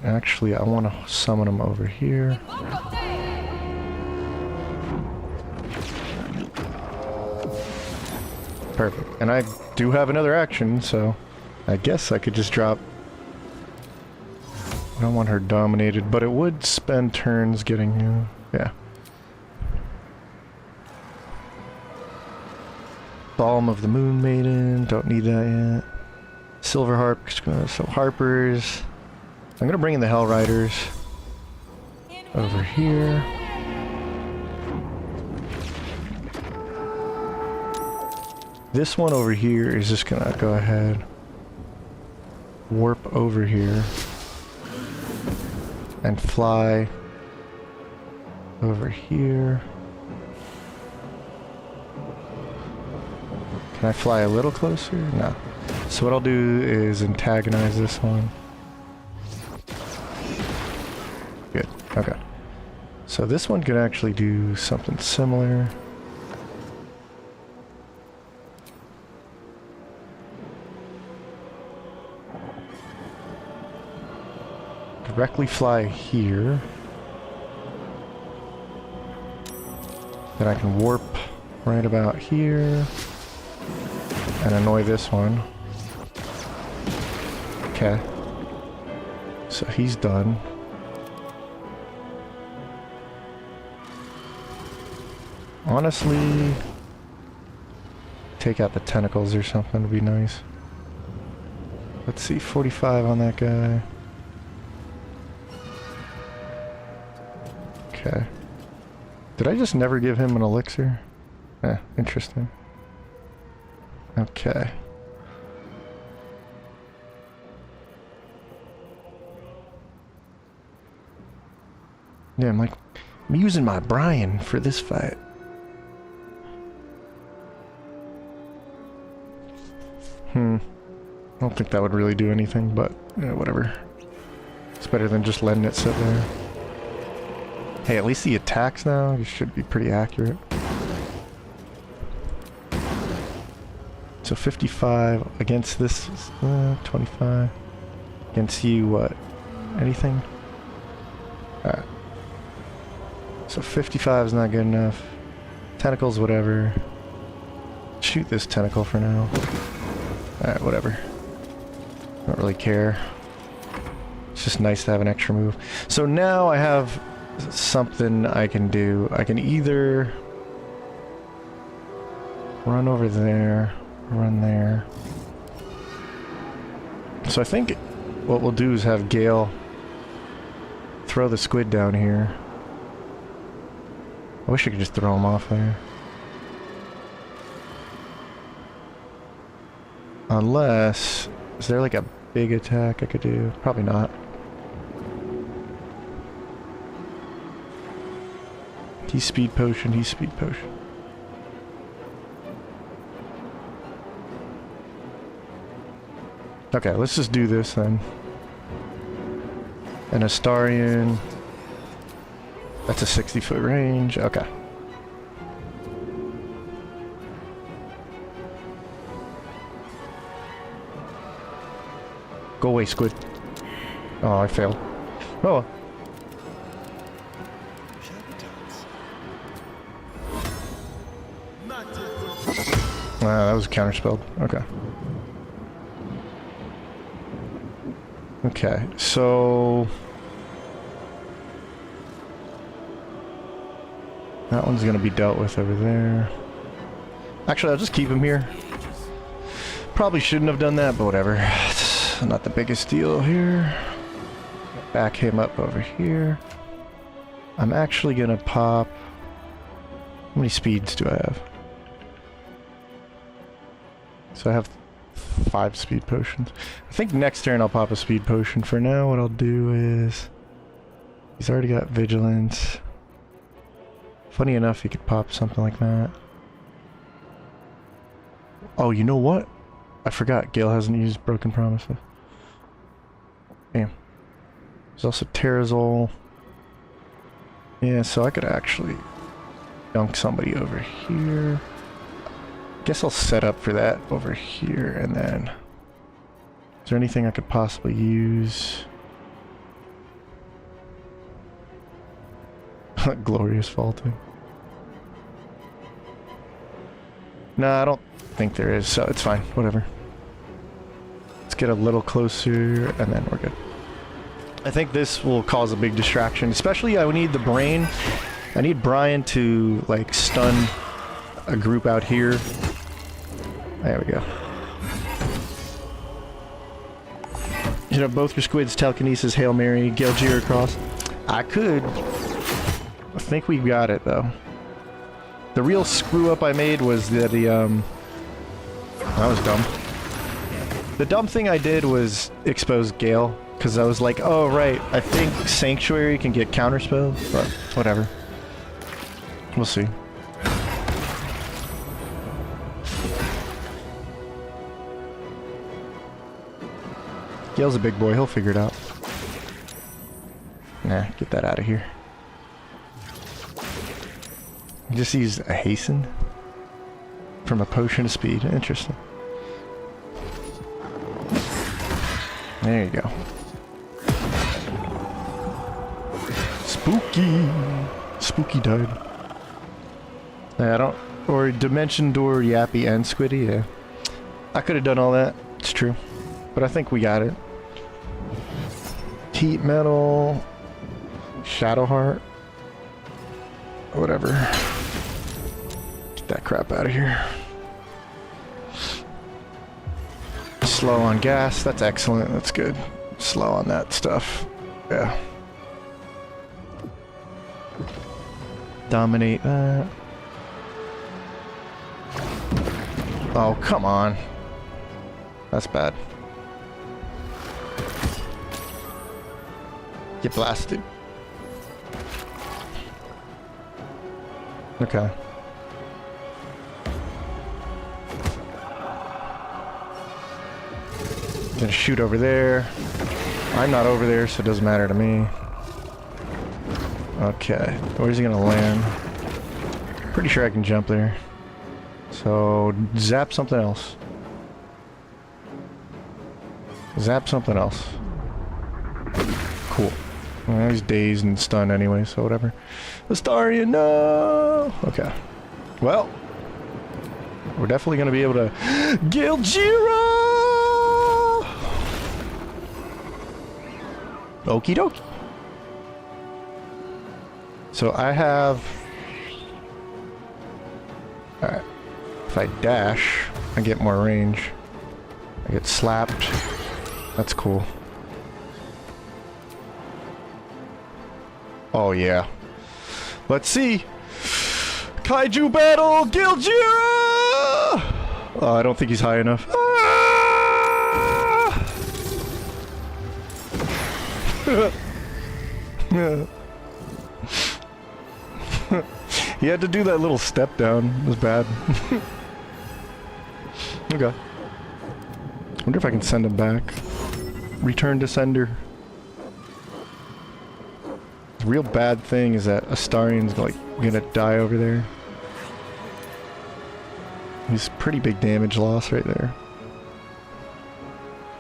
Actually, I want to summon them over here. Perfect. And I do have another action, so I guess I could just drop... I don't want her dominated, but it would spend turns getting you. Yeah. Balm of the Moon Maiden, don't need that yet. Silver Harp, so Harpers. I'm gonna bring in the Hell Riders. In over here. This one over here is just gonna go ahead, warp over here, and fly over here. Can I fly a little closer? No. So what I'll do is antagonize this one. Good. Okay. So this one could actually do something similar. Directly fly here. Then I can warp right about here and annoy this one. Okay. So he's done. Honestly, take out the tentacles or something would be nice. Let's see, 45 on that guy. Okay. Did I just never give him an elixir? Eh, interesting. Okay. Yeah, I'm using my Brian for this fight. I don't think that would really do anything, but yeah, whatever. It's better than just letting it sit there. Hey, at least the attacks now, you should be pretty accurate. So 55 against this, 25. Against you, what? Anything? Alright. So 55 is not good enough. Tentacles, whatever. Shoot this tentacle for now. Alright, whatever. Don't really care. It's just nice to have an extra move. So now I have something I can do. I can either run over there, run there. So I think what we'll do is have Gale throw the squid down here. I wish I could just throw him off there. Unless, is there like a big attack I could do? Probably not. He's speed potion, he's speed potion. Okay, let's just do this then. An Astarian. That's a 60-foot range. Okay. Go away, squid. Oh, I failed. Oh. That was counterspelled. Okay. Okay, so that one's gonna be dealt with over there. Actually, I'll just keep him here. Probably shouldn't have done that, but whatever. It's not the biggest deal here. Back him up over here. I'm actually gonna pop... How many speeds do I have? So I have 5 speed potions. I think next turn I'll pop a speed potion. For now, what I'll do is... He's already got vigilance. Funny enough, he could pop something like that. Oh, you know what? I forgot Gale hasn't used Broken Promises. Damn. There's also Terrazol. Yeah, so I could actually dunk somebody over here. Guess I'll set up for that over here, and then... Is there anything I could possibly use? Glorious vaulting. No, I don't think there is, so it's fine. Whatever. Let's get a little closer, and then we're good. I think this will cause a big distraction, especially I would need the brain. I need Brian to, like, stun a group out here. There we go. You know, both your squids, telekinesis, Hail Mary, Galejira across. I could I think we got it though. The real screw up I made was that that was dumb. The dumb thing I did was expose Gale, because I was like, oh right, I think Sanctuary can get counterspelled, but whatever. We'll see. Gale's a big boy, he'll figure it out. Nah, get that out of here. He just used a hasten from a potion of speed. Interesting. There you go. Spooky! Spooky died. I don't... Or Dimension Door, Yappy, and Squiddy, yeah. I could have done all that, it's true. But I think we got it. Heat Metal... Shadowheart... Whatever. Get that crap out of here. Slow on gas, that's excellent, that's good. Slow on that stuff. Yeah. Dominate that. Oh, come on. That's bad. Get blasted. Okay. Gonna shoot over there. I'm not over there, so it doesn't matter to me. Okay. Where's he gonna land? Pretty sure I can jump there. So, zap something else. Zap something else. Cool. Well, he's dazed and stunned anyway, so whatever. Astarion, no! Okay. Well, we're definitely gonna be able to... Galejira! Okie dokie. So I have... Alright. If I dash, I get more range. I get slapped. That's cool. Oh yeah. Let's see. Kaiju battle, Galejira! Oh, I don't think he's high enough. Ah! He had to do that little step down. It was bad. Okay. Wonder if I can send him back. Return to sender. The real bad thing is that Astarion's like gonna die over there. He's pretty big damage loss right there.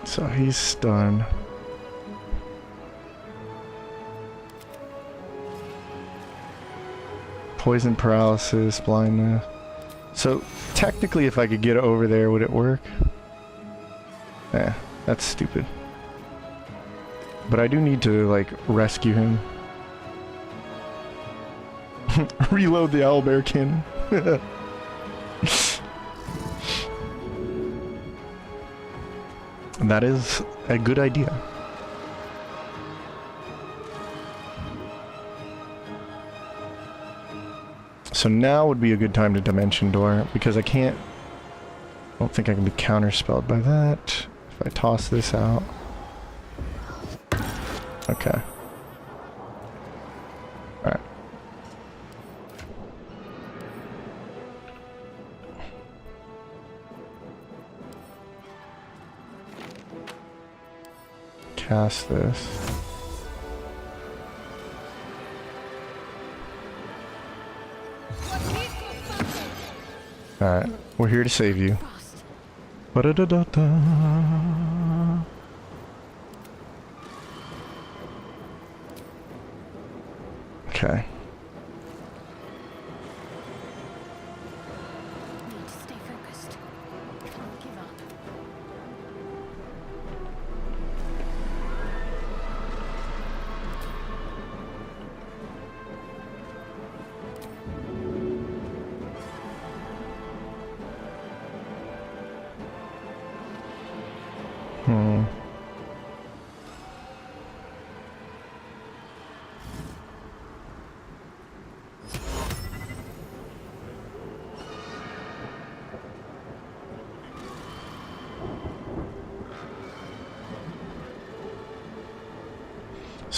So he's stunned. Poison paralysis, blindness. So technically if I could get over there, would it work? Eh, that's stupid. But I do need to like rescue him. Reload the Owlbear cannon. That is a good idea. So now would be a good time to Dimension Door, because I can't... I don't think I can be counterspelled by that. If I toss this out... Okay. Alright. Cast this. Alright, we're here to save you. Ba-da-da-da-da. Okay. Need to stay focused. Don't give up.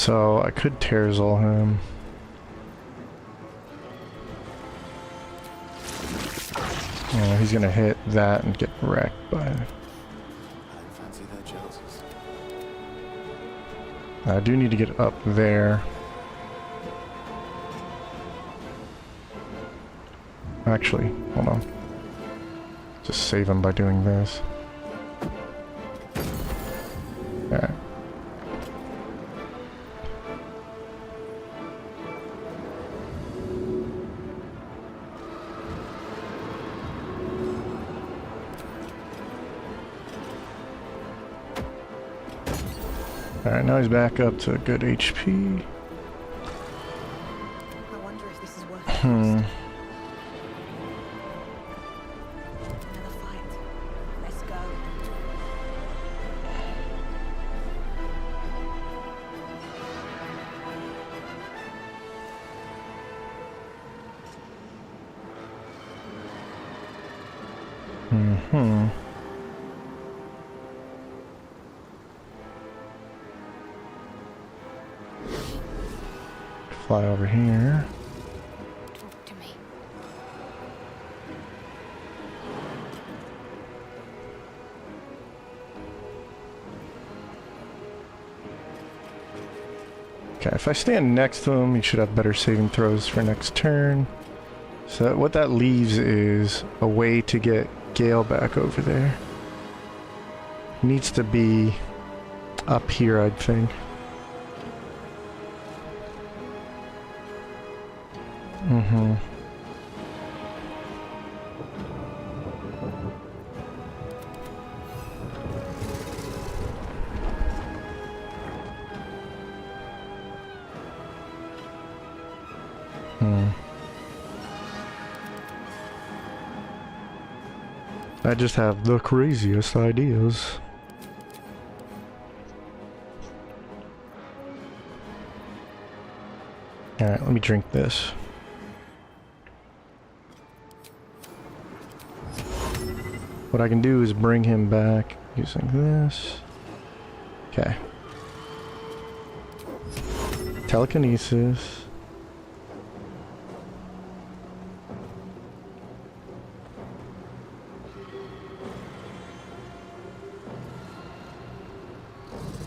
So I could Terrazol him. Oh, he's gonna hit that and get wrecked by it. I don't fancy their chances. I do need to get up there. Actually, hold on. Just save him by doing this. Alright. Alright, now he's back up to a good HP. I wonder if this is worth it. Another fight. Let's go. Fly over here. Talk to me. Okay, if I stand next to him, he should have better saving throws for next turn. So what that leaves is a way to get Gale back over there. Needs to be up here, I'd think. Mm-hmm. I just have the craziest ideas. Alright, let me drink this. What I can do is bring him back using this. Okay. Telekinesis.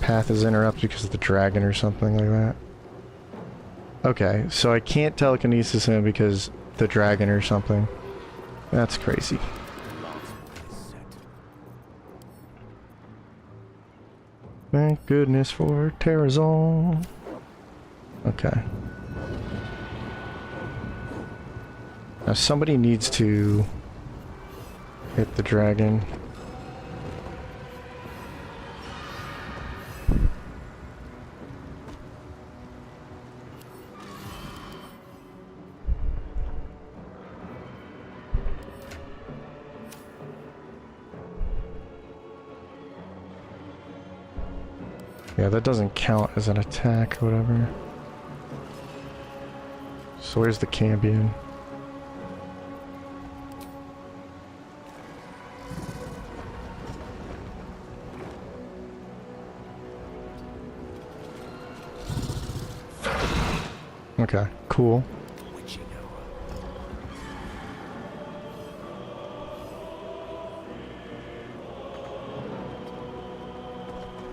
Path is interrupted because of the dragon or something like that. Okay, so I can't telekinesis him because the dragon or something. That's crazy. Thank goodness for Terrazol. Okay. Now somebody needs to hit the dragon. Yeah, that doesn't count as an attack or whatever. So where's the Cambion? Okay, cool.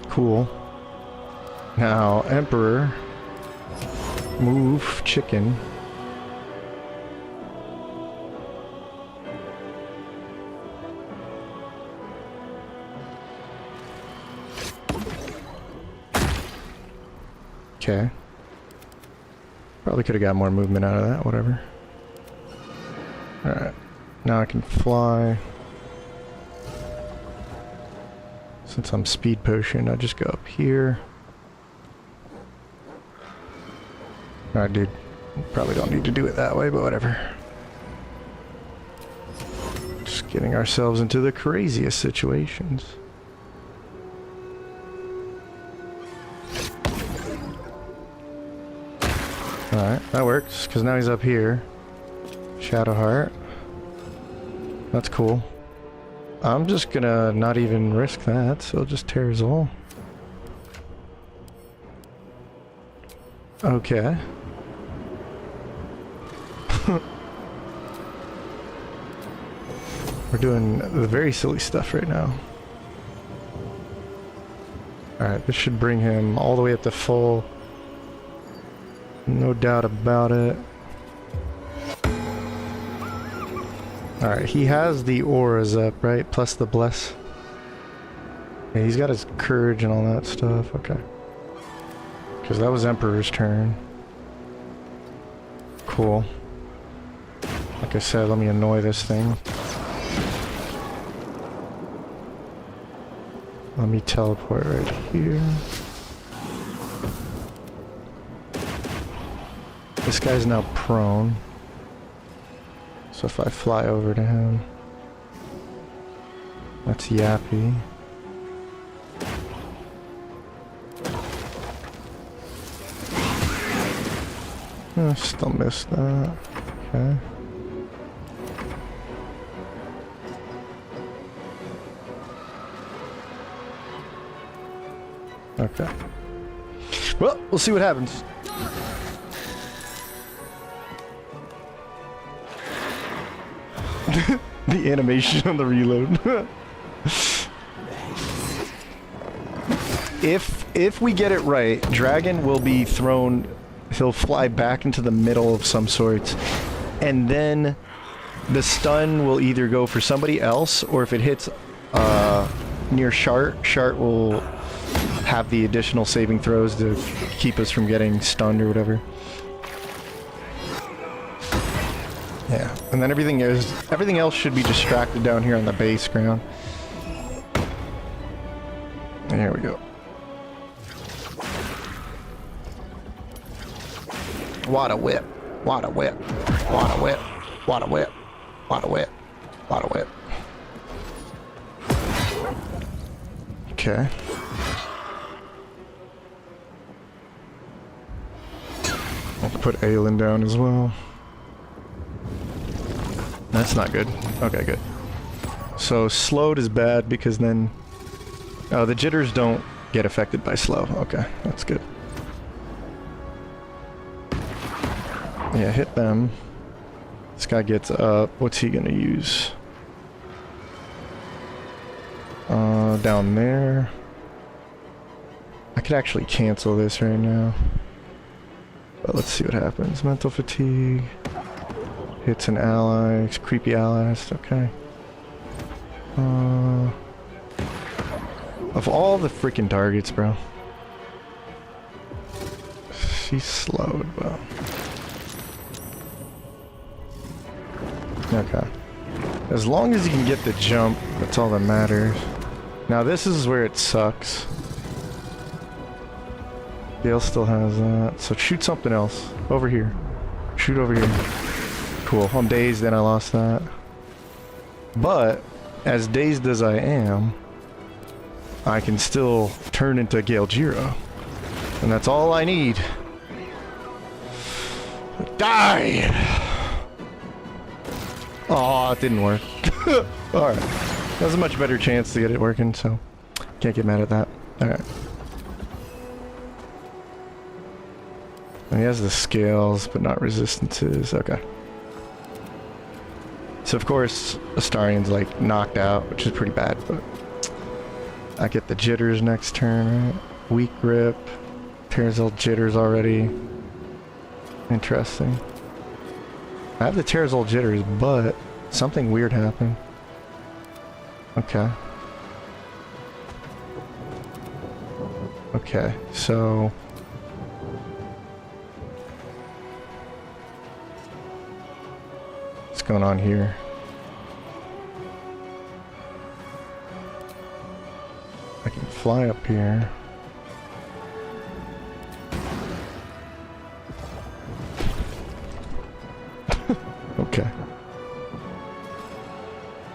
Cool. Now, Emperor, move chicken. Okay. Probably could have got more movement out of that, whatever. Alright. Now I can fly. Since I'm speed potion, I just go up here. Alright, dude. Probably don't need to do it that way, but whatever. Just getting ourselves into the craziest situations. Alright, that works, because now he's up here. Shadowheart. That's cool. I'm just gonna not even risk that, so just Terrazol. Okay. We're doing the very silly stuff right now. Alright, this should bring him all the way up to full. No doubt about it. Alright, he has the auras up, right? Plus the bless. Yeah, he's got his courage and all that stuff. Okay. Because that was Emperor's turn. Cool. Like I said, let me annoy this thing. Let me teleport right here. This guy's now prone. So if I fly over to him, that's Yappy. Oh, still missed that. Okay. Okay. Well, we'll see what happens. The animation on the reload. If we get it right, Dragon will be thrown. He'll fly back into the middle of some sorts, and then the stun will either go for somebody else, or if it hits near Shart, Shart will have the additional saving throws to keep us from getting stunned or whatever. Yeah, and then everything else should be distracted down here on the base ground. And here we go. What a whip! What a whip! What a whip! What a whip! What a whip! What a whip! Okay. I'll put Aelin down as well. That's not good. Okay, good. So slowed is bad because then... Oh, the jitters don't get affected by slow. Okay, that's good. Yeah, hit them. This guy gets up. What's he gonna use? Down there. I could actually cancel this right now. But let's see what happens. Mental fatigue. Hits an ally. Creepy allies. Okay. Of all the freaking targets, bro. She's slowed, bro. Okay. As long as you can get the jump, that's all that matters. Now this is where it sucks. Gale still has that. So shoot something else. Over here. Shoot over here. Cool. I'm dazed and I lost that. But, as dazed as I am, I can still turn into Galejira. And that's all I need. Die! Oh, it didn't work. Alright. That was a much better chance to get it working, so can't get mad at that. Alright. And he has the scales, but not resistances. Okay. So of course, Astarion's like knocked out, which is pretty bad, but I get the jitters next turn, right? Weak grip. Terzal jitters already. Interesting. I have the Terzal jitters, but something weird happened. Okay. Okay, so... what's going on here? I can fly up here. Okay.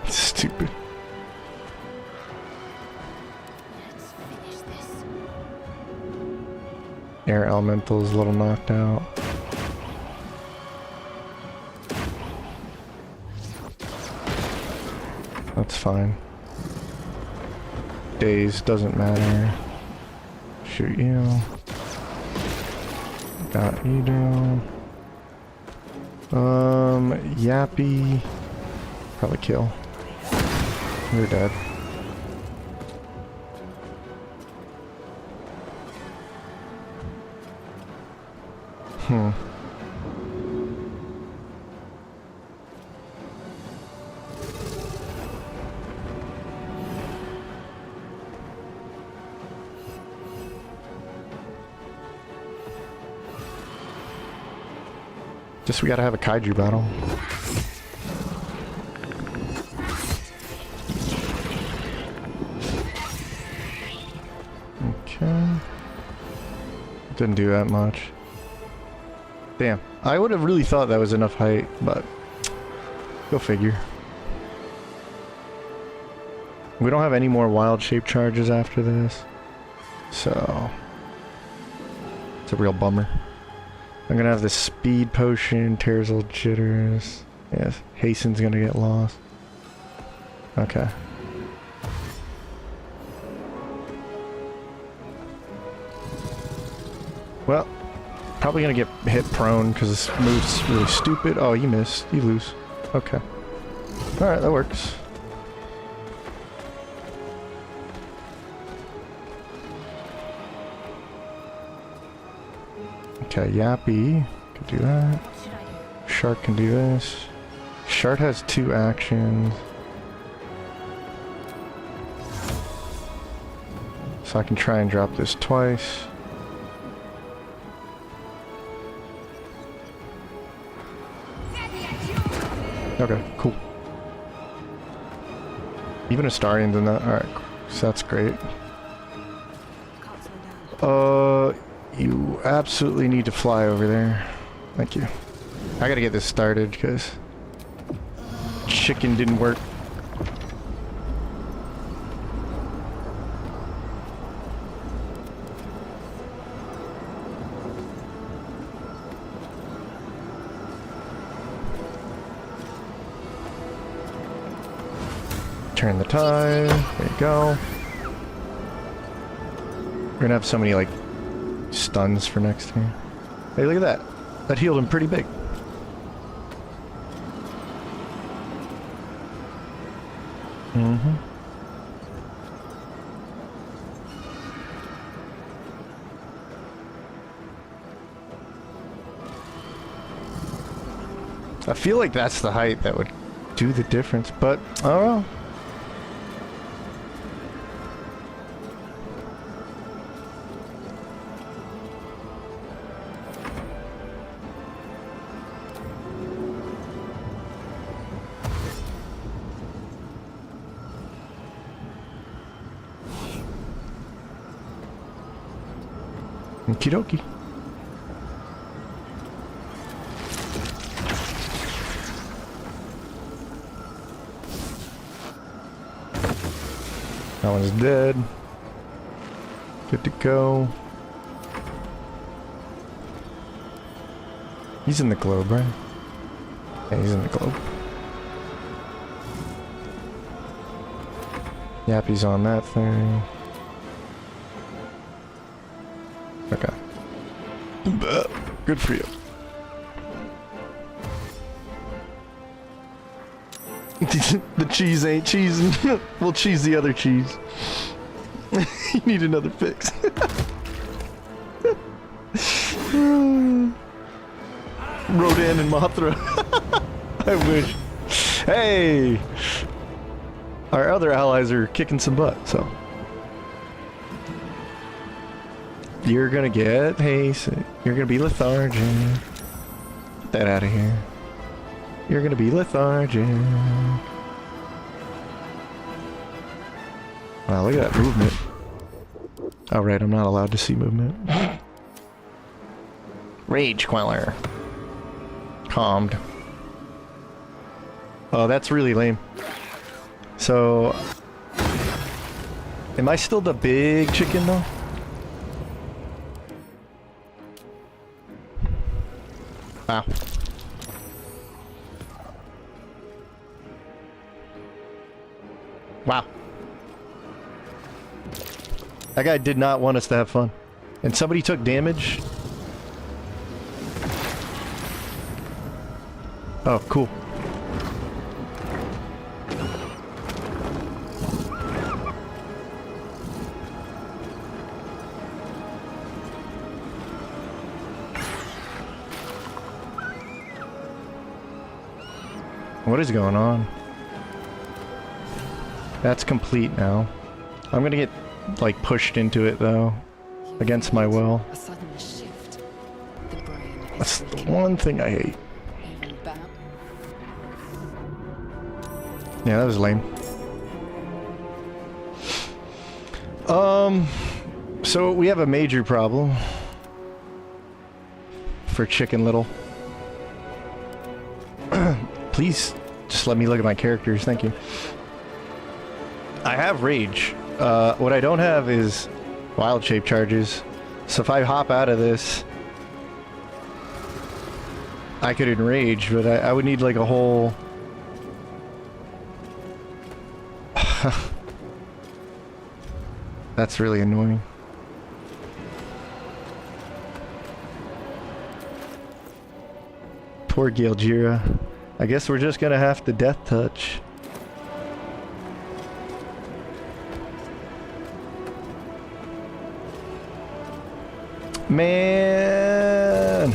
Stupid. Let's finish this. Air elemental's a little knocked out. That's fine. Daze doesn't matter. Shoot you. Got you down. Yappy. Probably kill. You're dead. Guess we gotta have a kaiju battle. Okay. Didn't do that much. Damn. I would have really thought that was enough height, but go figure. We don't have any more wild shape charges after this, so it's a real bummer. I'm gonna have the speed potion, tears old jitters. Yes, Hasten's gonna get lost. Okay. Well, probably gonna get hit prone because this move's really stupid. Oh, you missed. You lose. Okay. Alright, that works. Okay, Yappy can do that. Shark can do this. Shark has 2 actions. So I can try and drop this twice. Okay, cool. Even Astarion's in that. Alright, so that's great. You absolutely need to fly over there. Thank you. I gotta get this started because chicken didn't work. Turn the tide. There you go. We're gonna have so many like stuns for next turn. Hey, look at that. That healed him pretty big. I feel like that's the height that would do the difference, but I don't know. Okie dokie. That one's dead. Good to go. He's in the globe, right? Yeah, he's in the globe. Yappy's on that thing. Okay. Good for you. The cheese ain't cheesing. We'll cheese the other cheese. You need another fix. Rodan and Mothra. I wish. Hey! Our other allies are kicking some butt, so. You're gonna get haste. You're gonna be lethargic. Get that out of here. You're gonna be lethargic. Wow, look at that movement. Oh, right, I'm not allowed to see movement. Rage Queller. Calmed. Oh, that's really lame. So... Am I still the big chicken, though? Wow. Wow. That guy did not want us to have fun. And somebody took damage. Oh, cool. What is going on? That's complete now. I'm gonna get, like, pushed into it, though. Against my will. A sudden shift. The brain is That's the one thing I hate. even better. Yeah, that was lame. So we have a major problem. For Chicken Little. Please, just let me look at my characters, thank you. I have Rage. What I don't have is Wild Shape charges. So if I hop out of this, I could enrage, but I would need like a whole... That's really annoying. Poor Galejira. I guess we're just gonna have to death touch. Man,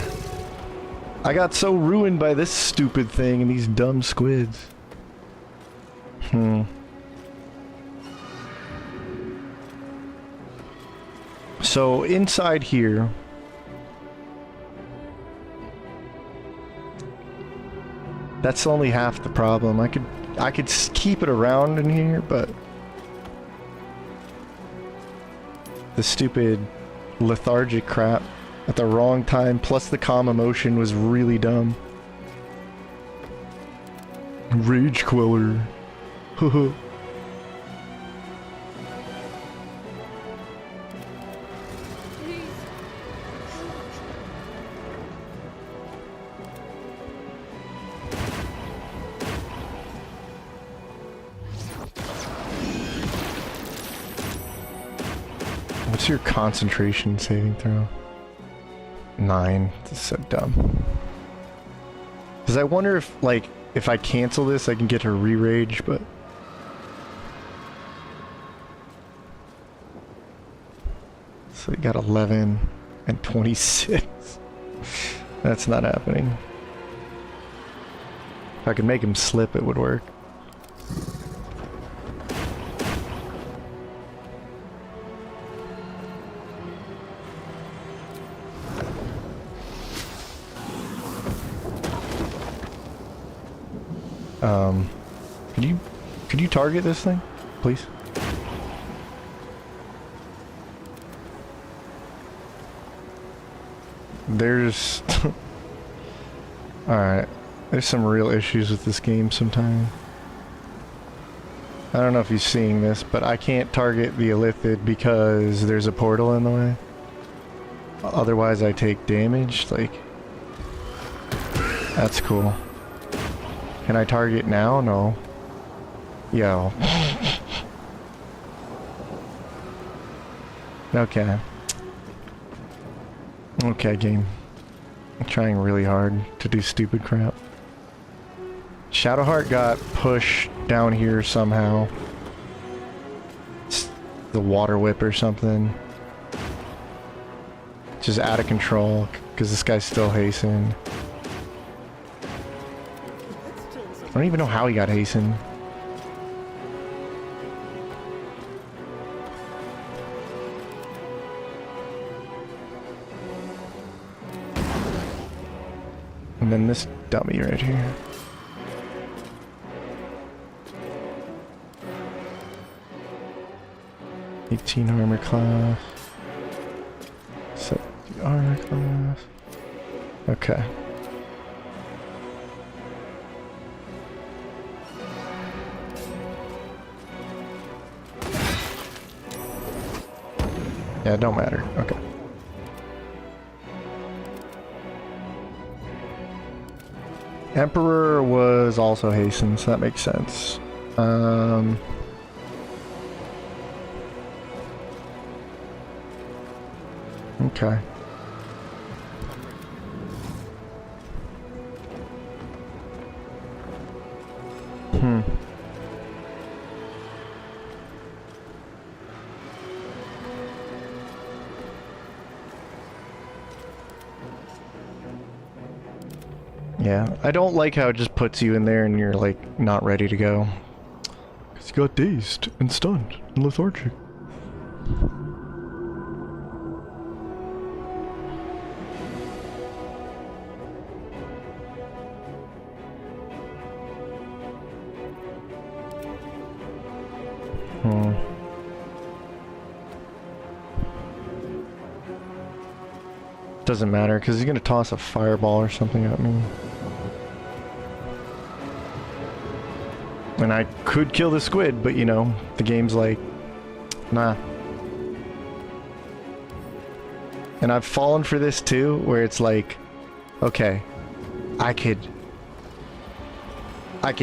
I got so ruined by this stupid thing and these dumb squids. So inside here, that's only half the problem. I could keep it around in here, but the stupid lethargic crap at the wrong time, plus the calm emotion was really dumb. Rage Queller. What's your concentration saving throw? 9. This is so dumb. Because I wonder if, like, if I cancel this, I can get her re-rage, but... So you got 11 and 26. That's not happening. If I could make him slip, it would work. Could you target this thing, please? There's... Alright. There's some real issues with this game sometimes. I don't know if you're seeing this, but I can't target the Illithid because there's a portal in the way. Otherwise I take damage, like... That's cool. Can I target now? No. Yo. Okay. Okay, game. I'm trying really hard to do stupid crap. Shadowheart got pushed down here somehow. It's the water whip or something. Just out of control because this guy's still hastened. I don't even know how he got hastened. And then this dummy right here. $18 armor class. 70 armor class. Okay. Yeah, it don't matter. Okay. Emperor was also hastened, so that makes sense. Okay. Yeah, I don't like how it just puts you in there and you're like not ready to go. Because you got dazed and stunned and lethargic. Doesn't matter, because he's going to toss a fireball or something at me. And I could kill the squid, but you know, the game's like, nah. And I've fallen for this too, where it's like, okay, I can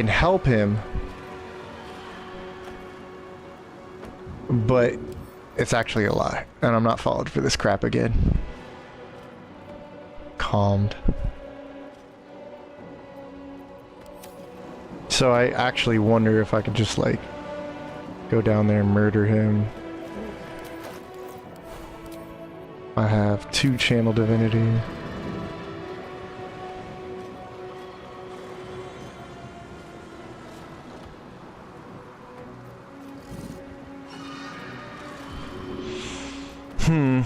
help him, but it's actually a lie, and I'm not falling for this crap again. Calmed. So I actually wonder if I could just like go down there and murder him. I have 2 channel divinity. Hmm.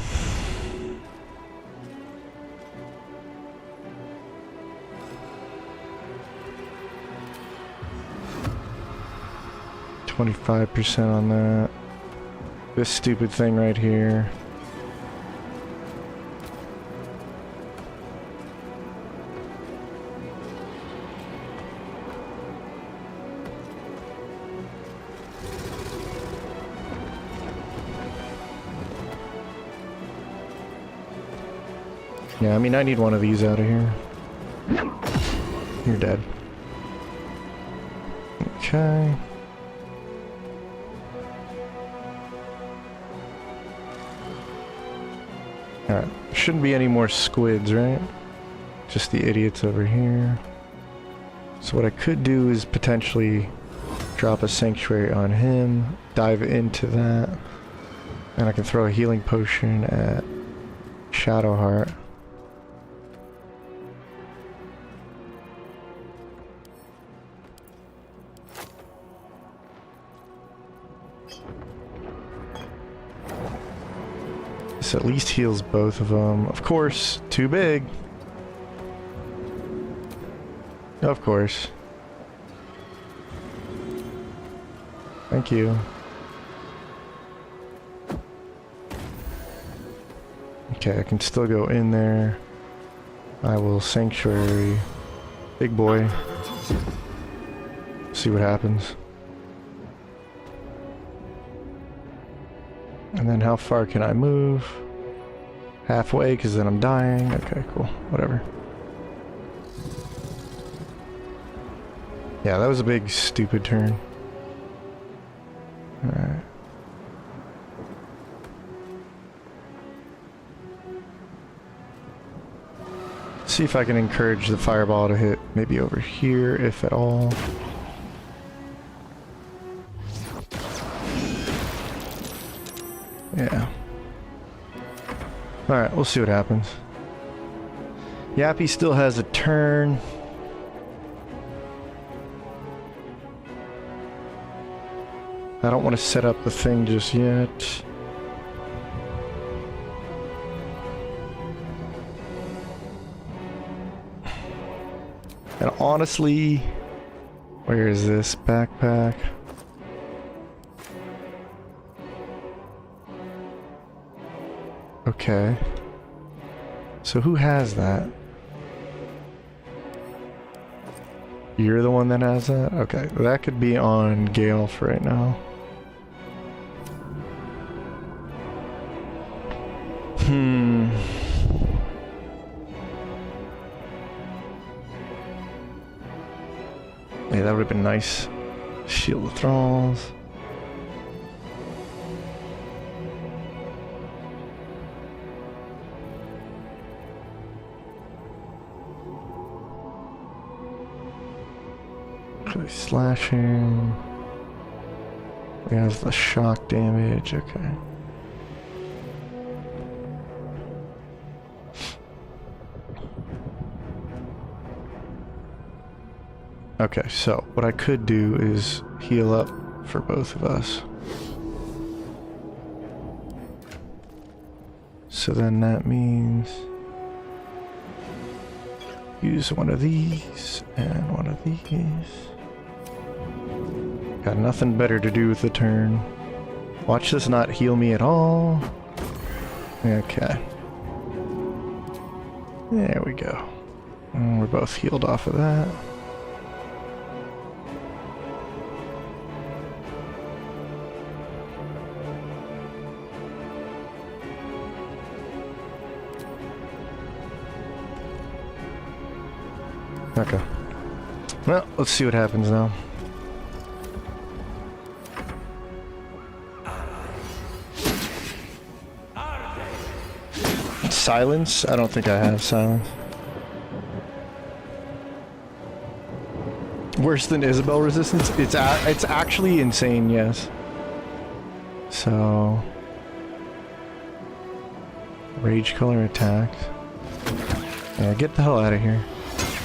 25% on that. This stupid thing right here. Yeah, I mean, I need one of these out of here. You're dead. Okay. Alright, shouldn't be any more squids, right? Just the idiots over here. So what I could do is potentially drop a sanctuary on him, dive into that, and I can throw a healing potion at Shadowheart. This at least heals both of them. Of course, too big. Of course. Thank you. Okay, I can still go in there. I will sanctuary. Big boy. See what happens. And then how far can I move? Halfway, because then I'm dying. Okay, cool. Whatever. Yeah, that was a big, stupid turn. Alright. See if I can encourage the fireball to hit maybe over here, if at all. Yeah. Alright, we'll see what happens. Yappy still has a turn. I don't want to set up the thing just yet. And honestly, where is this backpack? Okay. So who has that? You're the one that has that? Okay, that could be on Gale for right now. Yeah, that would have been nice. Shield of Thralls. Slashing. We have the shock damage, okay. Okay, so what I could do is heal up for both of us. So then that means use one of these and one of these. Got nothing better to do with the turn. Watch this not heal me at all. Okay. There we go. And we're both healed off of that. Okay. Well, let's see what happens now. Silence? I don't think I have silence. Worse than Isabel resistance? It's actually insane, yes. So... Rage color attack. Yeah, get the hell out of here.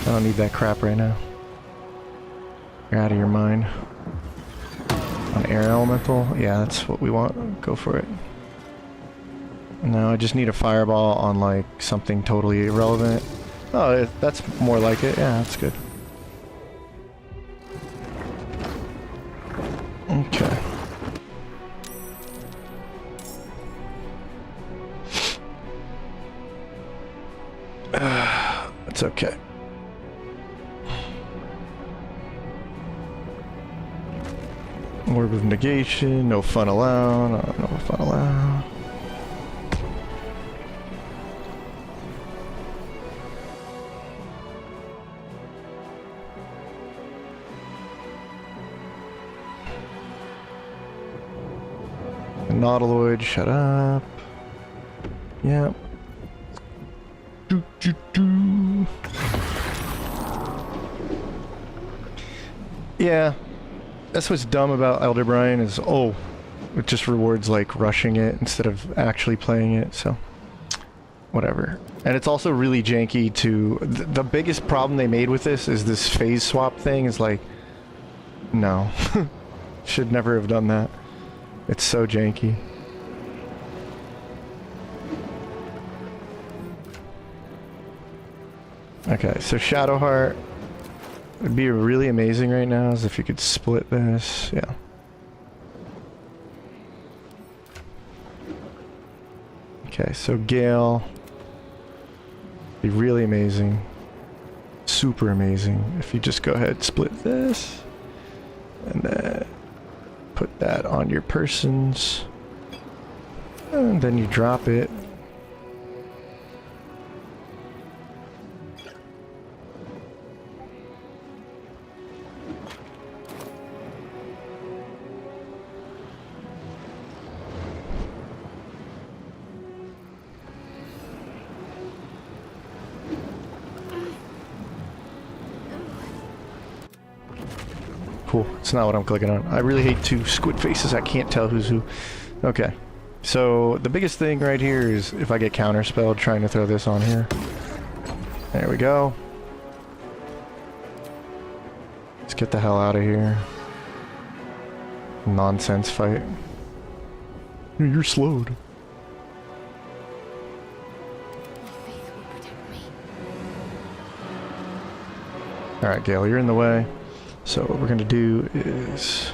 I don't need that crap right now. You're out of your mind. On air elemental? Yeah, that's what we want. Go for it. No, I just need a fireball on like something totally irrelevant. Oh, that's more like it. Yeah, that's good. Okay. It's okay. Orb of negation, no fun allowed, no fun allowed. Nautiloid, shut up. Yep. Yeah. That's what's dumb about Elder Brian is, oh, it just rewards like rushing it instead of actually playing it, so whatever. And it's also really janky to, the biggest problem they made with this is this phase swap thing is like, no, should never have done that. It's so janky. Okay, so Shadowheart would be really amazing right now is if you could split this, yeah. Okay, so Gale, be really amazing, super amazing if you just go ahead split this, and then put that on your persons, and then you drop it. Cool. It's not what I'm clicking on. I really hate two squid faces. I can't tell who's who. Okay. So the biggest thing right here is if I get counterspelled trying to throw this on here. There we go. Let's get the hell out of here. Nonsense fight. You're slowed. Alright, Gale, you're in the way. So what we're gonna do is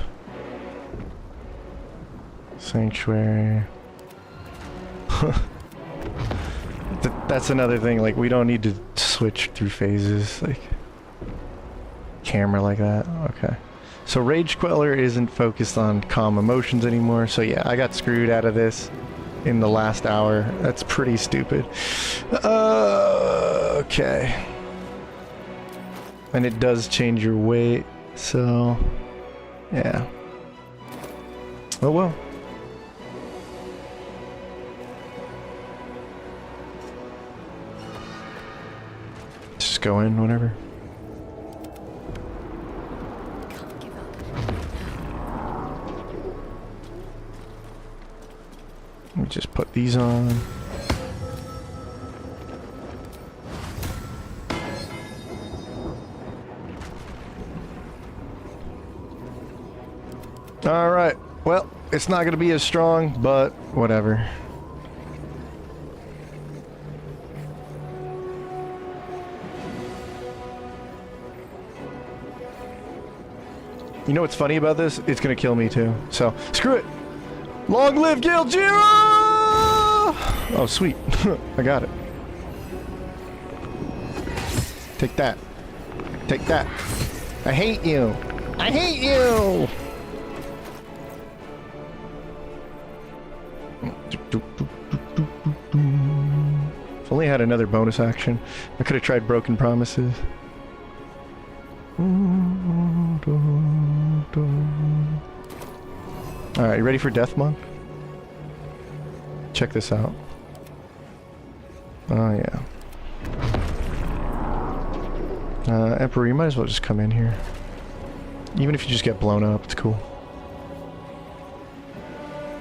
Sanctuary. That's another thing, like we don't need to switch through phases, like camera like that. Okay. So Rage Queller isn't focused on calm emotions anymore, so yeah, I got screwed out of this in the last hour. That's pretty stupid. Okay. And it does change your weight. So, yeah. Oh well. Just go in, whatever. me just put these on. Alright, well, it's not gonna be as strong, but whatever. You know what's funny about this? It's gonna kill me too. So, screw it! Long live Galejira! Oh, sweet. I got it. Take that. Take that. I hate you! I hate you! If only I had another bonus action. I could have tried Broken Promises. Alright, you ready for Death Monk? Check this out. Oh yeah. Emperor, you might as well just come in here. Even if you just get blown up, it's cool.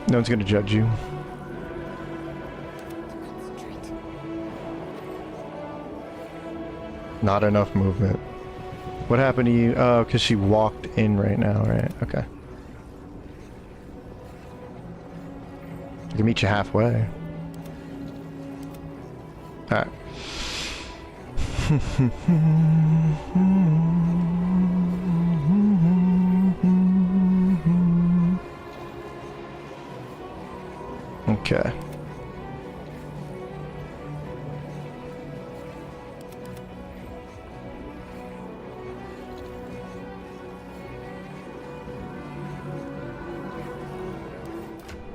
No one's gonna judge you. Not enough movement. What happened to you? Oh, because she walked in right now, right? Okay. I can meet you halfway. Alright. Okay.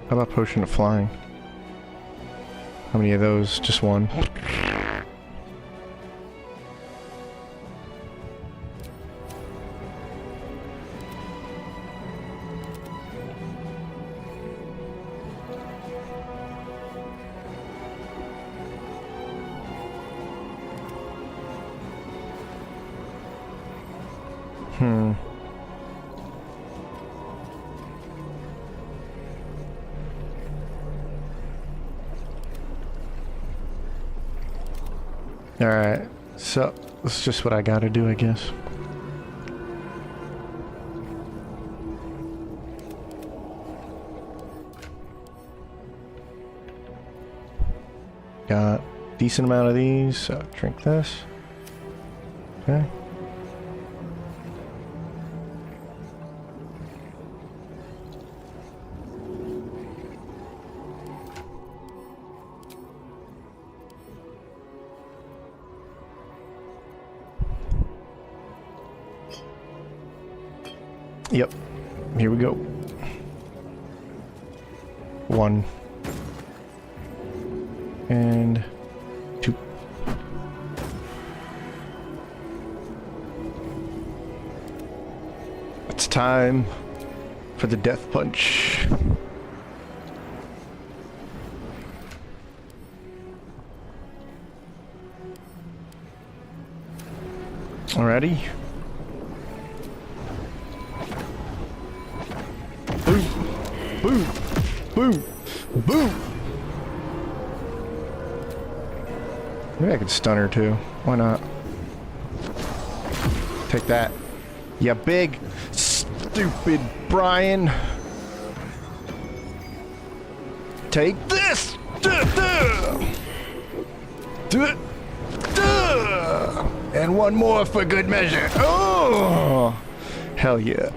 How about Potion of Flying? How many of those? Just one. Alright, so that's just what I gotta do, I guess. Got a decent amount of these, so drink this. Okay. Yep. Here we go. 1. And 2. It's time for the death punch. Alrighty. Boom! Boom! Boom! Maybe I could stun her too. Why not? Take that. You big, stupid Brian. Take this! And one more for good measure. Oh! Hell yeah.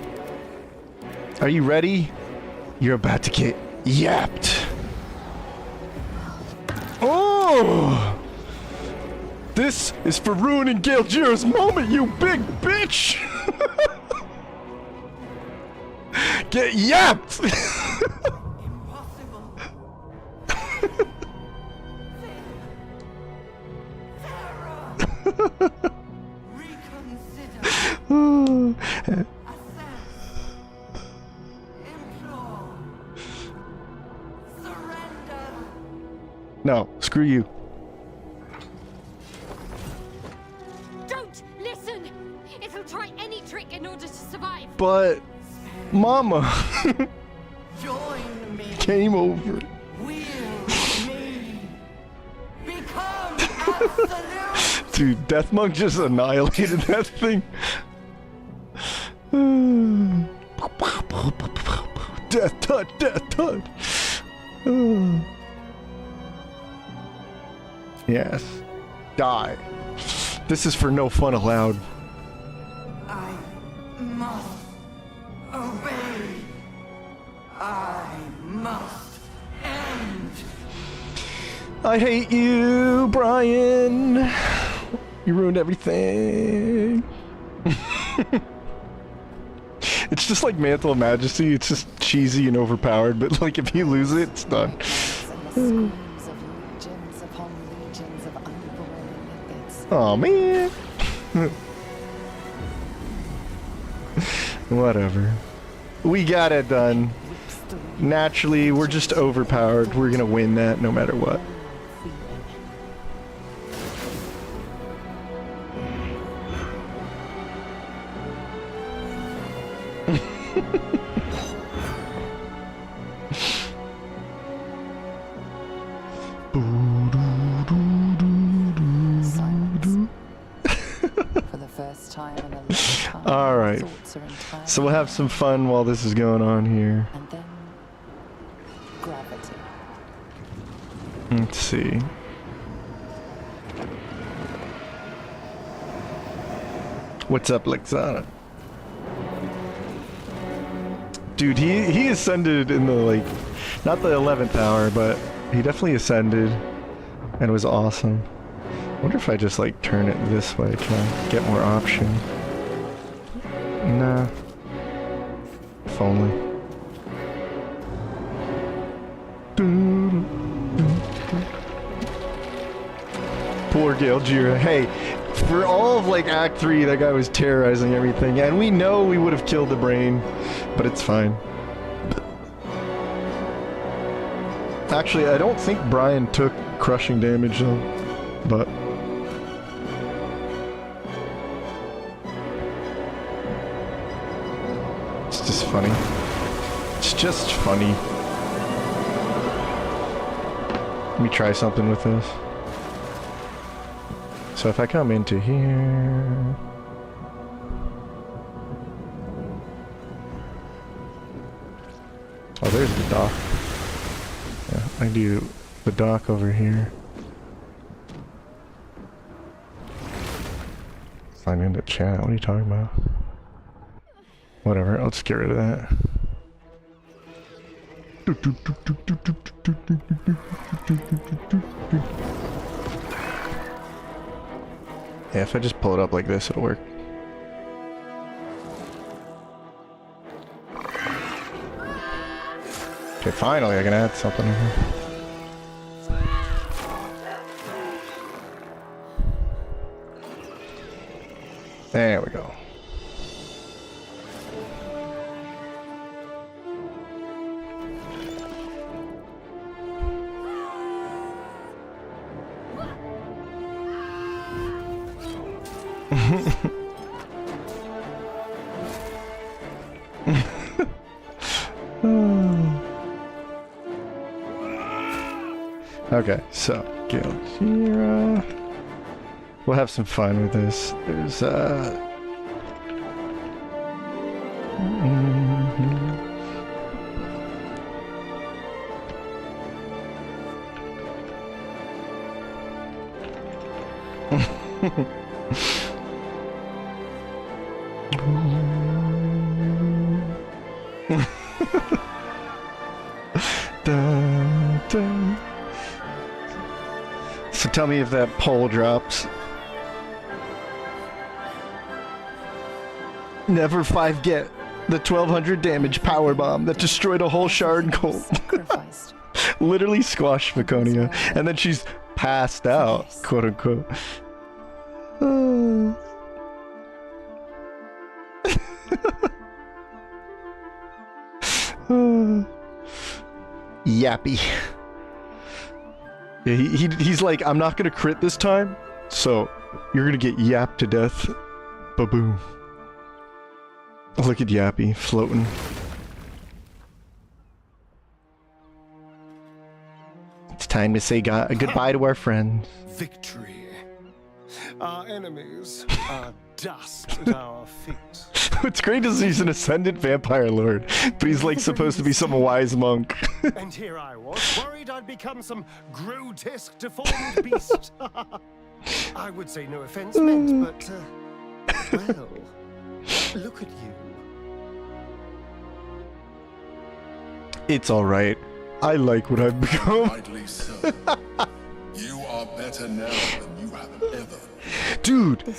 Are you ready? You're about to get yapped. Oh! This is for ruining Galejira's moment, you big bitch! Get yapped! Impossible. Sarah! Reconsider. No, screw you. Don't listen! It'll try any trick in order to survive. But, Mama, Join me. came over. We'll Dude, Death Monk just annihilated that thing. Death touch, death touch. Yes. Die. This is for no fun allowed. I must obey. I must end. I hate you, Brian. You ruined everything. It's just like Mantle of Majesty. It's just cheesy and overpowered, but like if you lose it, it's done. Oh man. Whatever. We got it done. Naturally, we're just overpowered. We're gonna win that no matter what. Alright, so we'll have some fun while this is going on here. And then gravity. Let's see. What's up, Lexana? Dude, he ascended in the, like, not the 11th hour, but he definitely ascended and it was awesome. I wonder if I just, like, turn it this way, try and get more options. Nah. If only. Poor Galejira. Hey, for all of like Act 3, that guy was terrorizing everything, and we know we would have killed the brain, but it's fine. Actually, I don't think Brian took crushing damage though, but... it's just funny. It's just funny. Let me try something with this. So if I come into here... oh, there's the dock. Yeah, I do the dock over here. Sign into chat, what are you talking about? Whatever, let's get rid of that. Yeah, if I just pull it up like this, it'll work. Okay, finally I can add something in here. There we go. Okay, so Galejira. We'll have some fun with this. There's So tell me if that pole drops. Never 5 get the 1200 damage power bomb that destroyed a whole shard cult. Literally squashed Viconia, and then she's passed out, quote unquote. Yappy. Yeah, he's like, I'm not gonna crit this time, so you're gonna get yapped to death. Ba-boom. Look at Yappy floating. It's time to say goodbye to our friends. Victory Our enemies are dust at our feet. What's great is he's an ascendant vampire lord, but he's like supposed to be some wise monk. And here I was, worried I'd become some grotesque, deformed beast. I would say no offense meant, but, well, look at you. It's alright. I like what I've become. Rightly so. You are better now than you have ever. Dude!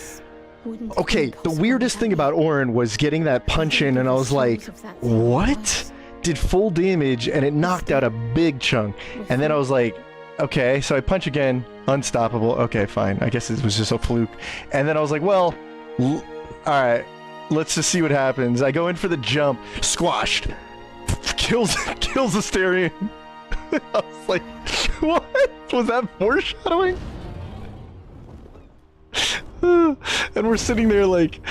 Okay, the weirdest thing about Orin was getting that punch in and I was like, what? Did full damage and it knocked out a big chunk. And then I was like, okay, so I punch again, unstoppable. Okay, fine. I guess it was just a fluke. And then I was like, well, alright, let's just see what happens. I go in for the jump, squashed. Kills Asterion. I was like, what? Was that foreshadowing? And we're sitting there like,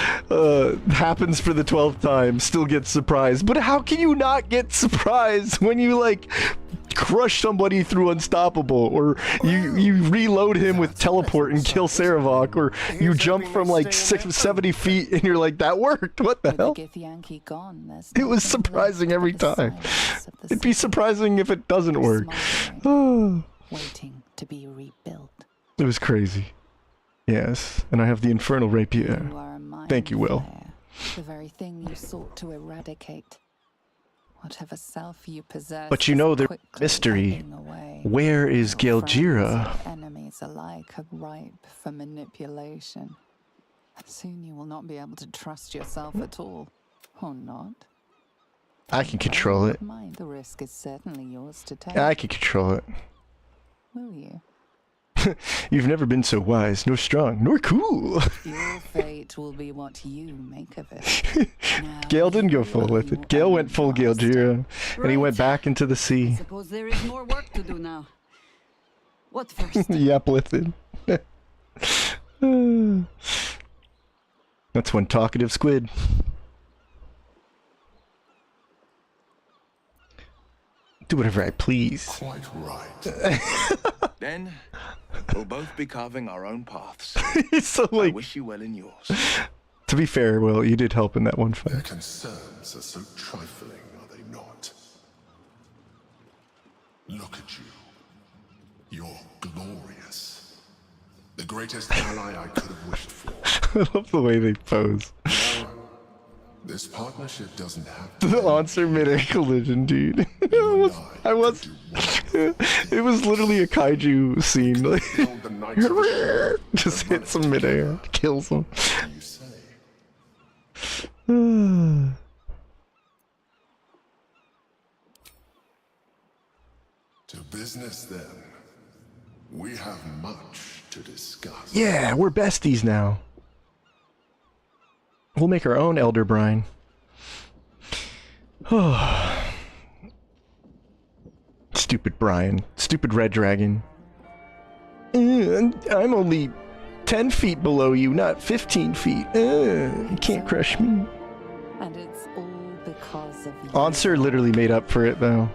happens for the 12th time, still gets surprised. But how can you not get surprised when you like crush somebody through unstoppable, or you reload him with teleport and kill Saravok, or you jump from like 70 feet and you're like, that worked, what the hell? It was surprising every time. It'd be surprising if it doesn't work. Waiting to be rebuilt. It was crazy. Yes, and I have the Infernal Rapier. Thank you, Will. The very thing you sought to eradicate. Whatever self you possess. But you know the mystery. Where is Galejira? Enemies alike are ripe for manipulation. Soon you will not be able to trust yourself at all, or not. I can control it. The risk is certainly yours to take. I can control it. Will you? You've never been so wise, nor strong, nor cool. Your fate will be what you make of it. Gale didn't go full with it. Gale went full Galejira, and he went back into the sea. Suppose there is more work to do now. What first? Yep, lifted. That's one talkative squid. Do whatever I please. Quite right. Then we'll both be carving our own paths. So, like, I wish you well in yours. To be fair, Will, you did help in that one fight. Their concerns are so trifling, are they not? Look at you. You're glorious. The greatest ally I could have wished for. I love the way they pose. Now, this partnership doesn't have to. The answer mid-air collision, dude. It was literally a kaiju scene. Like, just hits him mid-air, kills him. To business then. We have much to discuss. Yeah, we're besties now. We'll make our own Elder Brine. Stupid Brian. Stupid Red Dragon. I'm only 10 feet below you, not 15 feet. You can't crush me. And it's all because of you. Answer literally made up for it, though.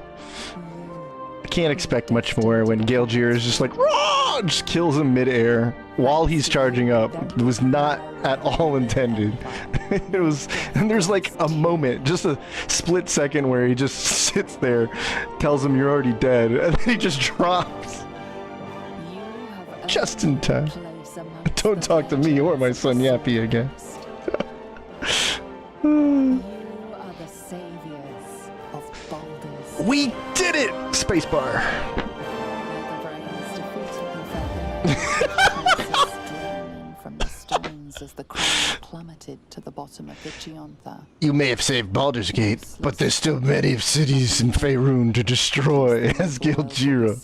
I can't expect much more when Galejira is just like, Raw! Just kills him mid-air while he's charging up. It was not at all intended. It was, and there's like a moment, just a split second where he just sits there, tells him you're already dead, and then he just drops. Just in time. Don't talk to me or my son Yappy again. You are the saviors of Baldur's. We did it! Spacebar. From the stones as the crown plummeted to the bottom of the Giantha. You may have saved Baldur's Gate, but there's still many cities in Faerun to destroy as Galejira.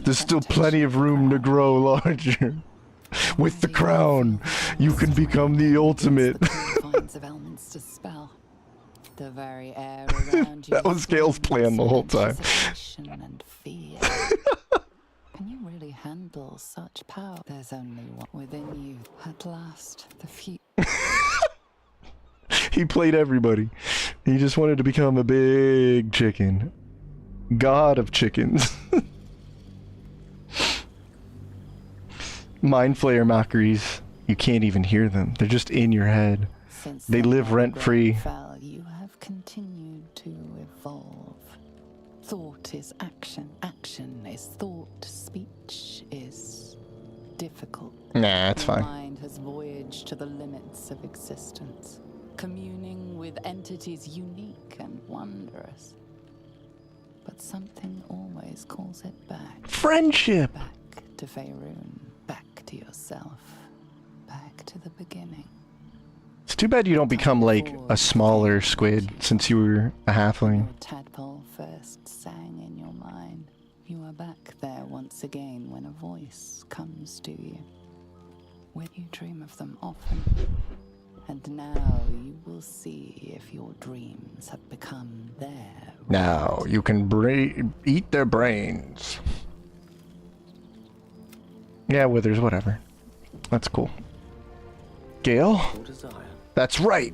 There's still plenty of room to grow larger. With the crown, you can become the ultimate. Of elements to spell. The very air around you. That was Gale's plan the whole time. And fear. Can you really handle such power? There's only one within you. At last, the feet. He played everybody. He just wanted to become a big chicken. God of chickens. Mind Flayer mockeries. you can't even hear them. They're just in your head. Since They the live rent-free. fell, you have continued to evolve. Thought is action. Action is thought. Speech is difficult. Nah, it's Your fine. mind has voyaged to the limits of existence, communing with entities unique and wondrous. But something always calls it back. Friendship! Back to Faerun. Back to yourself. Back to the beginning. It's too bad you don't become like a smaller squid since you were a halfling. Your tadpole first sang in your mind. You are back there once again when a voice comes to you. When you dream of them often. And now you will see if your dreams have become their. Now you can eat their brains. Yeah, Withers, whatever. That's cool. Gale? That's right.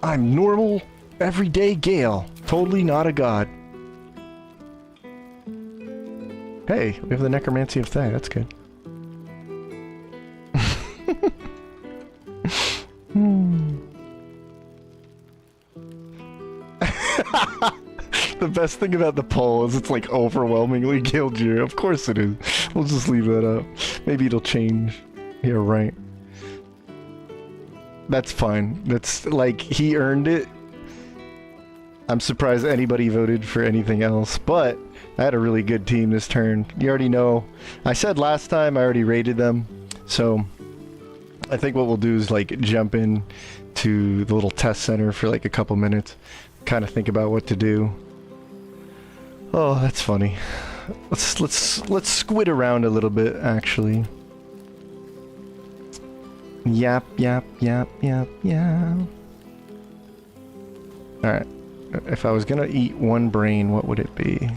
I'm normal, everyday Gale. Totally not a god. Hey, we have the Necromancy of Thay. That's good. The best thing about the poll is it's like overwhelmingly Galejira. Of course it is. We'll just leave that up. Maybe it'll change. Yeah, right. That's fine. That's like, he earned it. I'm surprised anybody voted for anything else, but I had a really good team this turn. You already know. I said last time I already rated them, so I think what we'll do is like jump in to the little test center for like a couple minutes, kind of think about what to do. Oh, that's funny. Let's squid around a little bit, actually. Yap, yap, yap, yap, yap. Alright. If I was gonna eat one brain, what would it be?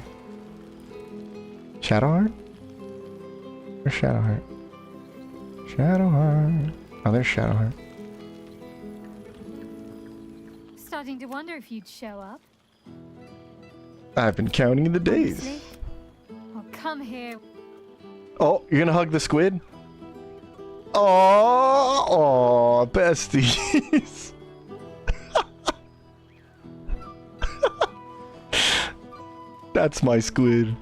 Shadowheart? Or Shadowheart? Shadowheart. Oh, there's Shadowheart. Starting to wonder if you'd show up. I've been counting the days. Honestly? Oh, come here. Oh, you're gonna hug the squid? Oh, besties. That's my squid.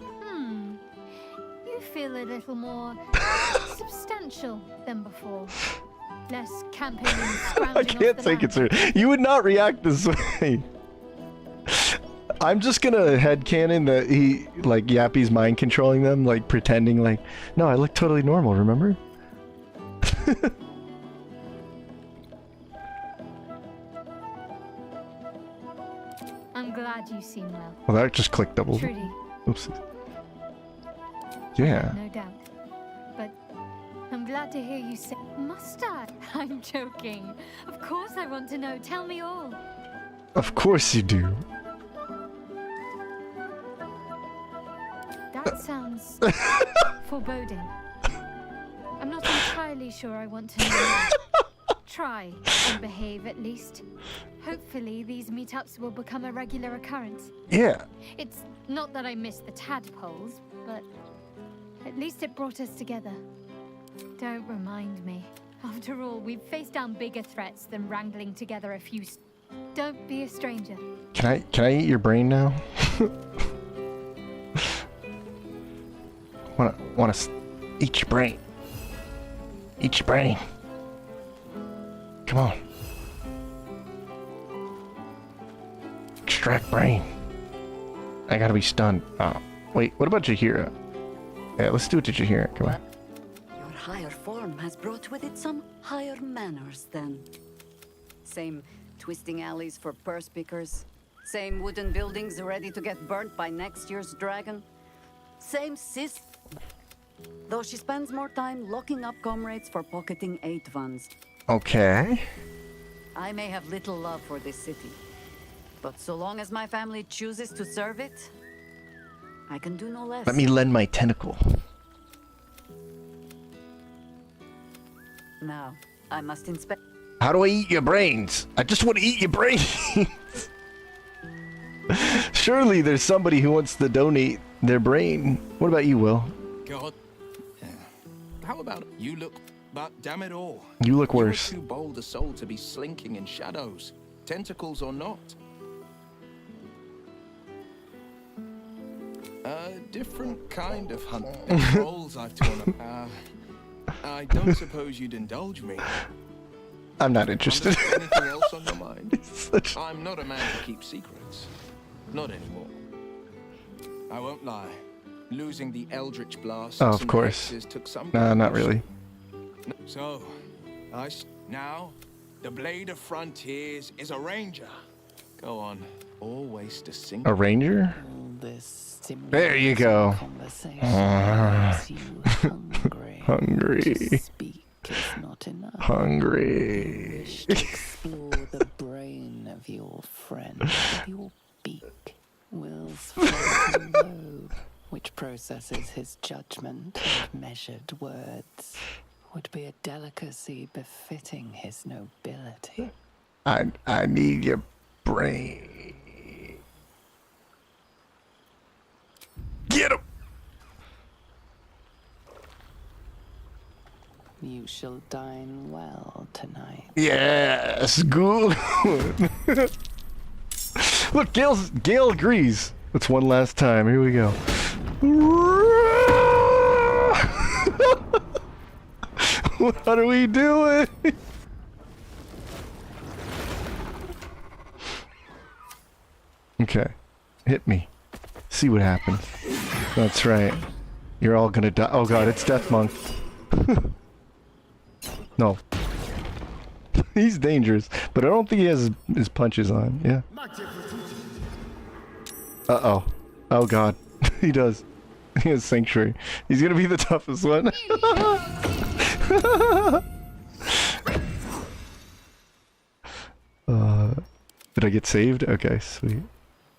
You feel a little more substantial than before. Less camping and scrounging I can't take it serious. You would not react this way. I'm just gonna headcanon that he, like, Yappy's mind controlling them, like, pretending like, no, I look totally normal, remember? I'm glad you seem well. Well, that just clicked double. Trudy. Oops. Yeah. No doubt. But I'm glad to hear you say... Must I? I'm joking. Of course I want to know. Tell me all. Of course you do. That sounds foreboding. I'm not entirely sure I want to know. Try and behave at least. Hopefully these meetups will become a regular occurrence. Yeah. It's not that I miss the tadpoles, but at least it brought us together. Don't remind me. After all, we've faced down bigger threats than wrangling together a few... Don't be a stranger. Can I eat your brain now? wanna eat your brain. Eat your brain. Come on. Extract brain. I gotta be stunned. Oh, wait, what about Jahira? Yeah, let's do it to Jahira. Come on. Your higher form has brought with it some higher manners, then. Same twisting alleys for purse pickers. Same wooden buildings ready to get burnt by next year's dragon. Same sis. Though she spends more time locking up comrades for pocketing 8 funds. Okay. I may have little love for this city, but so long as my family chooses to serve it, I can do no less. Let me lend my tentacle. Now, I must inspect... How do I eat your brains? I just want to eat your brains. Surely there's somebody who wants to donate their brain. What about you, Will? God. How about you look But damn it all. You look You were worse. too bold a soul to be slinking in shadows, tentacles or not. A different kind of hunt. Trolls I've torn up. I don't suppose you'd indulge me. I'm not interested. Anything else on your mind? I'm not a man to keep secrets. Not anymore. I won't lie. Losing the Eldritch Blast Of course. took some Nah, not really. So, now, the Blade of Frontiers is a ranger. Go on, always to sing. A ranger? There you go. Hungry. Hungry. Wish to explore the brain of your friend with your beak. Will's frontal lobe, which processes his judgment and measured words, would be a delicacy befitting his nobility. I need your brain. Get him! You shall dine well tonight. Yes, good. Look, Gale agrees. It's one last time. Here we go. What are we doing? Okay, hit me. See what happens. That's right. You're all gonna die. Oh god, it's Death Monk. No. He's dangerous, but I don't think he has his punches on. Yeah. Uh-oh. Oh god. He does. He has Sanctuary. He's gonna be the toughest one. Did I get saved? Okay, sweet.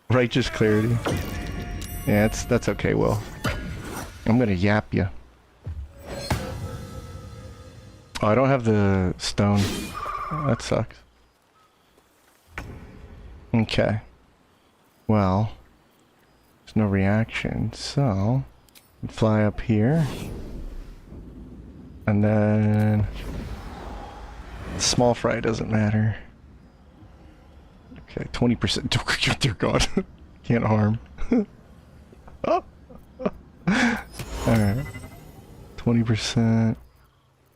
Righteous Clarity. Yeah, that's okay, Will. I'm gonna yap you. Oh, I don't have the stone. Oh, that sucks. Okay. Well, there's no reaction, so fly up here. And then small fry doesn't matter. Okay, 20%. Dear God. Can't harm. Oh. Alright. 20%.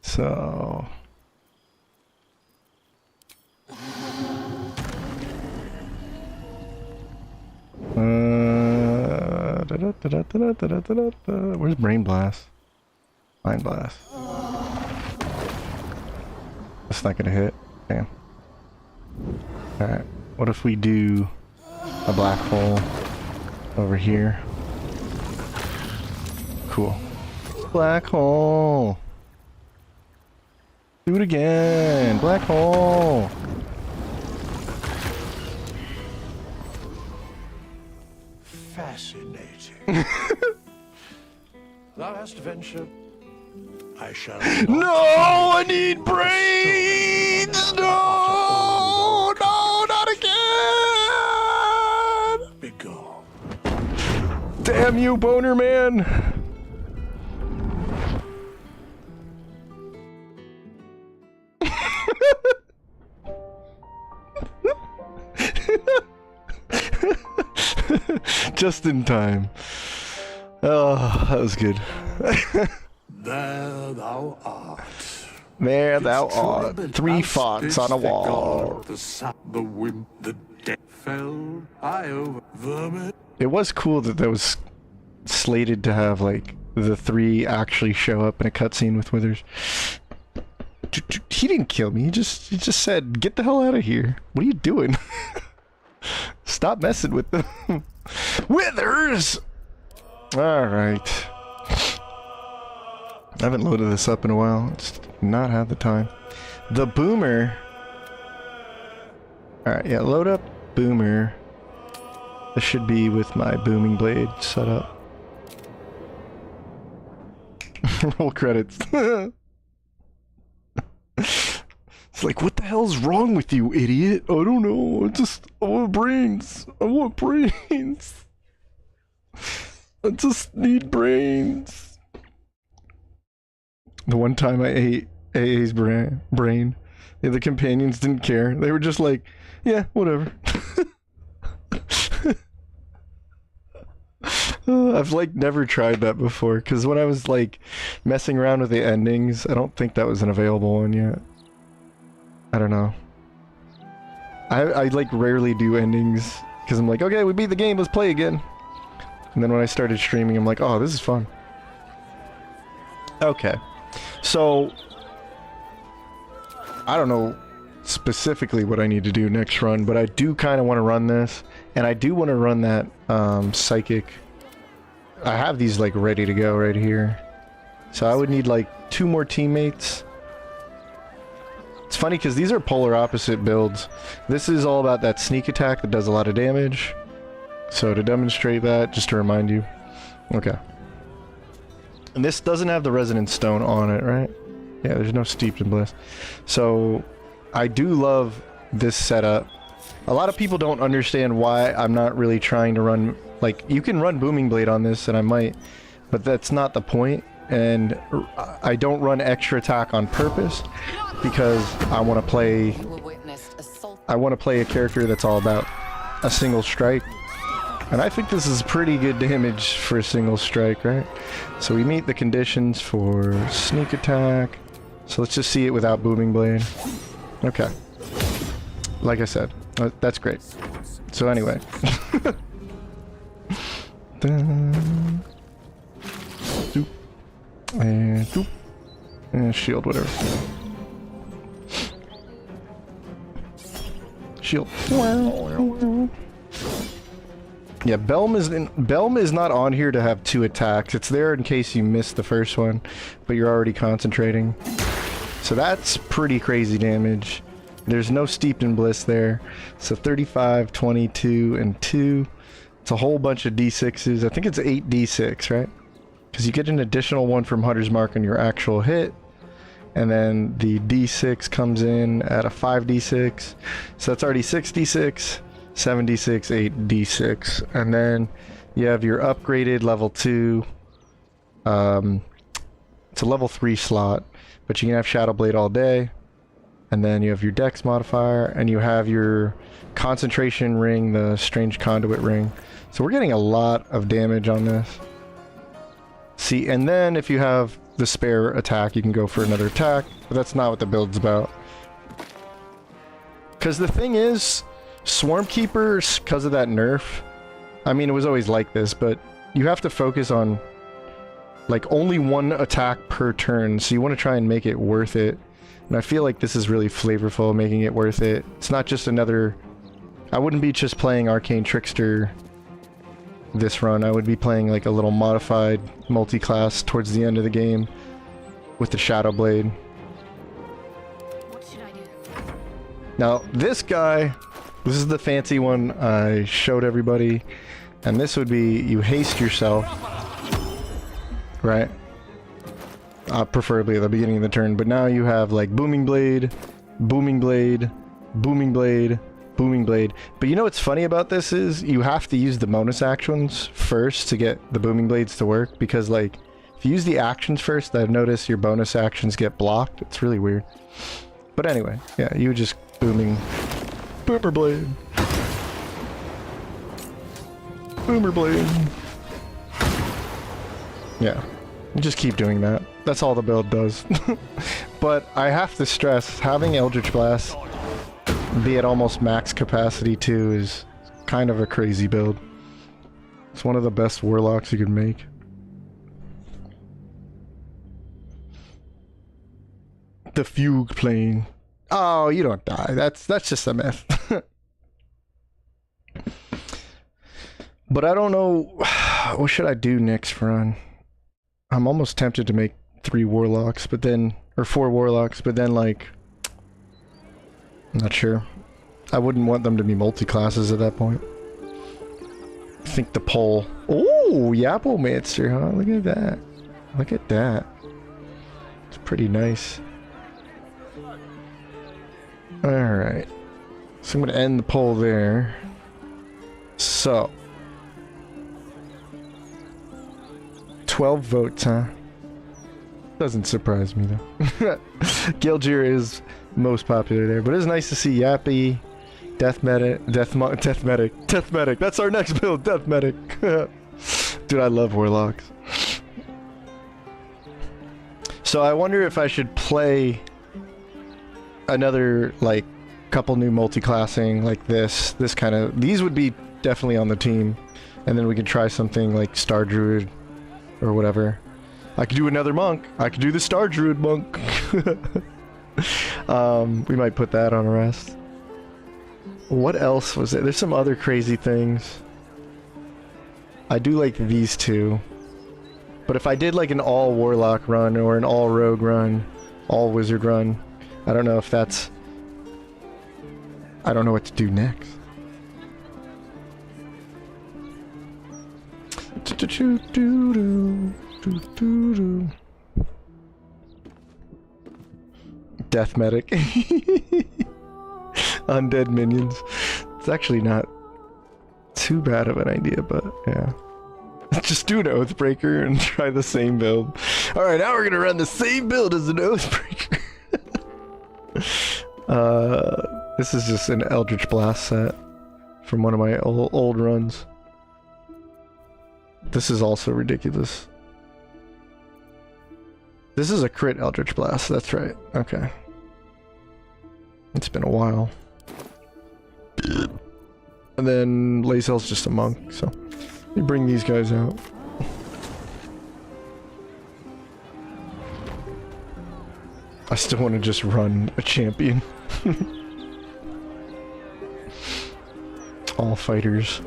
So where's Brain Blast? Mind Blast. That's not gonna hit. Damn. Alright. What if we do a black hole over here? Cool. Black hole! Do it again! Black hole! Fascinating. Thou hast ventured. I shall No! I need brains! No! No! Not again! be gone. Damn you, boner man! Just in time. Oh, that was good. There thou art. There thou art. 3 fox on a wall. The wind, the death fell high over vermin. It was cool that was slated to have, like, the 3 actually show up in a cutscene with Withers. He didn't kill me. He just said, "Get the hell out of here. What are you doing? Stop messing with them." Withers! Alright. I haven't loaded this up in a while. Just not have the time. The Boomer. Alright, yeah, load up Boomer. This should be with my booming blade set up. Roll credits. It's like, what the hell's wrong with you, idiot? I don't know. I want brains. I want brains. I just need brains. The one time I ate AA's brain. Yeah, the companions didn't care. They were just like, yeah, whatever. I've like never tried that before, because when I was like messing around with the endings, I don't think that was an available one yet. I don't know. I like rarely do endings, because I'm like, okay, we beat the game, let's play again. And then when I started streaming, I'm like, oh, this is fun. Okay. So, I don't know specifically what I need to do next run, but I do kind of want to run this, and I do want to run that psychic. I have these like ready to go right here, so I would need like 2 more teammates. It's funny because these are polar opposite builds. This is all about that sneak attack that does a lot of damage. So to demonstrate that, just to remind you. Okay. And this doesn't have the resonant stone on it, right? Yeah, there's no steeped in bliss. So I do love this setup. A lot of people don't understand why I'm not really trying to run, like, you can run Booming Blade on this, and I might, but that's not the point. And I don't run extra attack on purpose because I want to play a character that's all about a single strike. And I think this is pretty good damage for a single strike, right? So we meet the conditions for sneak attack. So let's just see it without Booming Blade. Okay. Like I said, that's great. So anyway. Doop. And doop. And shield, whatever. Shield. Yeah, Belm is not on here to have 2 attacks. It's there in case you missed the first one, but you're already concentrating. So that's pretty crazy damage. There's no Steeped in Bliss there. So 35, 22, and 2. It's a whole bunch of D6s. I think it's 8 D6, right? Because you get an additional one from Hunter's Mark on your actual hit. And then the D6 comes in at a 5D6. So that's already 6D6. 7d6, 8d6, and then you have your upgraded level 2. It's a level 3 slot, but you can have Shadow Blade all day, and then you have your Dex modifier, and you have your concentration ring, the Strange Conduit ring. So we're getting a lot of damage on this. See, and then if you have the spare attack, you can go for another attack, but that's not what the build's about. Because the thing is, Swarm Keepers, because of that nerf, I mean, it was always like this, but you have to focus on, like, only 1 attack per turn, so you want to try and make it worth it. And I feel like this is really flavorful, making it worth it. It's not just another... I wouldn't be just playing Arcane Trickster this run. I would be playing, like, a little modified multi-class towards the end of the game with the Shadow Blade. What should I do? Now, this guy... This is the fancy one I showed everybody, and this would be you haste yourself, right? Preferably at the beginning of the turn, but now you have like Booming Blade, Booming Blade, Booming Blade, Booming Blade. But you know what's funny about this is you have to use the bonus actions first to get the Booming Blades to work, because like if you use the actions first, I've noticed your bonus actions get blocked. It's really weird. But anyway, yeah, you would just Boomer Blade. Boomer Blade. Yeah, you just keep doing that. That's all the build does. But I have to stress, having Eldritch Blast be at almost max capacity too is kind of a crazy build. It's one of the best warlocks you could make. The Fugue Plane. Oh, you don't die. That's just a myth. But I don't know. What should I do next run? I'm almost tempted to make 3 warlocks, but then, or 4 warlocks, but then like, I'm not sure. I wouldn't want them to be multi-classes at that point. I think the pole. Oh, Yappomancer, huh? Look at that. Look at that. It's pretty nice. Alright. So I'm going to end the poll there. So. 12 votes, huh? Doesn't surprise me though. Galejira is most popular there, but it's nice to see Yappy, Death Medic. That's our next build, Death Medic. Dude, I love Warlocks. So I wonder if I should play another, like, couple new multiclassing like this kind of. These would be definitely on the team, and then we could try something like Star Druid or whatever. I could do another monk. I could do the Star Druid monk. We might put that on a rest. What else was it? There's some other crazy things. I do like these two. But if I did like an all Warlock run or an all Rogue run, all Wizard run, I don't know if that's... I don't know what to do next. Death Medic. Undead minions. It's actually not too bad of an idea, but yeah. Just do an Oathbreaker and try the same build. Alright, now we're gonna run the same build as an Oathbreaker. This is just an Eldritch Blast set from one of my old runs. This is also ridiculous. This is a crit Eldritch Blast, that's right. Okay. It's been a while. And then Lae'zel's just a monk, so let me bring these guys out. I still want to just run a champion. All fighters.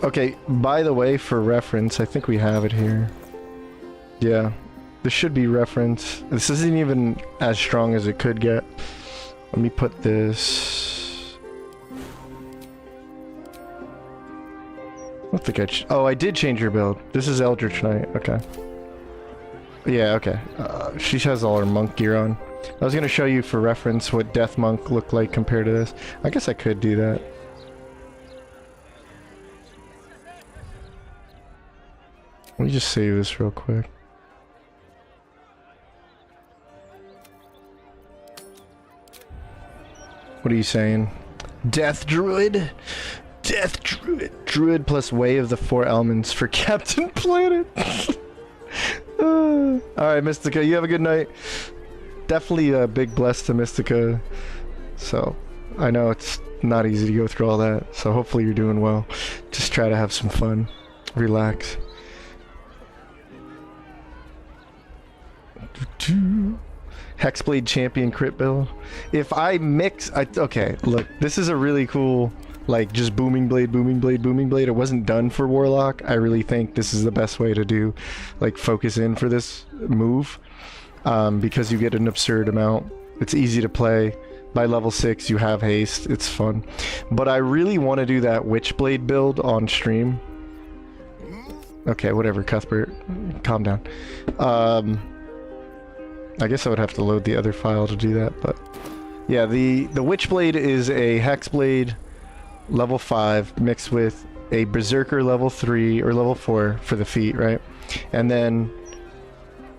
Okay, by the way, for reference, I think we have it here. Yeah, this should be reference. This isn't even as strong as it could get. Let me put this... I don't think I did change your build. This is Eldritch Knight, okay. Yeah, okay. She has all her monk gear on. I was gonna show you for reference what Death Monk looked like compared to this. I guess I could do that. Let me just save this real quick. What are you saying? Death Druid? Death Druid. Druid plus Way of the Four Elements for Captain Planet. Alright, Mystica, you have a good night. Definitely a big bless to Mystica. So, I know it's not easy to go through all that. So hopefully you're doing well. Just try to have some fun. Relax. Hexblade Champion crit build. If I mix... okay, look. This is a really cool... like, just Booming Blade, Booming Blade, Booming Blade. It wasn't done for Warlock. I really think this is the best way to do... like, focus in for this move. Because you get an absurd amount. It's easy to play. By level 6, you have haste. It's fun. But I really want to do that Witchblade build on stream. Okay, whatever, Cuthbert. Calm down. I guess I would have to load the other file to do that, but... yeah, the Witchblade is a Hexblade level 5 mixed with a Berserker level 3 or level 4 for the feet, right? And then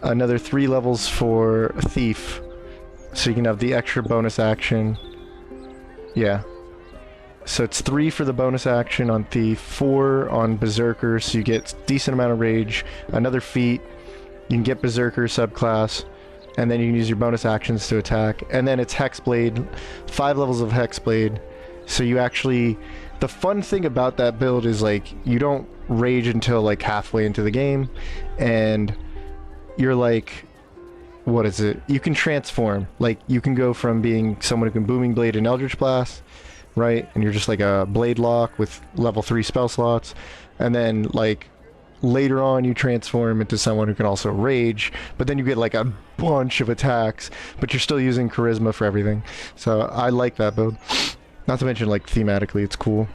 another 3 levels for a Thief, so you can have the extra bonus action. Yeah. So it's 3 for the bonus action on Thief, 4 on Berserker, so you get decent amount of rage, another feat, you can get Berserker subclass, and then you can use your bonus actions to attack. And then it's Hexblade, 5 levels of Hexblade. So you actually... the fun thing about that build is, like, you don't rage until, like, halfway into the game. And you're, like... what is it? You can transform. Like, you can go from being someone who can Booming Blade and Eldritch Blast, right? And you're just, like, a Blade Lock with level 3 spell slots. And then, like... later on you transform into someone who can also rage, but then you get like a bunch of attacks, but you're still using charisma for everything. So I like that build. Not to mention, like, thematically it's cool.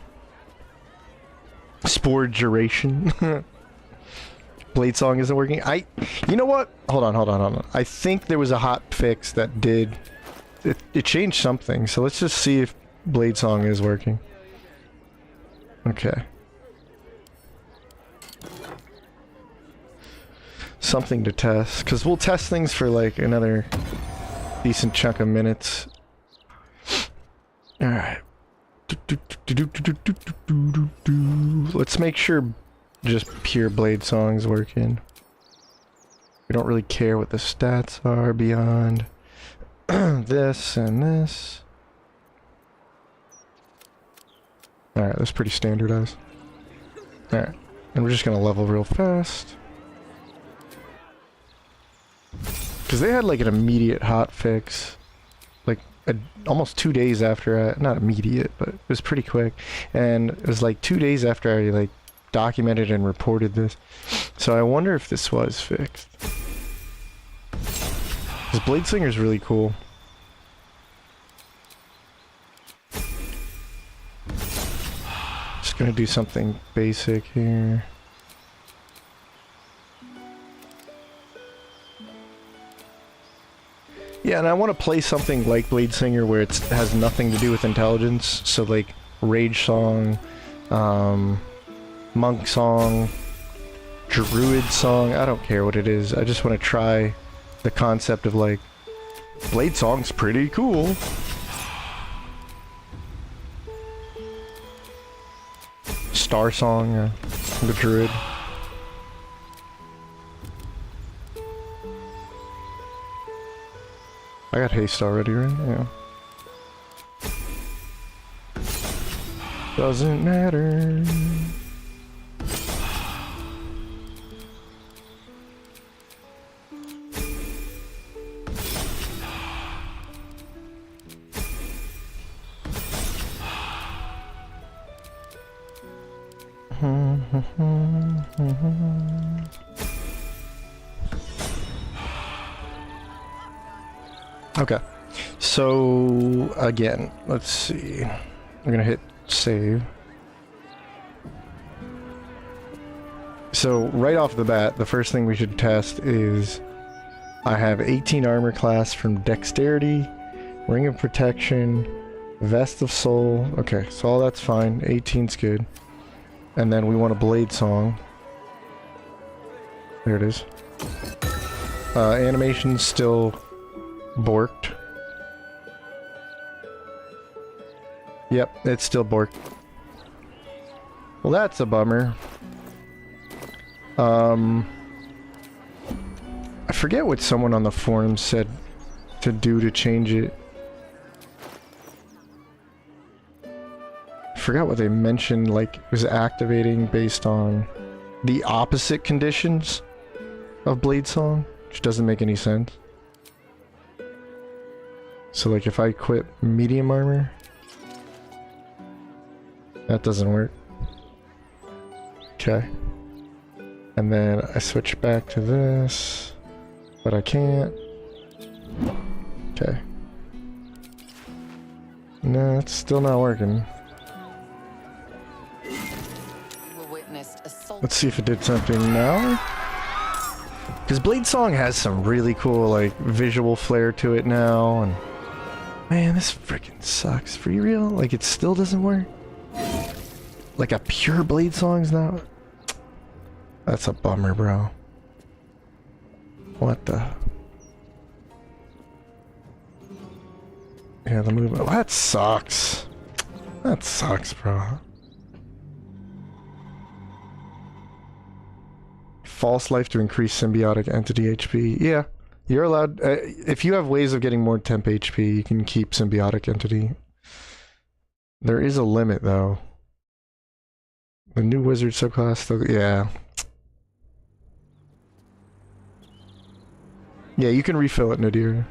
Spore Duration. Blade Song isn't working. You know what? Hold on. I think there was a hot fix that did... It changed something, so let's just see if Blade Song is working. Okay. something to test, because we'll test things for like another decent chunk of minutes. Alright. Let's make sure just pure blade song's working. We don't really care what the stats are beyond this and this. Alright, that's pretty standardized. Alright, and we're just gonna level real fast. Because they had like an immediate hot fix. Like almost 2 days after not immediate, but it was pretty quick. And it was like 2 days after I like documented and reported this. So I wonder if this was fixed. Because Bladeslinger's really cool. Just gonna do something basic here. Yeah, and I want to play something like Bladesinger where it has nothing to do with intelligence. So like Rage Song, Monk Song, Druid Song, I don't care what it is. I just want to try the concept of like, Blade Song's pretty cool. Star Song, the Druid. I got haste already, right? Yeah. Doesn't matter. Okay, so again, let's see. I'm gonna hit save. So right off the bat, the first thing we should test is I have 18 armor class from Dexterity, Ring of Protection, Vest of Soul. Okay, so all that's fine. 18's good. And then we want a Blade Song. There it is. Animation's still borked. Yep, it's still borked. Well, that's a bummer. I forget what someone on the forum said to do to change it. I forgot what they mentioned, like, it was activating based on the opposite conditions of Blade Song, which doesn't make any sense. So like if I equip medium armor, that doesn't work. Okay. And then I switch back to this, but I can't. Okay. No, it's still not working. Let's see if it did something now. Because Blade Song has some really cool, like, visual flair to it now, and man, this freaking sucks. For real? Like, it still doesn't work? Like, a pure Blade Song's not? That's a bummer, bro. What the? Yeah, the movement. That sucks. That sucks, bro. False life to increase symbiotic entity HP. Yeah, you're allowed. If you have ways of getting more temp HP, you can keep symbiotic entity. There is a limit, though. The new wizard subclass still. Yeah. Yeah, you can refill it, Nadir.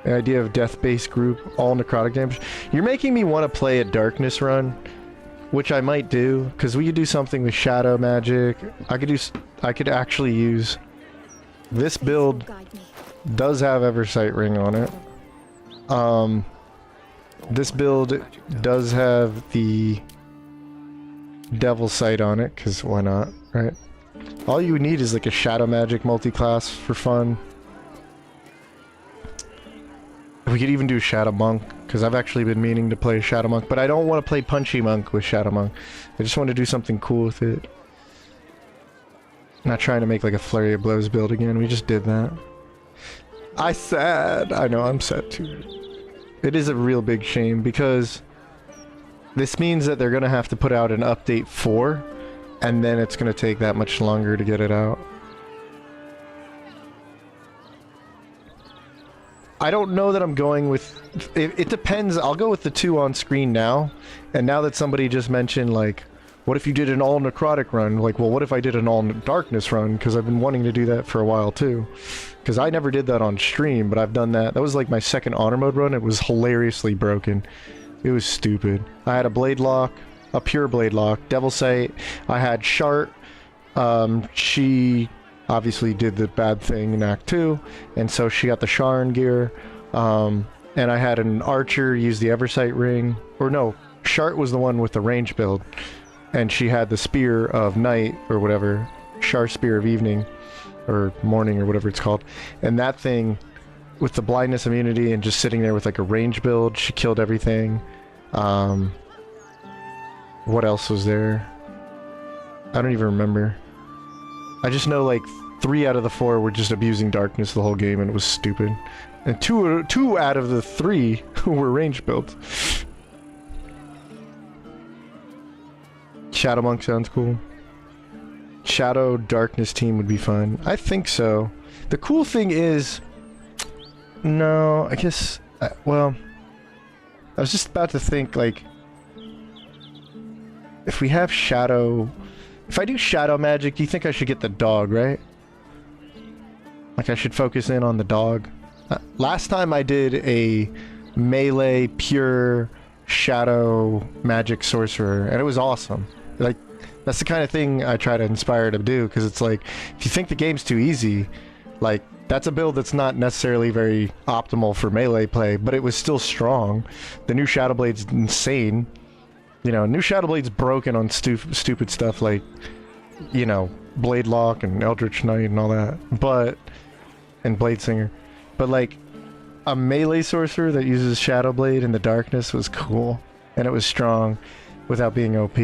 The idea of death-based group, all necrotic damage. You're making me want to play a darkness run, which I might do, because we could do something with shadow magic. I could actually use this build. Does have Eversight Ring on it. This build does have the Devil Sight on it, because why not, right? All you need is like a shadow magic multi-class for fun. We could even do Shadow Monk, because I've actually been meaning to play Shadow Monk, but I don't want to play Punchy Monk with Shadow Monk. I just want to do something cool with it. Not trying to make like a flurry of blows build again. We just did that. I know, I'm sad too. It is a real big shame because this means that they're gonna have to put out an update 4, and then it's gonna take that much longer to get it out. I don't know that I'm going with... It depends. I'll go with the 2 on screen now. And now that somebody just mentioned, like, what if you did an all-necrotic run? Like, well, what if I did an all-darkness run? Because I've been wanting to do that for a while, too. Because I never did that on stream, but I've done that. That was, like, my second honor mode run. It was hilariously broken. It was stupid. I had a blade lock, a pure blade lock, devil sight. I had Shart. She... obviously did the bad thing in Act 2, and so she got the Sharn gear, and I had an archer use the Eversight ring, or no, Shart was the one with the range build, and she had the Spear of Night, or whatever, Shar Spear of Evening, or Morning, or whatever it's called, and that thing, with the blindness immunity and just sitting there with like a range build, she killed everything. What else was there? I don't even remember. I just know like 3 out of the 4 were just abusing darkness the whole game, and it was stupid. And two out of the 3 were range builds. Shadow Monk sounds cool. Shadow Darkness team would be fun. I think so. The cool thing is... No, I guess... well... I was just about to think, like... If we have Shadow... If I do Shadow Magic, do you think I should get the dog, right? Like, I should focus in on the dog. Last time I did a melee pure Shadow Magic Sorcerer, and it was awesome. Like, that's the kind of thing I try to inspire to do, because it's like, if you think the game's too easy, like, that's a build that's not necessarily very optimal for melee play, but it was still strong. The new Shadow Blade's insane. You know, new Shadow Blade's broken on stupid stuff like, you know, Blade Lock and Eldritch Knight and all that, but... and Blade Singer. But, like, a melee sorcerer that uses Shadow Blade in the darkness was cool, and it was strong without being OP.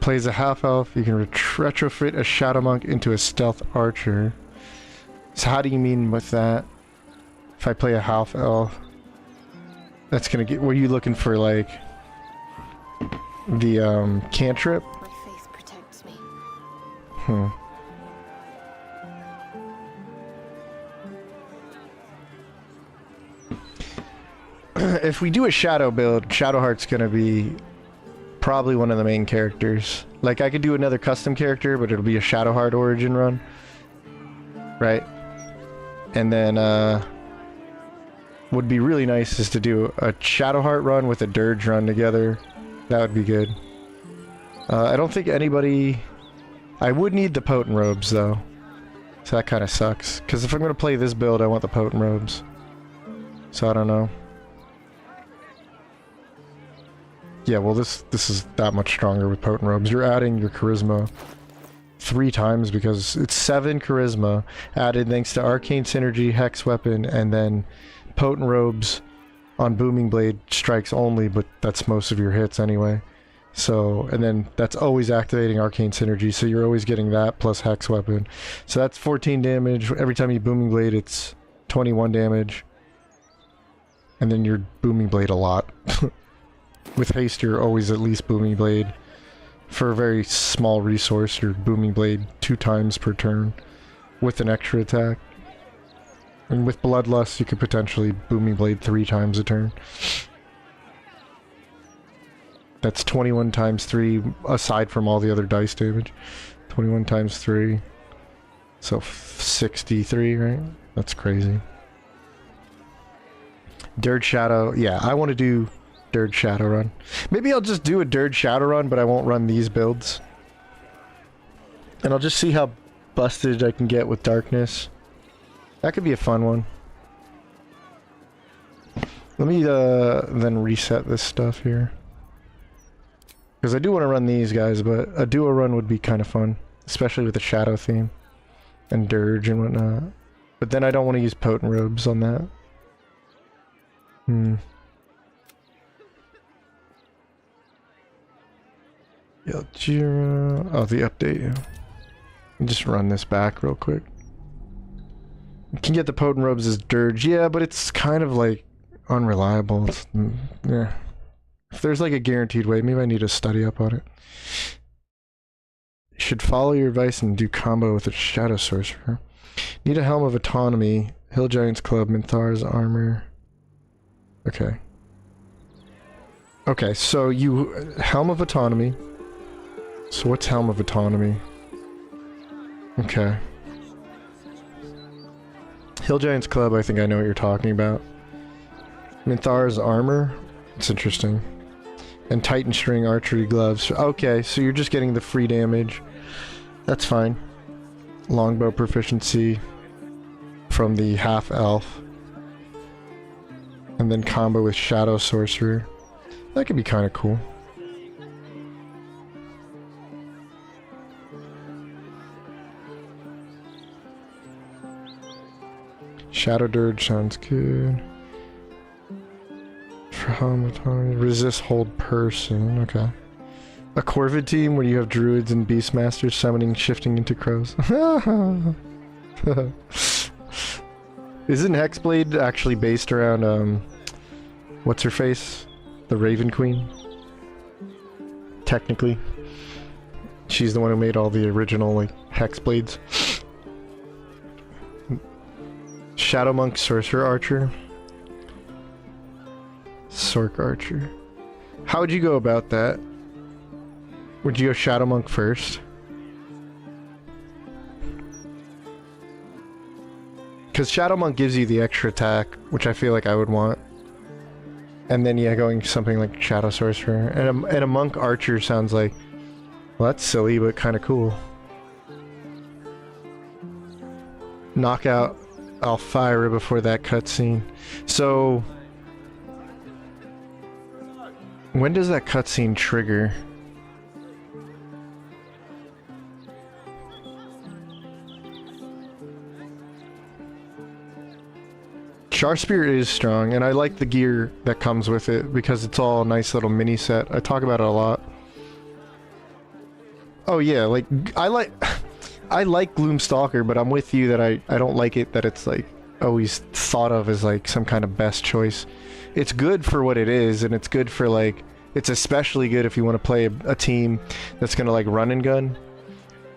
Plays a half-elf, you can retrofit a Shadow Monk into a Stealth Archer. So how do you mean with that? If I play a half-elf, that's gonna get... Were you looking for, like, the, cantrip? My faith protects me. If we do a Shadow build, Shadowheart's gonna be probably one of the main characters. Like, I could do another custom character, but it'll be a Shadowheart origin run. Right? And then, would be really nice is to do a Shadowheart run with a Dirge run together. That would be good. I don't think anybody... I would need the Potent Robes, though. So that kind of sucks. Because if I'm going to play this build, I want the Potent Robes. So I don't know. Yeah, well, this is that much stronger with Potent Robes. You're adding your Charisma 3 times because it's 7 Charisma added thanks to Arcane Synergy, Hex Weapon, and then Potent Robes on Booming Blade strikes only, but that's most of your hits anyway. So, and then that's always activating Arcane Synergy, so you're always getting that plus Hex Weapon. So that's 14 damage. Every time you Booming Blade, it's 21 damage. And then you're Booming Blade a lot. With haste, you're always at least Booming Blade. For a very small resource, you're Booming Blade 2 times per turn. With an extra attack. And with Bloodlust, you could potentially Booming Blade 3 times a turn. That's 21 times 3, aside from all the other dice damage. 21 times 3. So 63, right? That's crazy. Dirge Shadow. Yeah, I want to do Dirge Shadow run. Maybe I'll just do a Dirge Shadow run, but I won't run these builds. And I'll just see how busted I can get with Darkness. That could be a fun one. Let me then reset this stuff here. Because I do want to run these guys, but a duo run would be kind of fun. Especially with the Shadow theme. And Dirge and whatnot. But then I don't want to use Potent Robes on that. Galejira. Oh, the update. Yeah. Just run this back real quick. You can get the potent robes as dirge. Yeah, but it's kind of like unreliable. It's, yeah. If there's like a guaranteed way, maybe I need to study up on it. You should follow your advice and do combo with a Shadow Sorcerer. Need a Helm of Autonomy. Hill Giant's Club. Minthar's Armor. Okay. Okay, so you... Helm of Autonomy. So what's Helm of Autonomy? Okay. Hill Giant's Club, I think I know what you're talking about. Minthar's Armor? It's interesting. And Titan String Archery Gloves. Okay, so you're just getting the free damage. That's fine. Longbow Proficiency from the half-elf. And then combo with Shadow Sorcerer. That could be kind of cool. Shadow Dirge sounds good. Resist hold person, okay. A Corvid team where you have druids and beastmasters summoning, shifting into crows. Isn't Hexblade actually based around, what's her face? The Raven Queen? Technically. She's the one who made all the original, like, Hexblades. Shadow Monk Sorcerer Archer. Sorc Archer. How would you go about that? Would you go Shadow Monk first? Because Shadow Monk gives you the extra attack, which I feel like I would want. And then, yeah, going something like Shadow Sorcerer. And a Monk Archer sounds like... Well, that's silly, but kind of cool. Knock out Alfira before that cutscene. So... when does that cutscene trigger? Sharspear is strong, and I like the gear that comes with it because it's all a nice little mini set. I talk about it a lot. Oh yeah, like I like Gloomstalker, but I'm with you that I don't like it that it's like always thought of as like some kind of best choice. It's good for what it is, and it's good for like it's especially good if you want to play a team that's gonna like run and gun,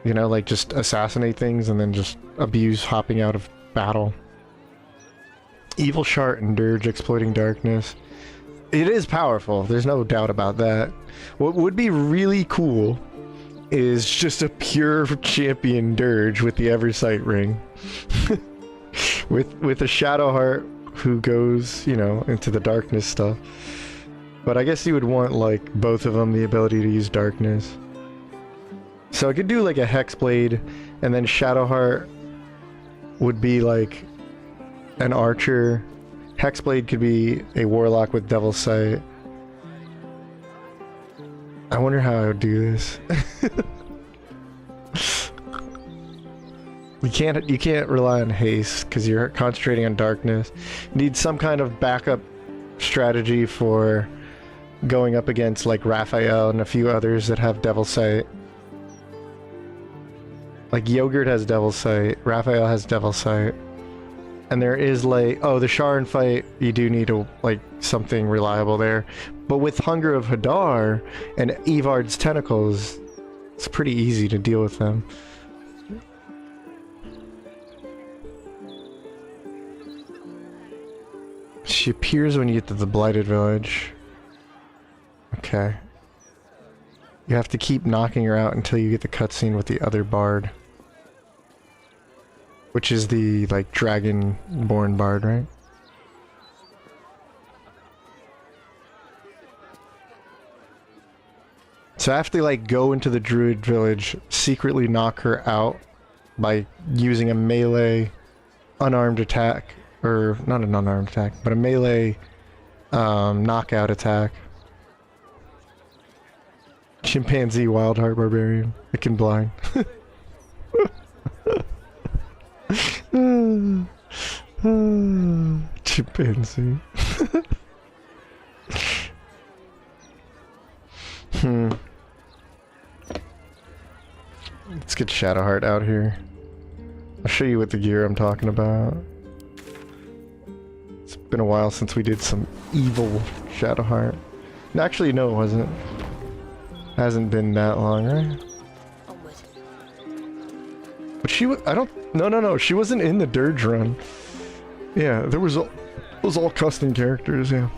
you know, like just assassinate things and then just abuse hopping out of battle. Evil Shart and Dirge exploiting darkness. It is powerful, there's no doubt about that. What would be really cool is just a pure champion Dirge with the Eversight ring. with a Shadowheart who goes, you know, into the darkness stuff. But I guess you would want, like, both of them the ability to use darkness. So I could do, like, a Hexblade, and then Shadowheart would be, like, an archer. Hexblade could be a warlock with Devil's Sight. I wonder how I would do this. You can't rely on haste because you're concentrating on darkness. You need some kind of backup strategy for going up against like Raphael and a few others that have Devil's Sight. Like Yogurt has Devil's Sight, Raphael has Devil's Sight. And there is like, oh, the Sharon fight, you do need to, like, something reliable there. But with Hunger of Hadar and Evard's Tentacles, it's pretty easy to deal with them. She appears when you get to the Blighted Village. Okay. You have to keep knocking her out until you get the cutscene with the other bard. Which is the, like, dragon-born bard, right? So I have to, like, go into the druid village, secretly knock her out by using a melee unarmed attack. Or, not an unarmed attack, but a melee knockout attack. Chimpanzee Wildheart Barbarian. It can blind. Chimpanzee. get Shadowheart out here. I'll show you what the gear I'm talking about. It's been a while since we did some evil Shadowheart. Actually, no, it wasn't. Hasn't been that long, right? But she was, I don't, no, she wasn't in the Dirge run. Yeah, there was all, it was all custom characters, yeah.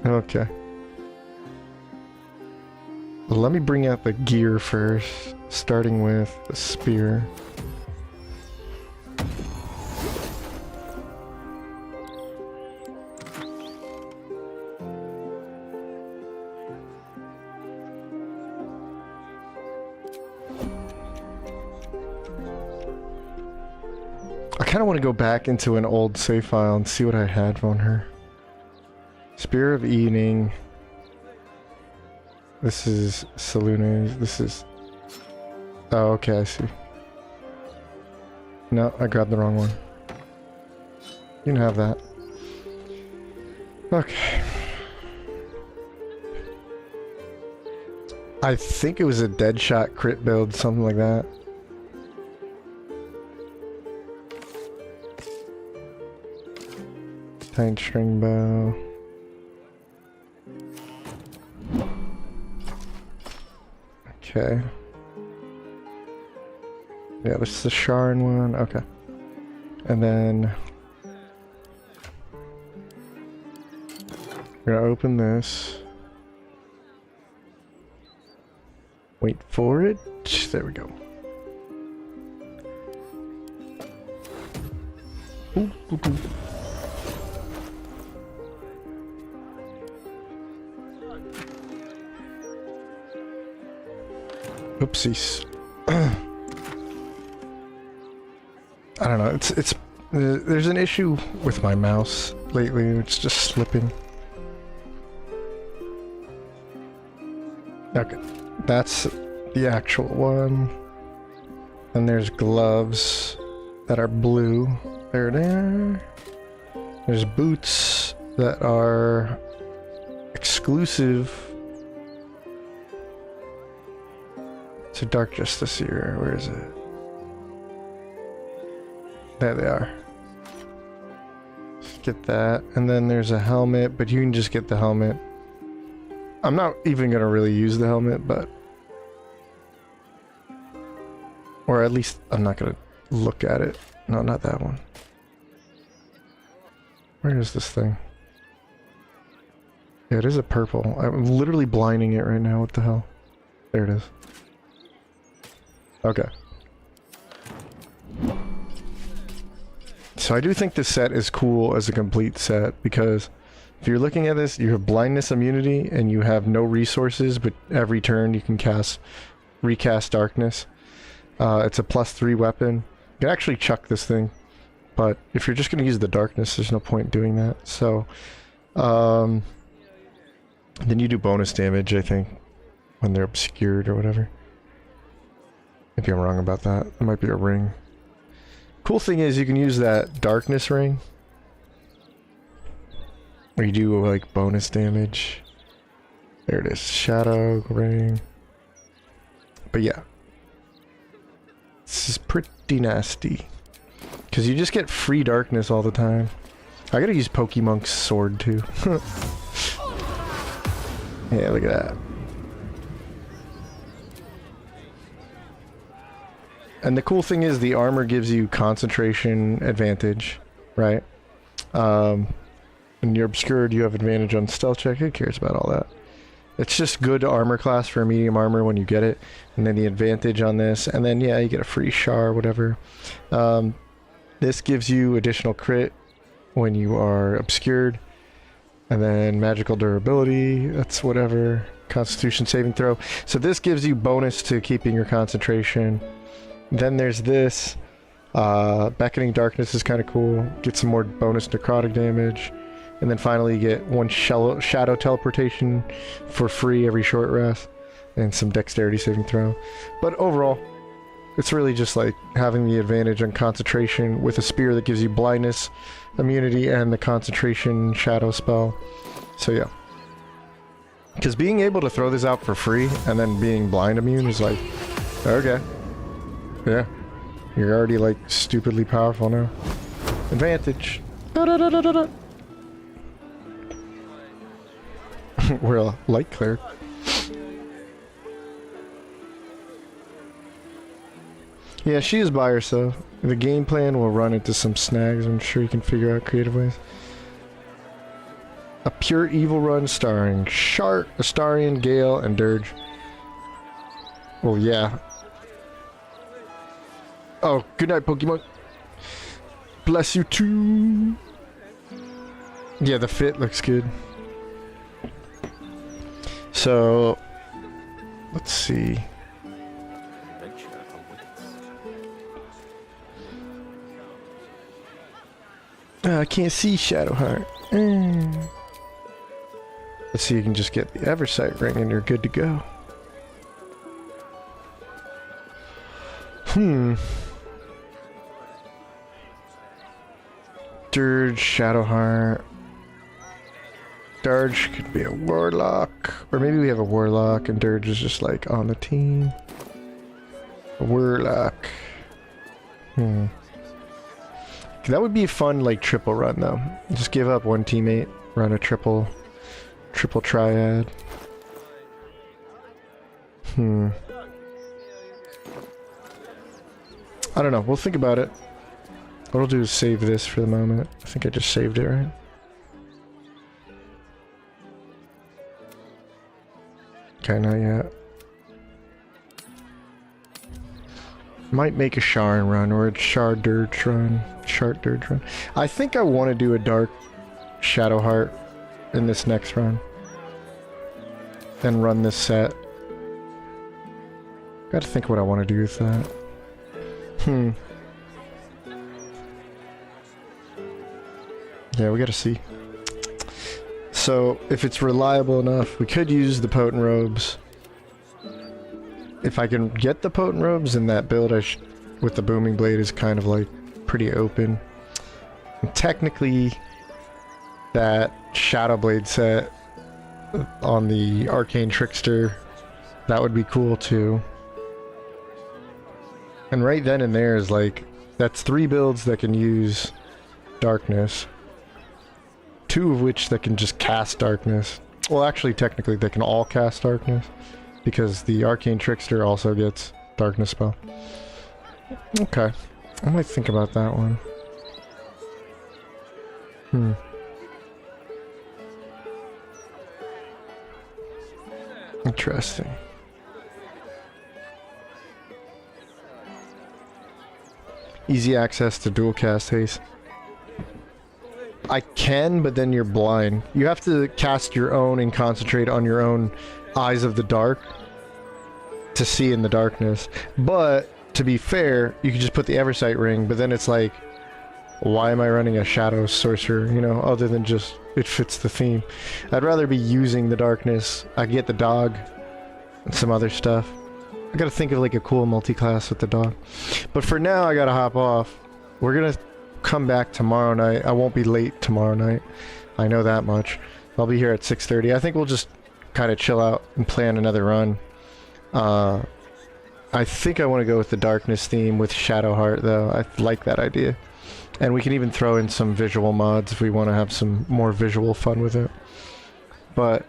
Okay. Let me bring out the gear first, starting with the spear. I kind of want to go back into an old save file and see what I had on her. Spear of Eating. This is Saloon. This is... Oh, okay, I see. No, I grabbed the wrong one. You can have that. Okay. I think it was a Deadshot crit build, something like that. Tight string bow. Okay. Yeah, this is the Sharn one. Okay. And then we're gonna open this. Wait for it. There we go. Ooh, ooh, ooh. Oopsies. I don't know, it's there's an issue with my mouse lately, it's just slipping. Okay, that's the actual one. And there's gloves that are blue. There they are. There's boots that are exclusive to Dark Justice here. Where is it? There they are. Let's get that. And then there's a helmet, but you can just get the helmet. I'm not even gonna really use the helmet, but... Or at least I'm not gonna look at it. No, not that one. Where is this thing? Yeah, it is a purple. I'm literally blinding it right now. What the hell? There it is. Okay. So I do think this set is cool as a complete set, because if you're looking at this, you have blindness immunity and you have no resources, but every turn you can recast darkness. It's a +3 weapon. You can actually chuck this thing, but if you're just going to use the darkness, there's no point doing that. So, then you do bonus damage, I think, when they're obscured or whatever. Maybe I'm wrong about that. It might be a ring. Cool thing is you can use that darkness ring, where you do like bonus damage. There it is, shadow ring. But yeah, this is pretty nasty, because you just get free darkness all the time. I gotta use Pokemonk's sword too. Yeah, look at that. And the cool thing is the armor gives you concentration advantage, right? When you're obscured, you have advantage on stealth check. Who cares about all that? It's just good armor class for medium armor when you get it. And then the advantage on this. And then, yeah, you get a free char, whatever. This gives you additional crit when you are obscured. And then magical durability. That's whatever. Constitution saving throw. So this gives you bonus to keeping your concentration. Then there's this. Beckoning Darkness is kind of cool. Get some more bonus necrotic damage. And then finally you get one shadow teleportation for free every short rest. And some dexterity saving throw. But overall, it's really just like having the advantage on concentration with a spear that gives you blindness, immunity, and the concentration shadow spell. So yeah. Because being able to throw this out for free and then being blind immune is like, okay. Yeah. You're already like stupidly powerful now. Advantage. Da-da-da-da-da-da. We're a light cleric. Yeah, she is by herself. The game plan will run into some snags. I'm sure you can figure out creative ways. A pure evil run starring Shart, Astarion, Gale, and Dirge. Well, yeah. Oh, good night, Pokemon. Bless you too. Yeah, the fit looks good. So, let's see. I can't see Shadowheart. Let's see, you can just get the Eversight ring and you're good to go. Dirge, Shadowheart. Dirge could be a Warlock. Or maybe we have a Warlock and Dirge is just like on the team. A Warlock. That would be a fun like triple run though. Just give up one teammate, run a triple triad. I don't know, we'll think about it. What I'll do is save this for the moment. I think I just saved it, right? Okay, not yet. Might make a Sharn run or a Shard Dirge run. Shard Dirge run. I think I want to do a Dark Shadowheart in this next run. Then run this set. Gotta think what I want to do with that. Yeah, we gotta see. So, if it's reliable enough, we could use the Potent Robes. If I can get the Potent Robes, then that build with the Booming Blade is kind of like pretty open. And technically, that Shadow Blade set on the Arcane Trickster, that would be cool too. And right then and there is like, that's 3 builds that can use Darkness. 2 of which that can just cast Darkness. Well, actually, technically, they can all cast Darkness. Because the Arcane Trickster also gets Darkness spell. Okay. I might think about that one. Interesting. Easy access to dual cast haste. I can, but then you're blind. You have to cast your own and concentrate on your own Eyes of the Dark to see in the darkness. But, to be fair, you can just put the Eversight ring, but then it's like, why am I running a Shadow Sorcerer, you know, other than just, it fits the theme. I'd rather be using the darkness. I get the dog and some other stuff. I gotta think of like a cool multi-class with the dog. But for now, I gotta hop off. We're gonna come back tomorrow night. I won't be late tomorrow night. I know that much. I'll be here at 6:30. I think we'll just kind of chill out and plan another run. I think I want to go with the darkness theme with Shadowheart though. I like that idea. And we can even throw in some visual mods if we want to have some more visual fun with it. But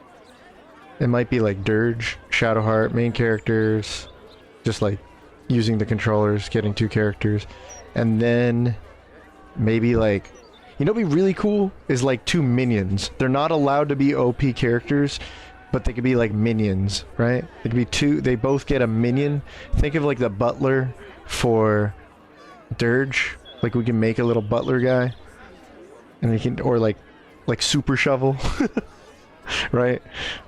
it might be like Dirge, Shadowheart, main characters, just like using the controllers, getting 2 characters, and then maybe like, you know what'd be really cool is like 2 minions. They're not allowed to be OP characters, but they could be like minions, right? They could be 2, they both get a minion. Think of like the butler for Dirge. Like we can make a little butler guy. And we can, or like Super Shovel. Right?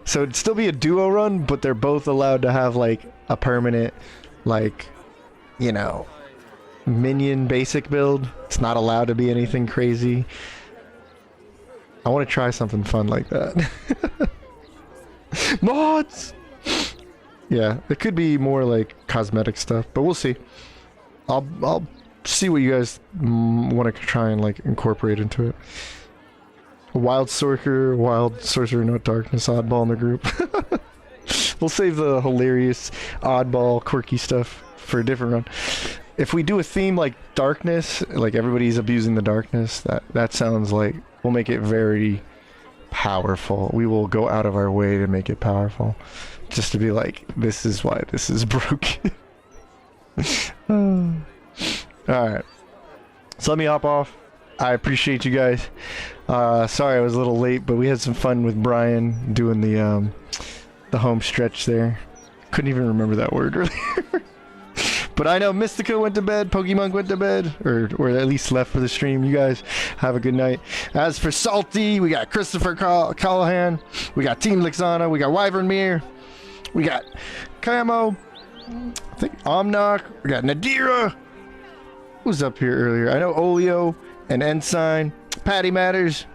So it'd still be a duo run, but they're both allowed to have like a permanent, like, you know, minion basic build. It's not allowed to be anything crazy. I want to try something fun like that. Mods! Yeah, it could be more like cosmetic stuff, but we'll see. I'll see what you guys want to try and like incorporate into it. Wild Sorcerer, no darkness, oddball in the group. We'll save the hilarious, oddball, quirky stuff for a different run. If we do a theme like darkness, like everybody's abusing the darkness, that sounds like we'll make it very powerful. We will go out of our way to make it powerful. Just to be like, this is why this is broken. Alright. So let me hop off. I appreciate you guys. Sorry I was a little late, but we had some fun with Brian doing the home stretch there. Couldn't even remember that word earlier. But I know Mystica went to bed, Pokemon went to bed, or at least left for the stream. You guys have a good night. As for Salty, we got Christopher Callahan, we got Team Lixana, we got Wyvernmere, we got Camo, I think Omnock, we got Nadira. Who was up here earlier? I know Olio and Ensign, Patty Matters.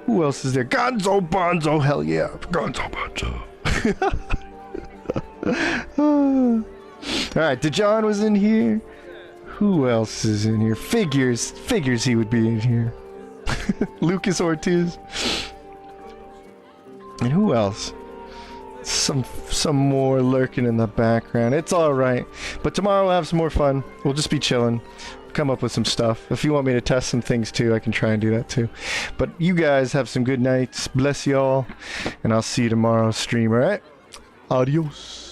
Who else is there? Gonzo Bonzo, hell yeah, Gonzo Bonzo. Alright, DeJohn was in here. Who else is in here? Figures he would be in here. Lucas Ortiz. And who else? Some more lurking in the background. It's alright. But tomorrow we'll have some more fun. We'll just be chilling. Come up with some stuff. If you want me to test some things too, I can try and do that too. But you guys have some good nights. Bless y'all. And I'll see you tomorrow's stream, alright? Adios.